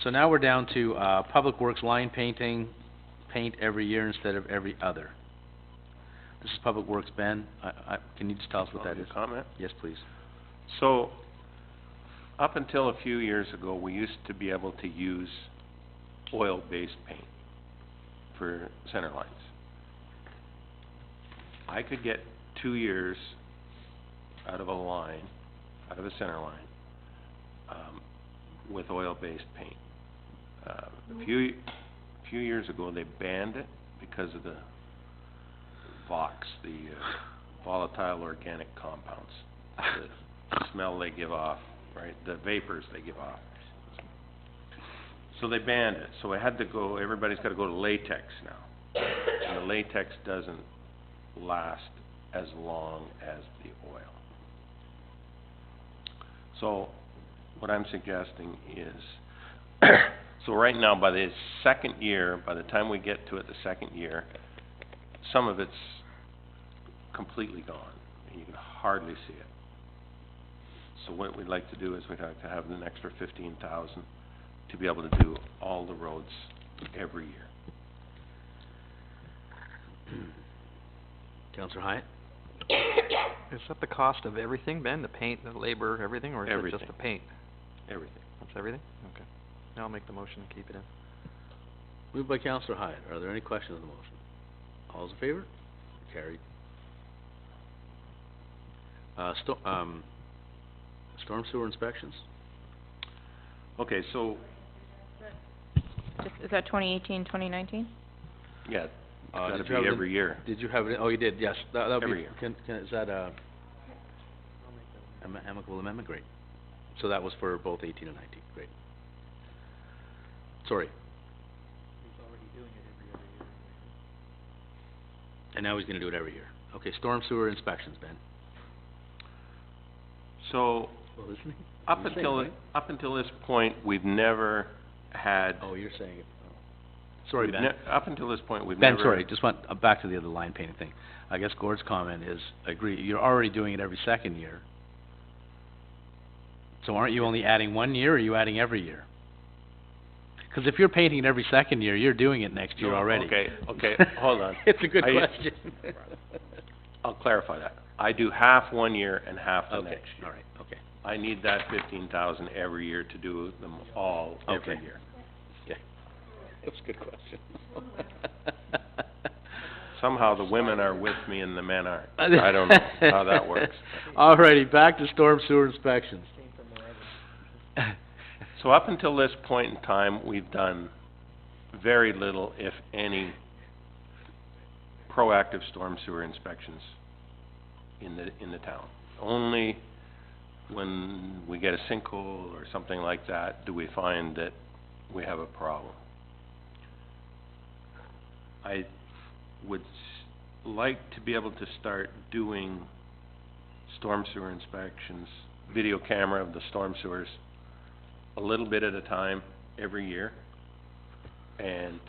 so now we're down to, Public Works line painting, paint every year instead of every other. This is Public Works, Ben, can you just tell us what that is? Comment? Yes, please. So, up until a few years ago, we used to be able to use oil-based paint for center lines. I could get 2 years out of a line, out of a center line, with oil-based paint. A few years ago, they banned it because of the VOX, the volatile organic compounds, the smell they give off, right, the vapors they give off. So they banned it, so I had to go, everybody's gotta go to latex now. And the latex doesn't last as long as the oil. So, what I'm suggesting is, so right now, by the second year, by the time we get to it the second year, some of it's completely gone, and you can hardly see it. So what we'd like to do is we'd like to have an extra 15,000 to be able to do all the roads every year. Councillor Hyatt? Is that the cost of everything, Ben? The paint, the labor, everything, or is it just Everything. the paint? Everything. That's everything? Okay. Now I'll make the motion to keep it in. Moved by Councillor Hyatt. Are there any questions on the motion? All's in favor? Carried. Storm sewer inspections? Okay, so, Is that 2018, 2019? yeah, it's gotta did be you have it in- every year. Did you have it, oh, you did, yes, that'll be. Every year. Is that amicable amendment? Great. So that was for both 18 and 19, great. Sorry. He's already doing it every other year. And now he's gonna do it every year. Okay, storm sewer inspections, Ben. So, Well, isn't he? up You're saying, until, right? up until this point, we've never had, Oh, you're saying it. Oh. Sorry, we've Ben. up until this point, we've Ben, never. sorry, just went back to the other line painting thing. I guess Gord's comment is, agree, you're already doing it every second year. So aren't you only adding 1 year, or are you adding every year? 'Cause if you're painting it every second year, you're doing it next year No, already. Okay, hold on. It's a good I- question. I'll clarify that. I do half 1 year and half the Okay, next year. all right, okay. I need that 15,000 every year to do them all every Okay. year. Okay. That's a good question. Somehow the women are with me and the men aren't. I don't know how that works. All righty, back to storm sewer inspections. So up until this point in time, we've done very little, if any, proactive storm sewer inspections in the town. Only when we get a sinkhole or something like that do we find that we have a problem. I would like to be able to start doing storm sewer inspections, video camera of the storm sewers, a little bit at a time every year, and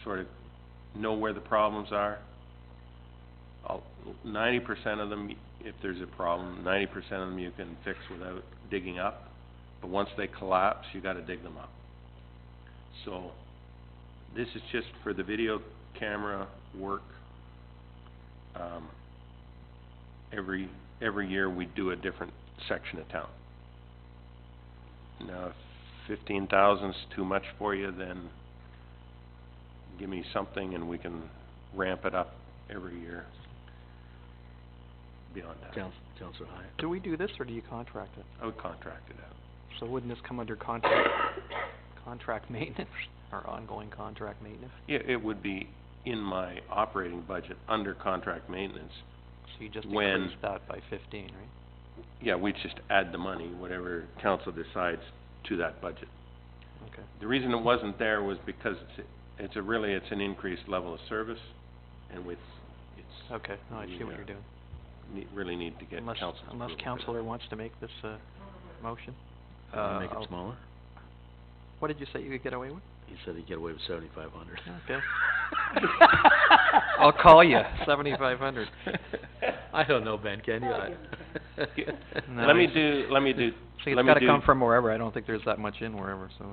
sort of know where the problems are. 90% of them, if there's a problem, 90% of them you can fix without digging up, but once they collapse, you gotta dig them up. So, this is just for the video camera work. Every year we do a different section of town. Now, if 15,000's too much for you, then give me something and we can ramp it up every year beyond that. Councillor Hyatt. Do we do this, or do you contract it? I would contract it out. So wouldn't this come under contract contract maintenance, or ongoing contract maintenance? Yeah, it would be in my operating budget under contract maintenance. So you just When- increased that by 15, right? Yeah, we just add the money, whatever council decides, to that budget. Okay. The reason it wasn't there was because it's an increased level of service, and with, it's, Okay, no, I see what you're doing. really need to get Unless, council's unless approval. counselor wants to make this, motion? Make it I'll- smaller? What did you say you could get away with? He said he'd get away with 7,500. Okay. I'll call you, 7,500. I don't know, Ben, can you? No, Let me it's- do, See, let it's me gotta do- come from wherever, I don't think there's that much in wherever, so.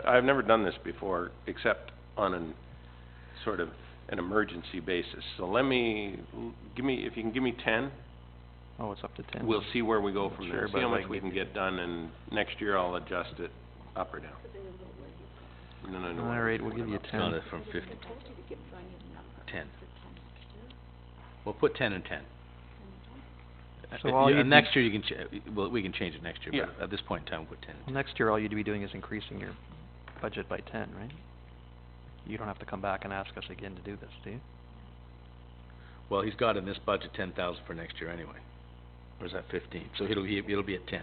I've never done this before, except on an, sort of, an emergency basis. So if you can give me 10, Oh, it's up to 10. we'll see where we go from Sure, there. See but how if I much we can can get done, and next year I'll adjust it up or down. And then I know what All right, I'm we'll give doing you up. 10. Got it from 50. 10. We'll put 10 and 10. So all Yeah, you'd next year you can well, we can change it next year, Yeah. but at this point in time, we'll put 10 and 10. Well, next year, all you'd be doing is increasing your budget by 10, right? You don't have to come back and ask us again to do this, do you? Well, he's got in this budget 10,000 for next year anyway. Or is that 15? So it'll be at 10.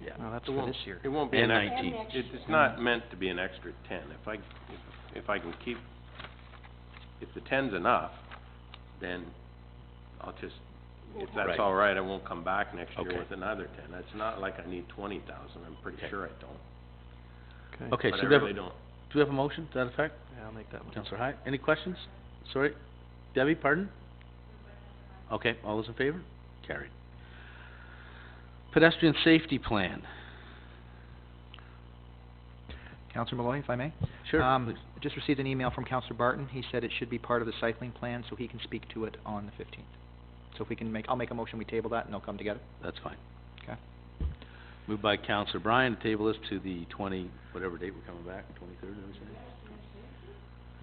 Yeah. No, that's It for won't- this year. It won't be And an 19. It's not meant to be an extra 10. If I can keep, if the 10's enough, then I'll just, if that's Right. all right, I won't come back next year Okay. with another 10. It's not like I need 20,000, I'm pretty Okay. sure I don't. Okay, But so I we have, really do don't. we have a motion to that effect? Yeah, I'll make that one. Councillor Hyde, any questions? Sorry, Debbie, pardon? Okay, all those in favor? Carried. Pedestrian safety plan. Councillor Malloy, if I may? Sure, please. Just received an email from Councillor Barton. He said it should be part of the cycling plan, so he can speak to it on the 15th. So if we can I'll make a motion, we table that, and they'll come together. That's fine. Okay. Moved by Councillor Bryan, to table this to the whatever date we're coming back, 23rd, did we say?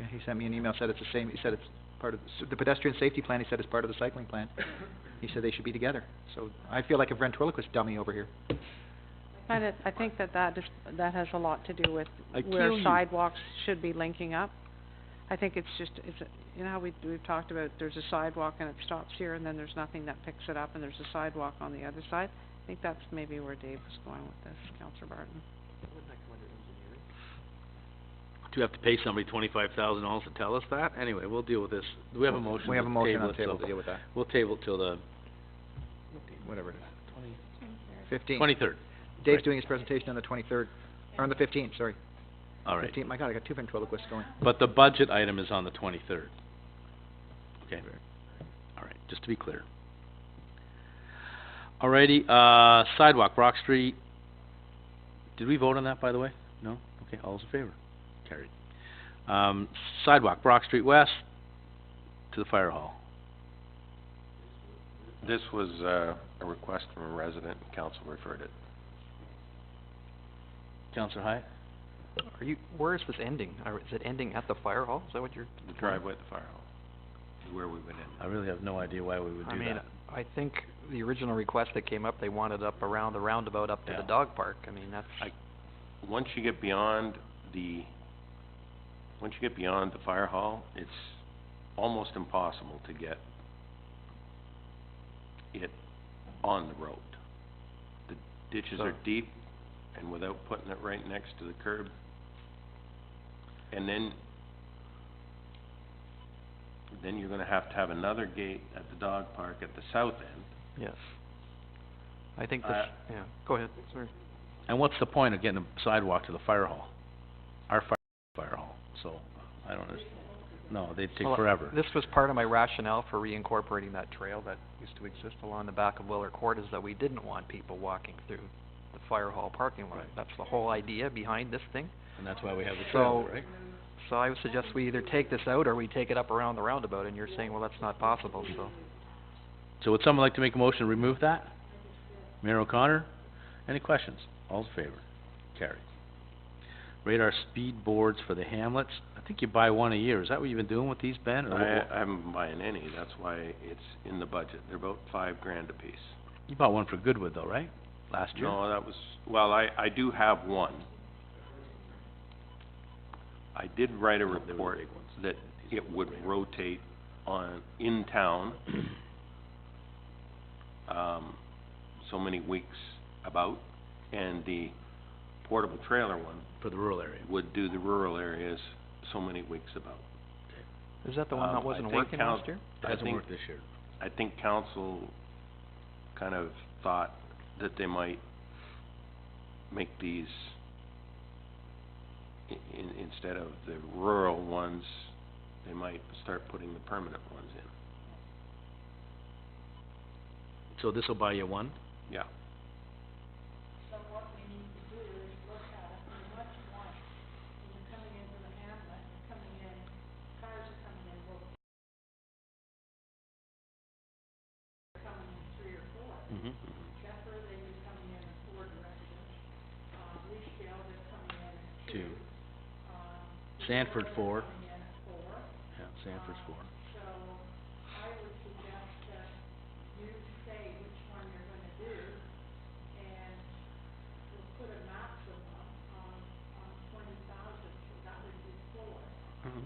Yeah, he sent me an email, said it's the same, he said it's part of, the pedestrian safety plan, he said is part of the cycling plan. He said they should be together. So I feel like a ventriloquist dummy over here. And I think that that has a lot to do with I where kill you. sidewalks should be linking up. I think it's you know how we've talked about there's a sidewalk and it stops here and then there's nothing that picks it up and there's a sidewalk on the other side. I think that's maybe where Dave was going with this, Councillor Barton. Do we have to pay somebody $25,000 to tell us that? Anyway, we'll deal with this. Do we have a motion? We have to a motion on it the table till- to deal with that, We'll table it till the whatever it is. 15th. 23rd. Dave's Right. doing his presentation on the 23rd, or on the 15th, sorry. All right. 15th, my God, I got two ventriloquists going. But the budget item is on the 23rd. Okay. All right, just to be clear. Alrighty, sidewalk, Brock Street. Did we vote on that, by the way? No? Okay, all those in favor? Carried. Sidewalk, Brock Street West to the fire hall. This was, a request from a resident, and council referred it. Councillor Hyatt? Where is this ending? Is it ending at the fire hall? Is that what you're? The driveway at the fire hall is where we would end. I really have no idea why we would I do mean, that. I think the original request that came up, they wanted up around the roundabout up to Yeah. the dog park. I mean, that's. Once you get beyond the fire hall, it's almost impossible to get it on the road. The ditches are deep, and without putting it right next to the curb, and then you're gonna have to have another gate at the dog park at the south end. Yes. I think this, yeah, go ahead, sorry. And what's the point of getting a sidewalk to the fire hall? Our fire hall, so, I don't understand. No, they'd take Well, forever. This was part of my rationale for reincorporating that trail that used to exist along the back of Willard Court, is that we didn't want people walking through the fire hall parking lot. That's the whole idea behind this thing. And that's why we have the trail, So- right? So I would suggest we either take this out or we take it up around the roundabout, and you're saying, well, that's not possible, so. So would someone like to make a motion to remove that? Mayor O'Connor, any questions? All's in favor? Carried. Radar speed boards for the hamlets, I think you buy one a year, is that what you've been doing with these, Ben? or I what- haven't been buying any, that's why it's in the budget. They're about $5,000 apiece. You bought one for Goodwood though, right? Last year? No, that was, well, I do have one, I did write a report that it would rotate in town, so many weeks about, and the portable trailer one For the rural area. would do the rural areas so many weeks about. Is that the one that wasn't I think working last year? It hasn't worked this year. I think council kind of thought that they might make these, instead of the rural ones, they might start putting the permanent ones in. So this'll buy you one? Yeah. Mm-hmm. Two. Sanford 4. Yeah, Sanford's 4. Mhm.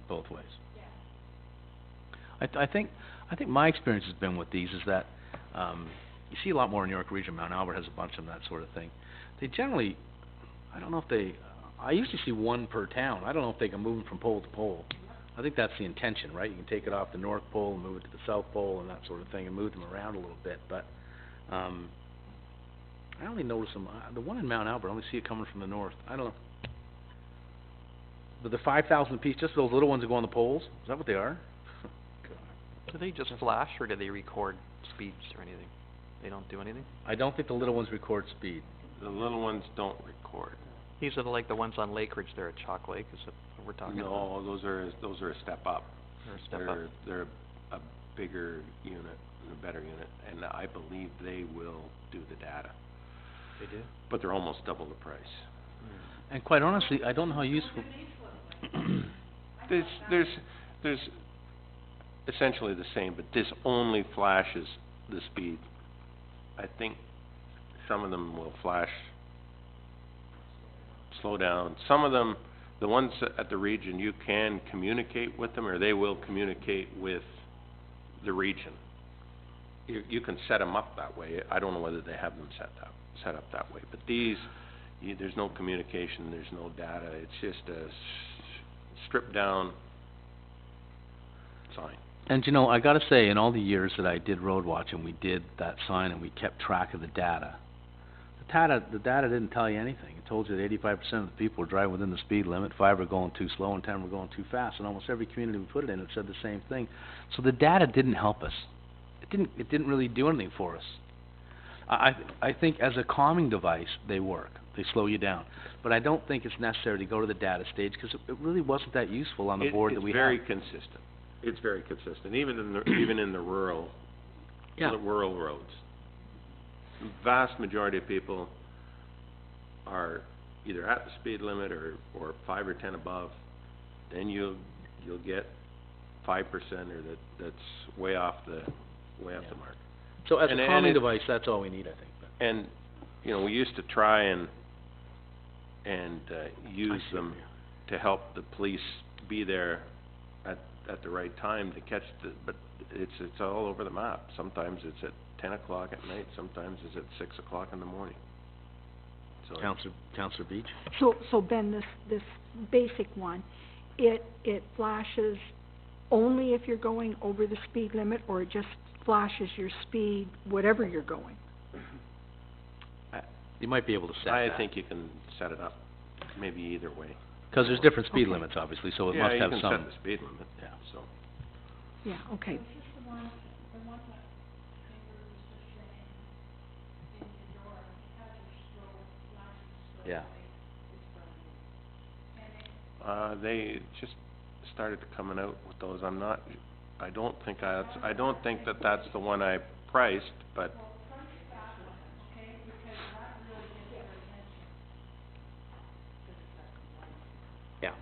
Both ways. I think my experience has been with these is that, you see a lot more in York Region. Mount Albert has a bunch of them, that sort of thing. They generally, I don't know if they, I usually see one per town. I don't know if they can move them from pole to pole. I think that's the intention, right? You can take it off the North Pole and move it to the South Pole and that sort of thing and move them around a little bit, but, I only notice them, the one in Mount Albert, I only see it coming from the north. I don't know. But the 5,000 apiece, just those little ones that go on the poles, is that what they are? Do they just flash, or do they record speeds or anything? They don't do anything? I don't think the little ones record speed. The little ones don't record. These are like the ones on Lake Ridge there at Chalk Lake, is that what we're talking about? No, those are a step up. Or a step up? They're a bigger unit, and a better unit, and I believe they will do the data. They do? But they're almost double the price. And quite honestly, I don't know how useful... There's essentially the same, but this only flashes the speed. I think some of them will flash, slow down. Some of them, the ones at the region, you can communicate with them, or they will communicate with the region. You can set them up that way. I don't know whether they have them set up that way, but these, there's no communication, there's no data. It's just a stripped down sign. And you know, I gotta say, in all the years that I did road watch and we did that sign and we kept track of the data didn't tell you anything. It told you that 85% of the people were driving within the speed limit, 5 were going too slow, and 10 were going too fast. And almost every community we put it in, it said the same thing. So the data didn't help us. It didn't really do anything for us. I think as a calming device, they work. They slow you down. But I don't think it's necessary to go to the data stage, because it really wasn't that useful on the board that we had. It's very consistent. It's very consistent, even in the rural, rural roads. Vast majority of people are either at the speed limit or 5 or 10 above. Then you'll get 5% or that's way off the mark. So as a calming device, that's all we need, I think. And you know, we used to try and use them to help the police be there at the right time to catch but it's all over the map. Sometimes it's at 10 o'clock at night, sometimes it's at 6 o'clock in the morning. So Councillor Beach? So Ben, this basic one, it flashes only if you're going over the speed limit, or it just flashes your speed, whatever you're going? You might be able to set that. I think you can set it up, maybe either way. Because there's different speed limits, obviously, so it must have some... Yeah, you can set the speed limit, so... Yeah, okay. Yeah. They just started coming out with those. I don't think that that's the one I priced, but... Yeah.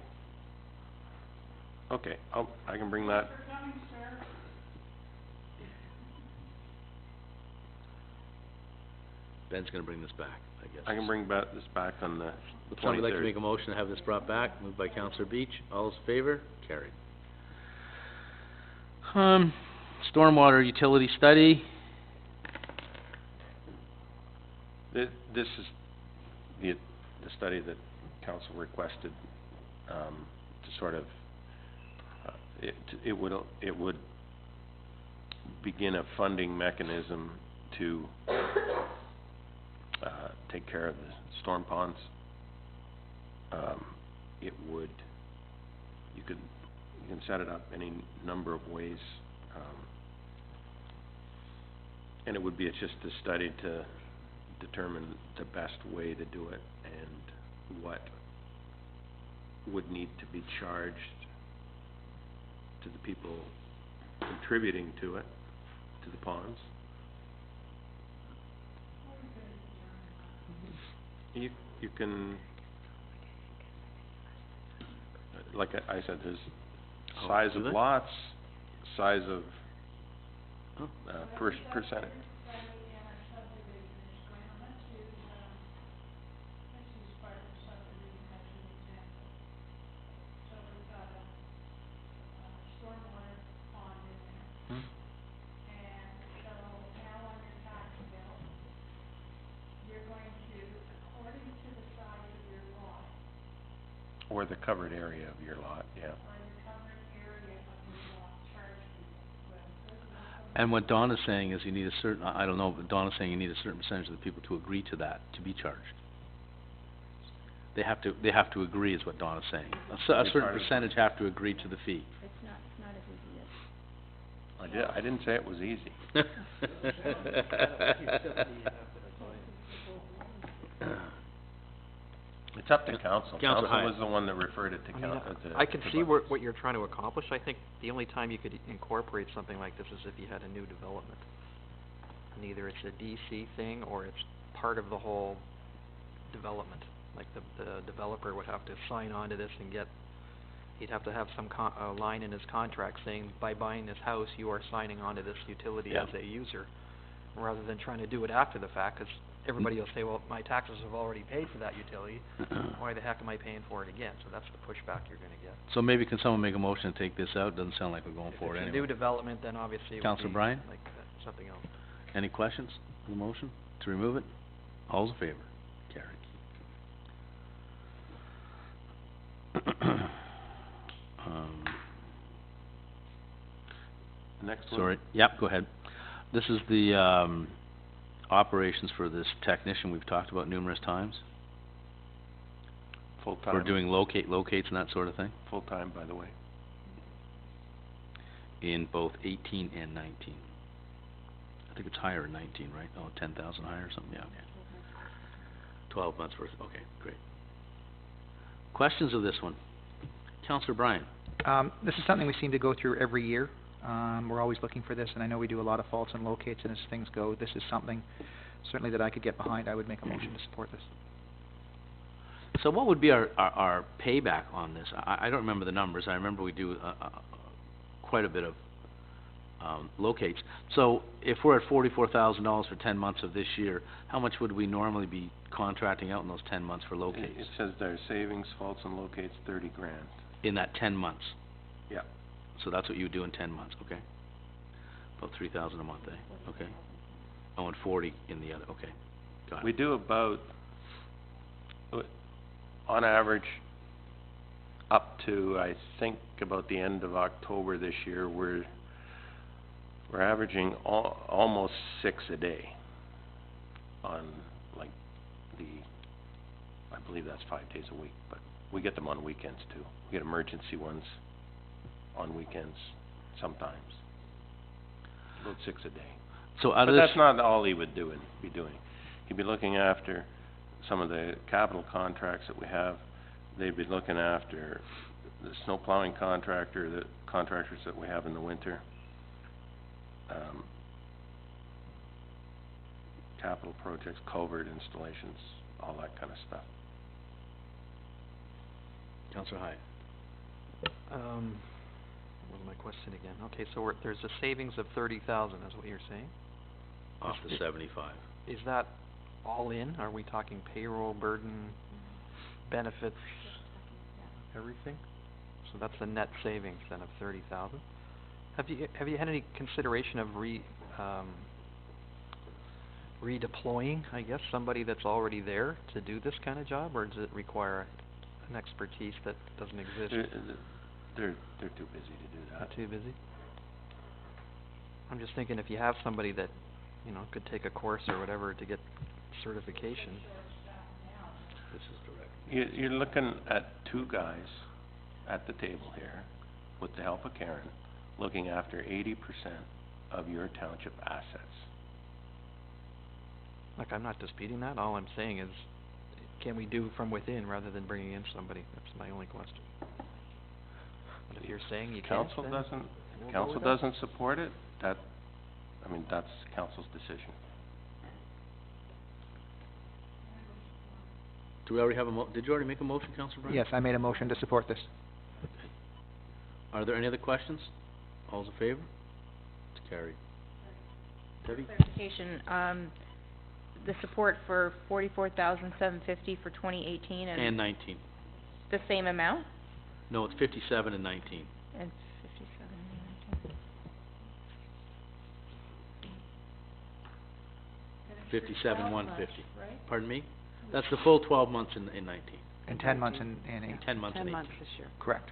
Okay, I can bring that. Ben's gonna bring this back, I guess. I can bring this back on the Would somebody like to 23rd. make a motion to have this brought back? Moved by Councillor Beach. All those in favor? Carried. Stormwater utility study. This is the study that council requested, to sort of, it would begin a funding mechanism to, take care of the storm ponds. It would, you can set it up any number of ways, and it would be just a study to determine the best way to do it and what would need to be charged to the people contributing to it, to the ponds. You can, like I said, there's size of lots, size of, percentage. Or the covered area of your lot, yeah. And what Don is saying is you need a certain, I don't know, but Don is saying you need a certain percentage of the people to agree to that, to be charged. They have to agree is what Don is saying. A certain percentage have to agree to the fee. It's not as easy as... I didn't say it was easy. It's up to council. Council was the one that referred it to council. I can see what you're trying to accomplish. I think the only time you could incorporate something like this is if you had a new development. And either it's a DC thing or it's part of the whole development. Like the developer would have to sign on to this and he'd have to have some line in his contract saying, by buying this house, you are signing on to this utility as a user, rather than trying to do it after the fact, because everybody will say, well, my taxes have already paid for that utility, why the heck am I paying for it again? So that's the pushback you're gonna get. So maybe can someone make a motion to take this out? Doesn't sound like we're going for it If it's anyway. a new development, then obviously it would Councillor be Bryan? like something else. Any questions on the motion to remove it? All's in favor? Carried. Next one. Sorry, yep, go ahead. This is the, operations for this technician we've talked about numerous times. Full-time. We're doing locates and that sort of thing, Full-time, by the way. in both 18 and 19. I think it's higher in 19, right? Oh, 10,000 higher or something, yeah, okay. 12 months worth, okay, great. Questions of this one? Councillor Bryan? This is something we seem to go through every year. We're always looking for this, and I know we do a lot of faults and locates, and as things go, this is something certainly that I could get behind. I would make a motion to support this. So what would be our payback on this? I don't remember the numbers. I remember we do quite a bit of locates. So if we're at $44,000 for 10 months of this year, how much would we normally be contracting out in those 10 months for locates? It says there, savings, faults and locates, 30 grand. In that 10 months? Yeah. So that's what you would do in 10 months, okay. About 3,000 a month, eh? Okay. Oh, and 40 in the other, okay. Got it. We do about, on average, up to, I think, about the end of October this year, we're averaging almost 6 a day on, like, I believe that's 5 days a week, but we get them on weekends too. We get emergency ones on weekends sometimes. About 6 a day. So out But of this... that's not all he would be doing. He'd be looking after some of the capital contracts that we have. They'd be looking after the snow plowing contractors that we have in the winter. Capital projects, culvert installations, all that kind of stuff. Councillor Hyde. What was my question again? Okay, so there's a savings of 30,000, is what you're saying? Off the 75. Is that all in? Are we talking payroll, burden, benefits, everything? So that's the net savings then of 30,000. Have you had any consideration of redeploying, I guess, somebody that's already there to do this kind of job, or does it require an expertise that doesn't exist? They're too busy to do that. They're too busy? I'm just thinking if you have somebody that, you know, could take a course or whatever to get certification. This is direct. You're looking at two guys at the table here, with the help of Karen, looking after 80% of your township assets. Look, I'm not disputing that. All I'm saying is, can we do from within rather than bringing in somebody? That's my only question. But if you're saying you can't, Council then doesn't, we'll go council with that. doesn't support it, that's council's decision. Do we already have did you already make a motion, Councillor Bryan? Yes, I made a motion to support this. Are there any other questions? All's in favor? It's carried. Debbie? Clarification, the support for 44,750 for 2018 And 19. the same amount? No, it's 57 and 19. And 57 and 19. 57, 150. Pardon me? That's the full 12 months in 19. And 10 months in 10 months in 10 18. months this year. Correct.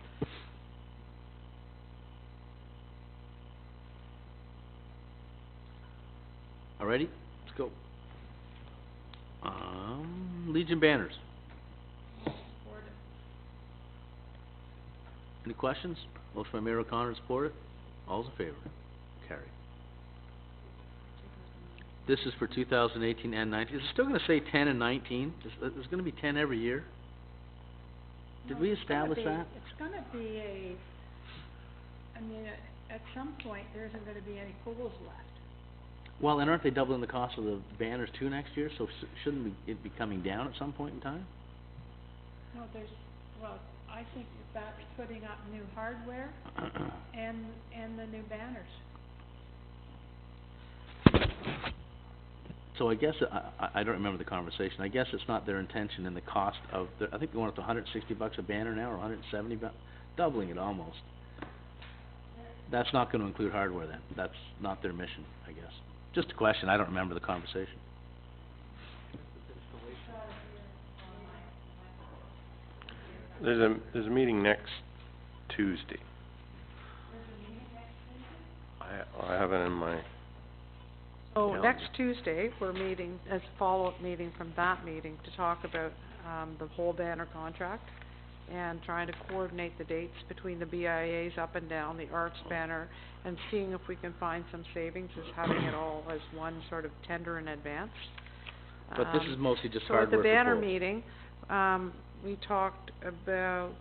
All righty, let's go. Legion banners. Any questions? Motion by Mayor O'Connor, support it. All's in favor? Carried. This is for 2018 and 19. Is it still going to say 10 and 19? There's going to be 10 every year? Did we establish that? It's gonna be at some point, there isn't gonna be any pools left. Well, and aren't they doubling the cost of the banners too next year? So shouldn't it be coming down at some point in time? No, I think that's putting up new hardware and the new banners. So I guess, I don't remember the conversation. I guess it's not their intention in the cost of, I think they want up to $160 a banner now, or $170, doubling it almost. That's not gonna include hardware then. That's not their mission, I guess. Just a question, I don't remember the conversation. There's a meeting next Tuesday. I have it in my So calendar. next Tuesday, we're meeting as a follow-up meeting from that meeting to talk about, the whole banner contract and trying to coordinate the dates between the BIAs up and down, the arts banner, and seeing if we can find some savings, as having it all as one sort of tender in advance. But this is mostly just So at the hardware for banner both. meeting, we talked about,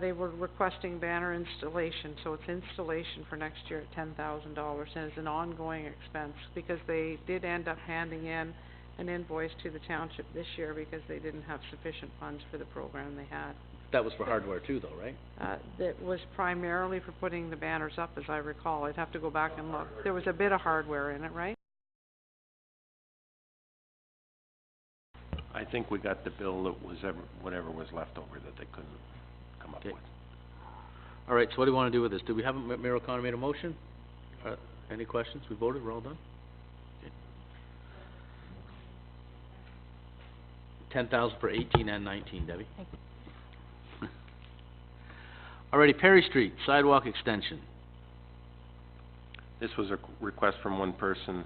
they were requesting banner installation, so it's installation for next year at $10,000, and it's an ongoing expense, because they did end up handing in an invoice to the township this year because they didn't have sufficient funds for the program they had. That was for hardware too though, right? That was primarily for putting the banners up, as I recall. I'd have to go back and look. There was a bit of hardware in it, right? I think we got the bill that was whatever was left over that they couldn't come up Okay. with. All right, so what do you wanna do with this? Do we have, Mayor O'Connor made a motion? Any questions? We voted, we're all done? Okay. 10,000 for 18 and 19, Debbie. Alrighty, Perry Street, sidewalk extension. This was a request from one person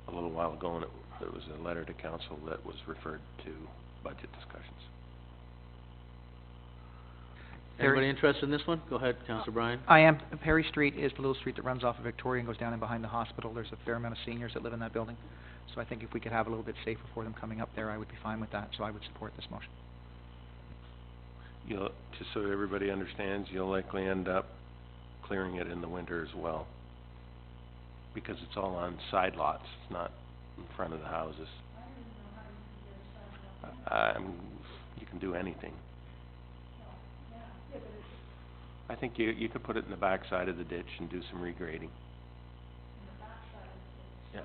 a little while ago, and it was a letter to council that was referred to budget discussions. Anybody interested in this one? Go ahead, Councillor Bryan. I am. Perry Street is the little street that runs off of Victoria and goes down in behind the hospital. There's a fair amount of seniors that live in that building. So I think if we could have a little bit safer for them coming up there, I would be fine with that. So I would support this motion. Just so everybody understands, you'll likely end up clearing it in the winter as well, because it's all on side lots, it's not in front of the houses. You can do anything. I think you could put it in the back side of the ditch and do some regrading. Yeah.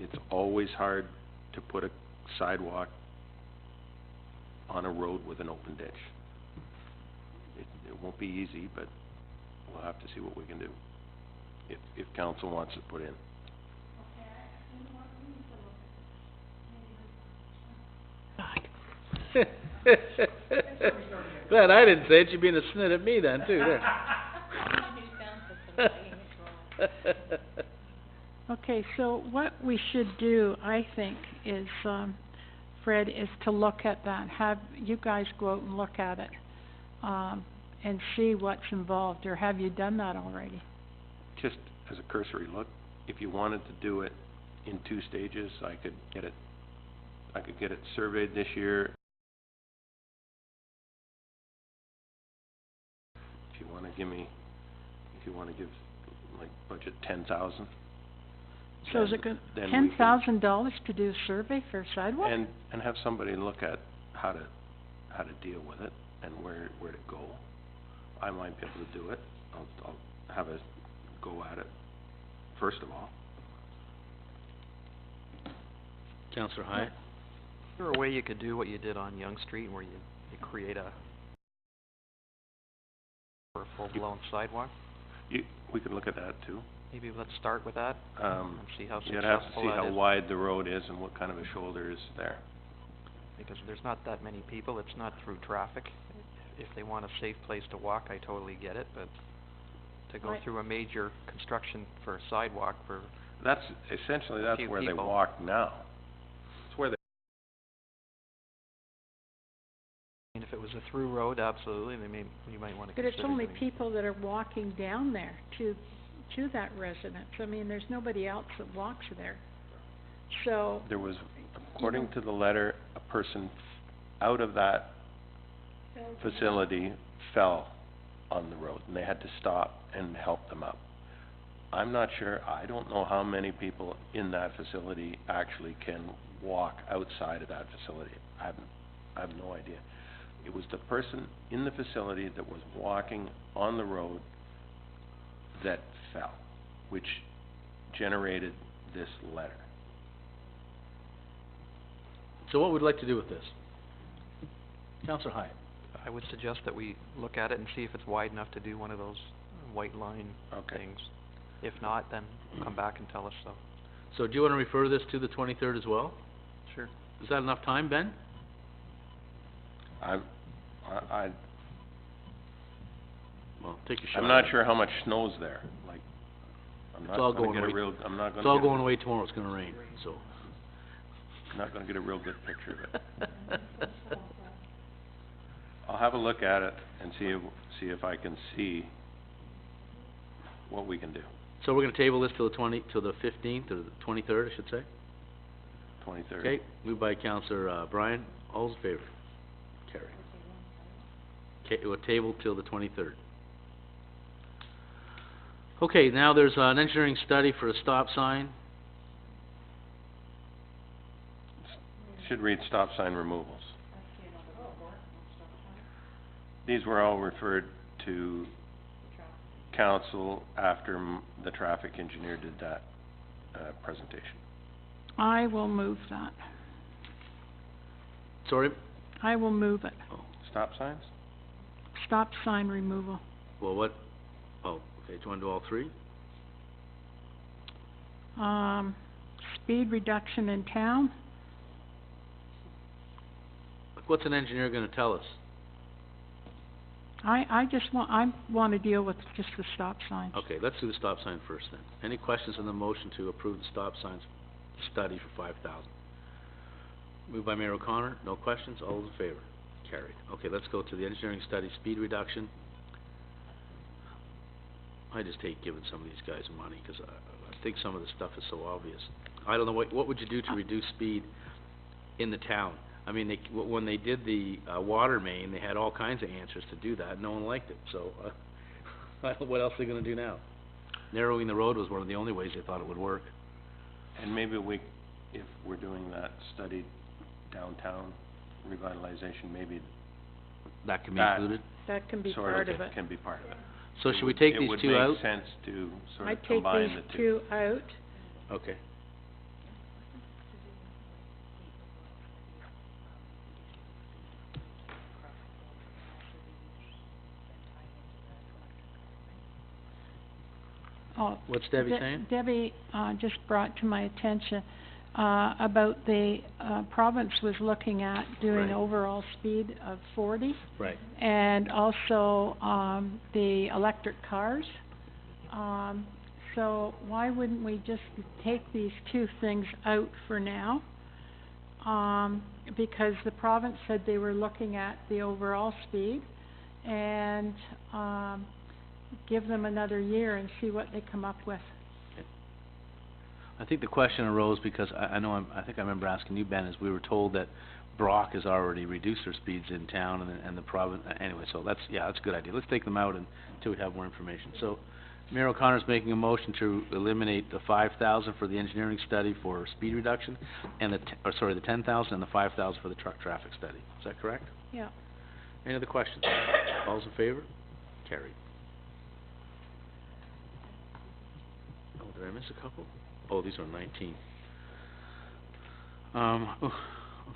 It's always hard to put a sidewalk on a road with an open ditch. It won't be easy, but we'll have to see what we can do, if council wants it put in. Glad I didn't say it, you'd be in a snit at me then, too, there. Okay, so what we should do, I think, is, Fred, is to look at that, have you guys go out and look at it, and see what's involved, or have you done that already? Just as a cursory look, if you wanted to do it in 2 stages, I could get it surveyed this year. If you wanna give, like, budget 10,000. So is it then we $10,000 to do a survey for a sidewalk? And have somebody look at how to deal with it and where to go. I might be able to do it. I'll have a go at it, first of all. Councillor Hyatt? Is there a way you could do what you did on Yonge Street, where you create for a full-blown sidewalk? We could look at that too. Maybe let's start with that, and see how You'd have to successful see that how is. wide the road is and what kind of a shoulder is there. Because there's not that many people, it's not through traffic. If they want a safe place to walk, I totally get it, but to go Right. through a major construction for a sidewalk for That's essentially, that's few where they people. walk now. It's where they, And if it was a through road, absolutely, you might wanna But consider it's only doing it. people that are walking down there to that residence. I mean, there's nobody else that walks there. So, there was, according to the letter, a person out of that facility fell on the road, and they had to stop and help them up. I'm not sure, I don't know how many people in that facility actually can walk outside of that facility. I have no idea. It was the person in the facility that was walking on the road that fell, which generated this letter. So what would you like to do with this? Councillor Hyatt? I would suggest that we look at it and see if it's wide enough to do one of those white line things. If not, then come back and tell us so. So do you wanna refer this to the 23rd as well? Sure. Is that enough time, Ben? Well, take a shot. I'm not sure how much snow's there, like, I'm It's not all gonna going get a away. real, I'm not It's gonna all get a- going away tomorrow, it's gonna rain, so. not gonna get a real good picture of it. I'll have a look at it and see if I can see what we can do. So we're gonna table this till the 15th, or the 23rd, I should say? 23rd. Okay, moved by Councillor, Bryan, all's in favor? Carried. Okay, we'll table till the 23rd. Okay, now there's an engineering study for a stop sign. Should read stop sign removals. These were all referred to council after the traffic engineer did that, presentation. I will move that. Sorry? I will move it. Stop signs? Stop sign removal. Well, what, oh, okay, do you wanna do all three? Speed reduction in town. What's an engineer gonna tell us? I wanna deal with just the stop signs. Okay, let's do the stop sign first then. Any questions on the motion to approve the stop signs study for 5,000? Moved by Mayor O'Connor, no questions, all those in favor? Carried. Okay, let's go to the engineering study, speed reduction. I just hate giving some of these guys money, 'cause I think some of the stuff is so obvious. I don't know, what would you do to reduce speed in the town? I mean, when they did the, water main, they had all kinds of answers to do that, and no one liked it, so, I don't know what else they're gonna do now. Narrowing the road was one of the only ways they thought it would work. And maybe if we're doing that study downtown revitalization, maybe That can be that included? That can be sort part of it. can be part of it. So should we take these two out? It would make sense to sort I'd of take combine these the two. two out. Okay. Oh, What's Debbie saying? Debbie, just brought to my attention, about the, province was looking at doing Right. overall speed of 40, Right. and also, the electric cars. So why wouldn't we just take these two things out for now? Because the province said they were looking at the overall speed, and, give them another year and see what they come up with. I think the question arose because I know I think I remember asking you, Ben, is we were told that Brock has already reduced their speeds in town and the province, anyway, so that's a good idea. Let's take them out until we have more information. So, Mayor O'Connor's making a motion to eliminate the 5,000 for the engineering study for speed reduction, and the 10,000 and the 5,000 for the truck traffic study. Is that correct? Yeah. Any other questions? All's in favor? Carried. Oh, did I miss a couple? Oh, these are 19.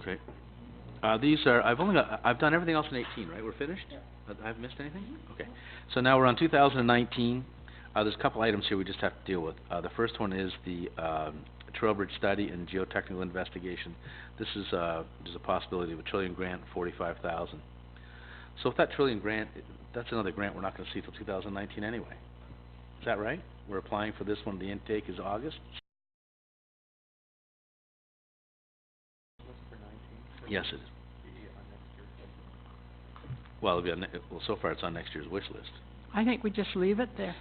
Okay. These are, I've done everything else in 18, right? We're finished? I've missed anything? Okay. So now we're on 2019. There's a couple items here we just have to deal with. The first one is the Trailbridge study and geotechnical investigation. This is, there's a possibility of a Trillium grant, 45,000. So if that Trillium grant, that's another grant we're not gonna see till 2019 anyway. Is that right? We're applying for this one, the intake is August? Yes, it is. Well, it'll be on well, so far it's on next year's wish list. I think we just leave it there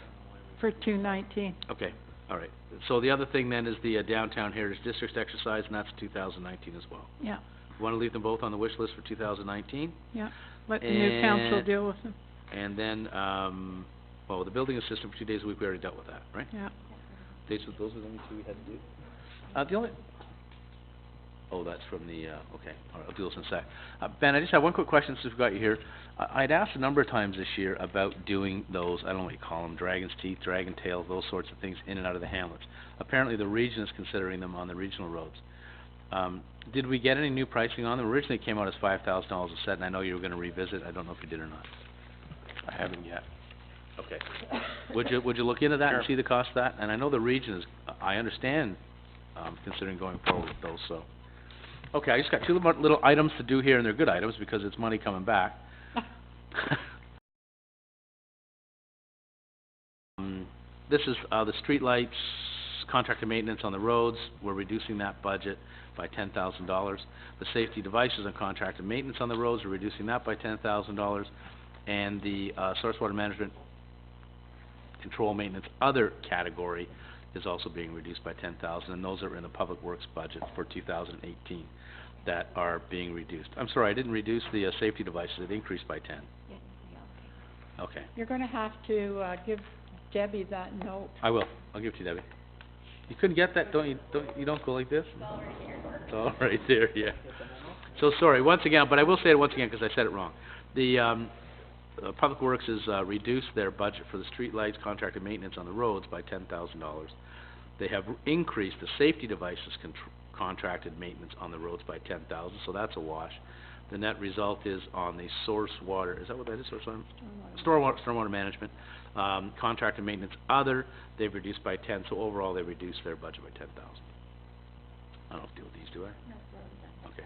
for 219. Okay, all right. So the other thing then is the Downtown Heritage Districts exercise, and that's 2019 as well. Yeah, Want to leave them both on the wish list for 2019? yeah. Let the new council And- deal with them. And then, well, the building assistant for 2 days a week, we already dealt with that, right? Yeah. Those were the only two we had to do? The only, oh, that's from the, okay, all right, I'll do those in a sec. Ben, I just have one quick question since we've got you here. I'd asked a number of times this year about doing those, I don't know what you call them, dragon's teeth, dragon tail, those sorts of things in and out of the hamlets. Apparently the region is considering them on the regional roads. Did we get any new pricing on them? Originally it came out as $5,000 a set, and I know you were gonna revisit, I don't know if you did or not. I haven't yet. Okay. Would you look into that and see the cost of that? And I know the region is, I understand, considering going forward with those, so. Okay, I just got two little items to do here, and they're good items because it's money coming back. This is, the streetlights, contractor maintenance on the roads, we're reducing that budget by $10,000. The safety devices and contractor maintenance on the roads, we're reducing that by $10,000. And the, source water management control maintenance other category is also being reduced by $10,000, and those are in the public works budget for 2018 that are being reduced. I'm sorry, I didn't reduce the, safety devices, it increased by 10. Okay, You're gonna have to, give Debbie that note. I will, I'll give it to you, Debbie. You couldn't get that, don't go like this? It's all right there, yeah. So sorry, once again, but I will say it once again because I said it wrong. The, Public Works has, reduced their budget for the streetlights, contractor maintenance on the roads by $10,000. They have increased the safety devices contracted maintenance on the roads by $10,000, so that's a wash. The net result is on the source water, is that what that is, source water? Stormwater management, contractor maintenance other, they've reduced by 10, so overall they reduced their budget by 10,000. I don't have to deal with these, do I? No. Okay.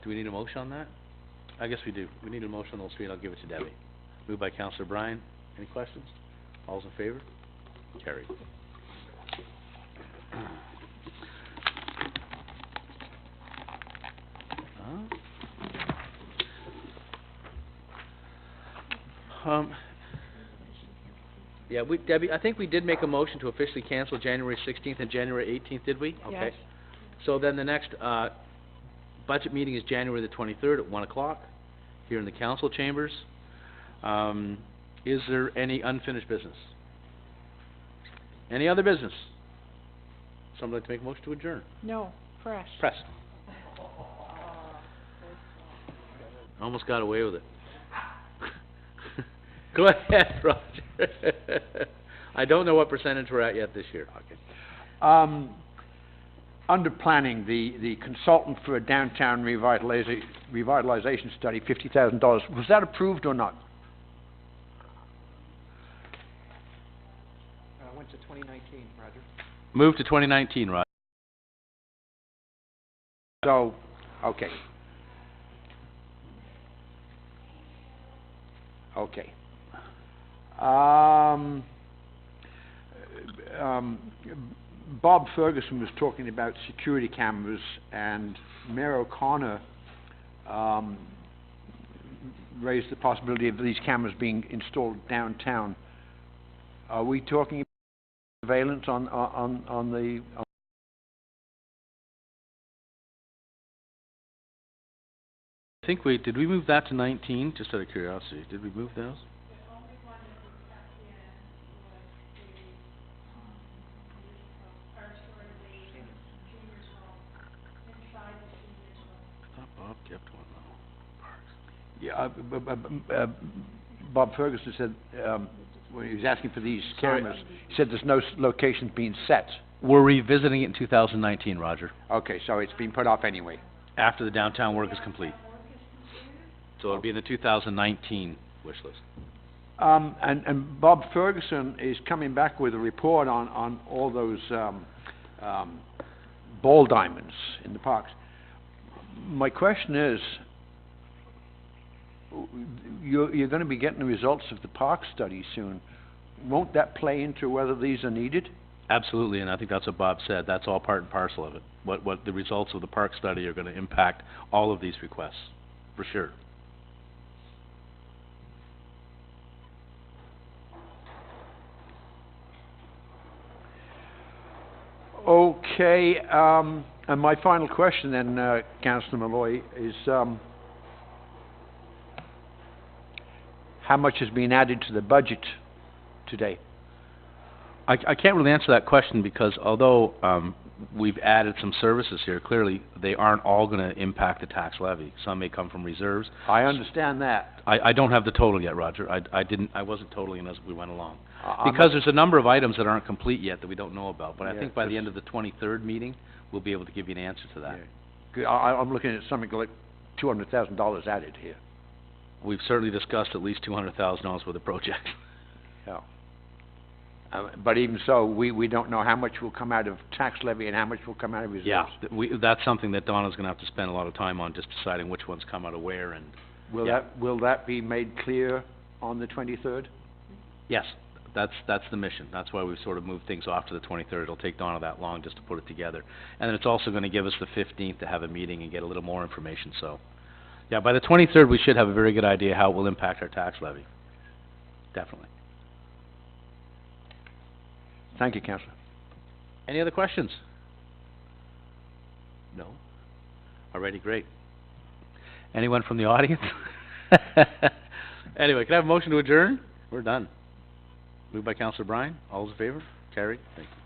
Do we need a motion on that? I guess we do. We need a motion on those three, and I'll give it to Debbie. Moved by Councillor Bryan. Any questions? All's in favor? Carried. Yeah, Debbie, I think we did make a motion to officially cancel January 16th and January 18th, did we? Okay. Yes. So then the next, budget meeting is January the 23rd at 1 o'clock here in the council chambers. Is there any unfinished business? Any other business? Somebody like to make a motion to adjourn? No, fresh. Press. Almost got away with it. Go ahead, Roger. I don't know what percentage we're at yet this year. Okay. Under planning, the consultant for a downtown revitalization study, $50,000, was that approved or not? Went to 2019, Roger. Move to 2019, Roger. So, okay. Okay. Bob Ferguson was talking about security cameras, and Mayor O'Connor raised the possibility of these cameras being installed downtown. Are we talking about surveillance on the... I think did we move that to 19, just out of curiosity? Did we move those? Bob kept one though. Yeah, Bob Ferguson said, when he was asking for these cameras, he said there's no locations being set. We're revisiting it in 2019, Roger, Okay, so it's been put off anyway. after the downtown work is complete. So it'll be in the 2019 wish list. And Bob Ferguson is coming back with a report on all those ball diamonds in the parks. My question is, you're going to be getting the results of the park study soon. Won't that play into whether these are needed? Absolutely, and I think that's what Bob said. That's all part and parcel of it. What the results of the park study are going to impact all of these requests, for sure. Okay, and my final question then, Councillor Malloy, is how much has been added to the budget today? I can't really answer that question because although we've added some services here, clearly they aren't all going to impact the tax levy. Some may come from reserves. I understand that. I don't have the total yet, Roger. I wasn't totaling as we went along. Because there's a number of items that aren't complete yet that we don't know about. But I think by the end of the 23rd meeting, we'll be able to give you an answer to that. Yeah. I'm looking at something like $200,000 added here. We've certainly discussed at least $200,000 worth of projects. Yeah. But even so, we don't know how much will come out of tax levy and how much will come out of reserves. Yeah, that's something that Donna's going to have to spend a lot of time on, just deciding which ones come out of where and... Will that be made clear on the 23rd? Yes, that's the mission. That's why we've sort of moved things off to the 23rd. It'll take Donna that long just to put it together. And then it's also going to give us the 15th to have a meeting and get a little more information, so... Yeah, by the 23rd, we should have a very good idea how it will impact our tax levy. Definitely. Thank you, Councillor. Any other questions? No? Alrighty, great. Anyone from the audience? Anyway, can I have a motion to adjourn? We're done. Moved by Councillor Bryan. All those in favor? Carried. Thank you.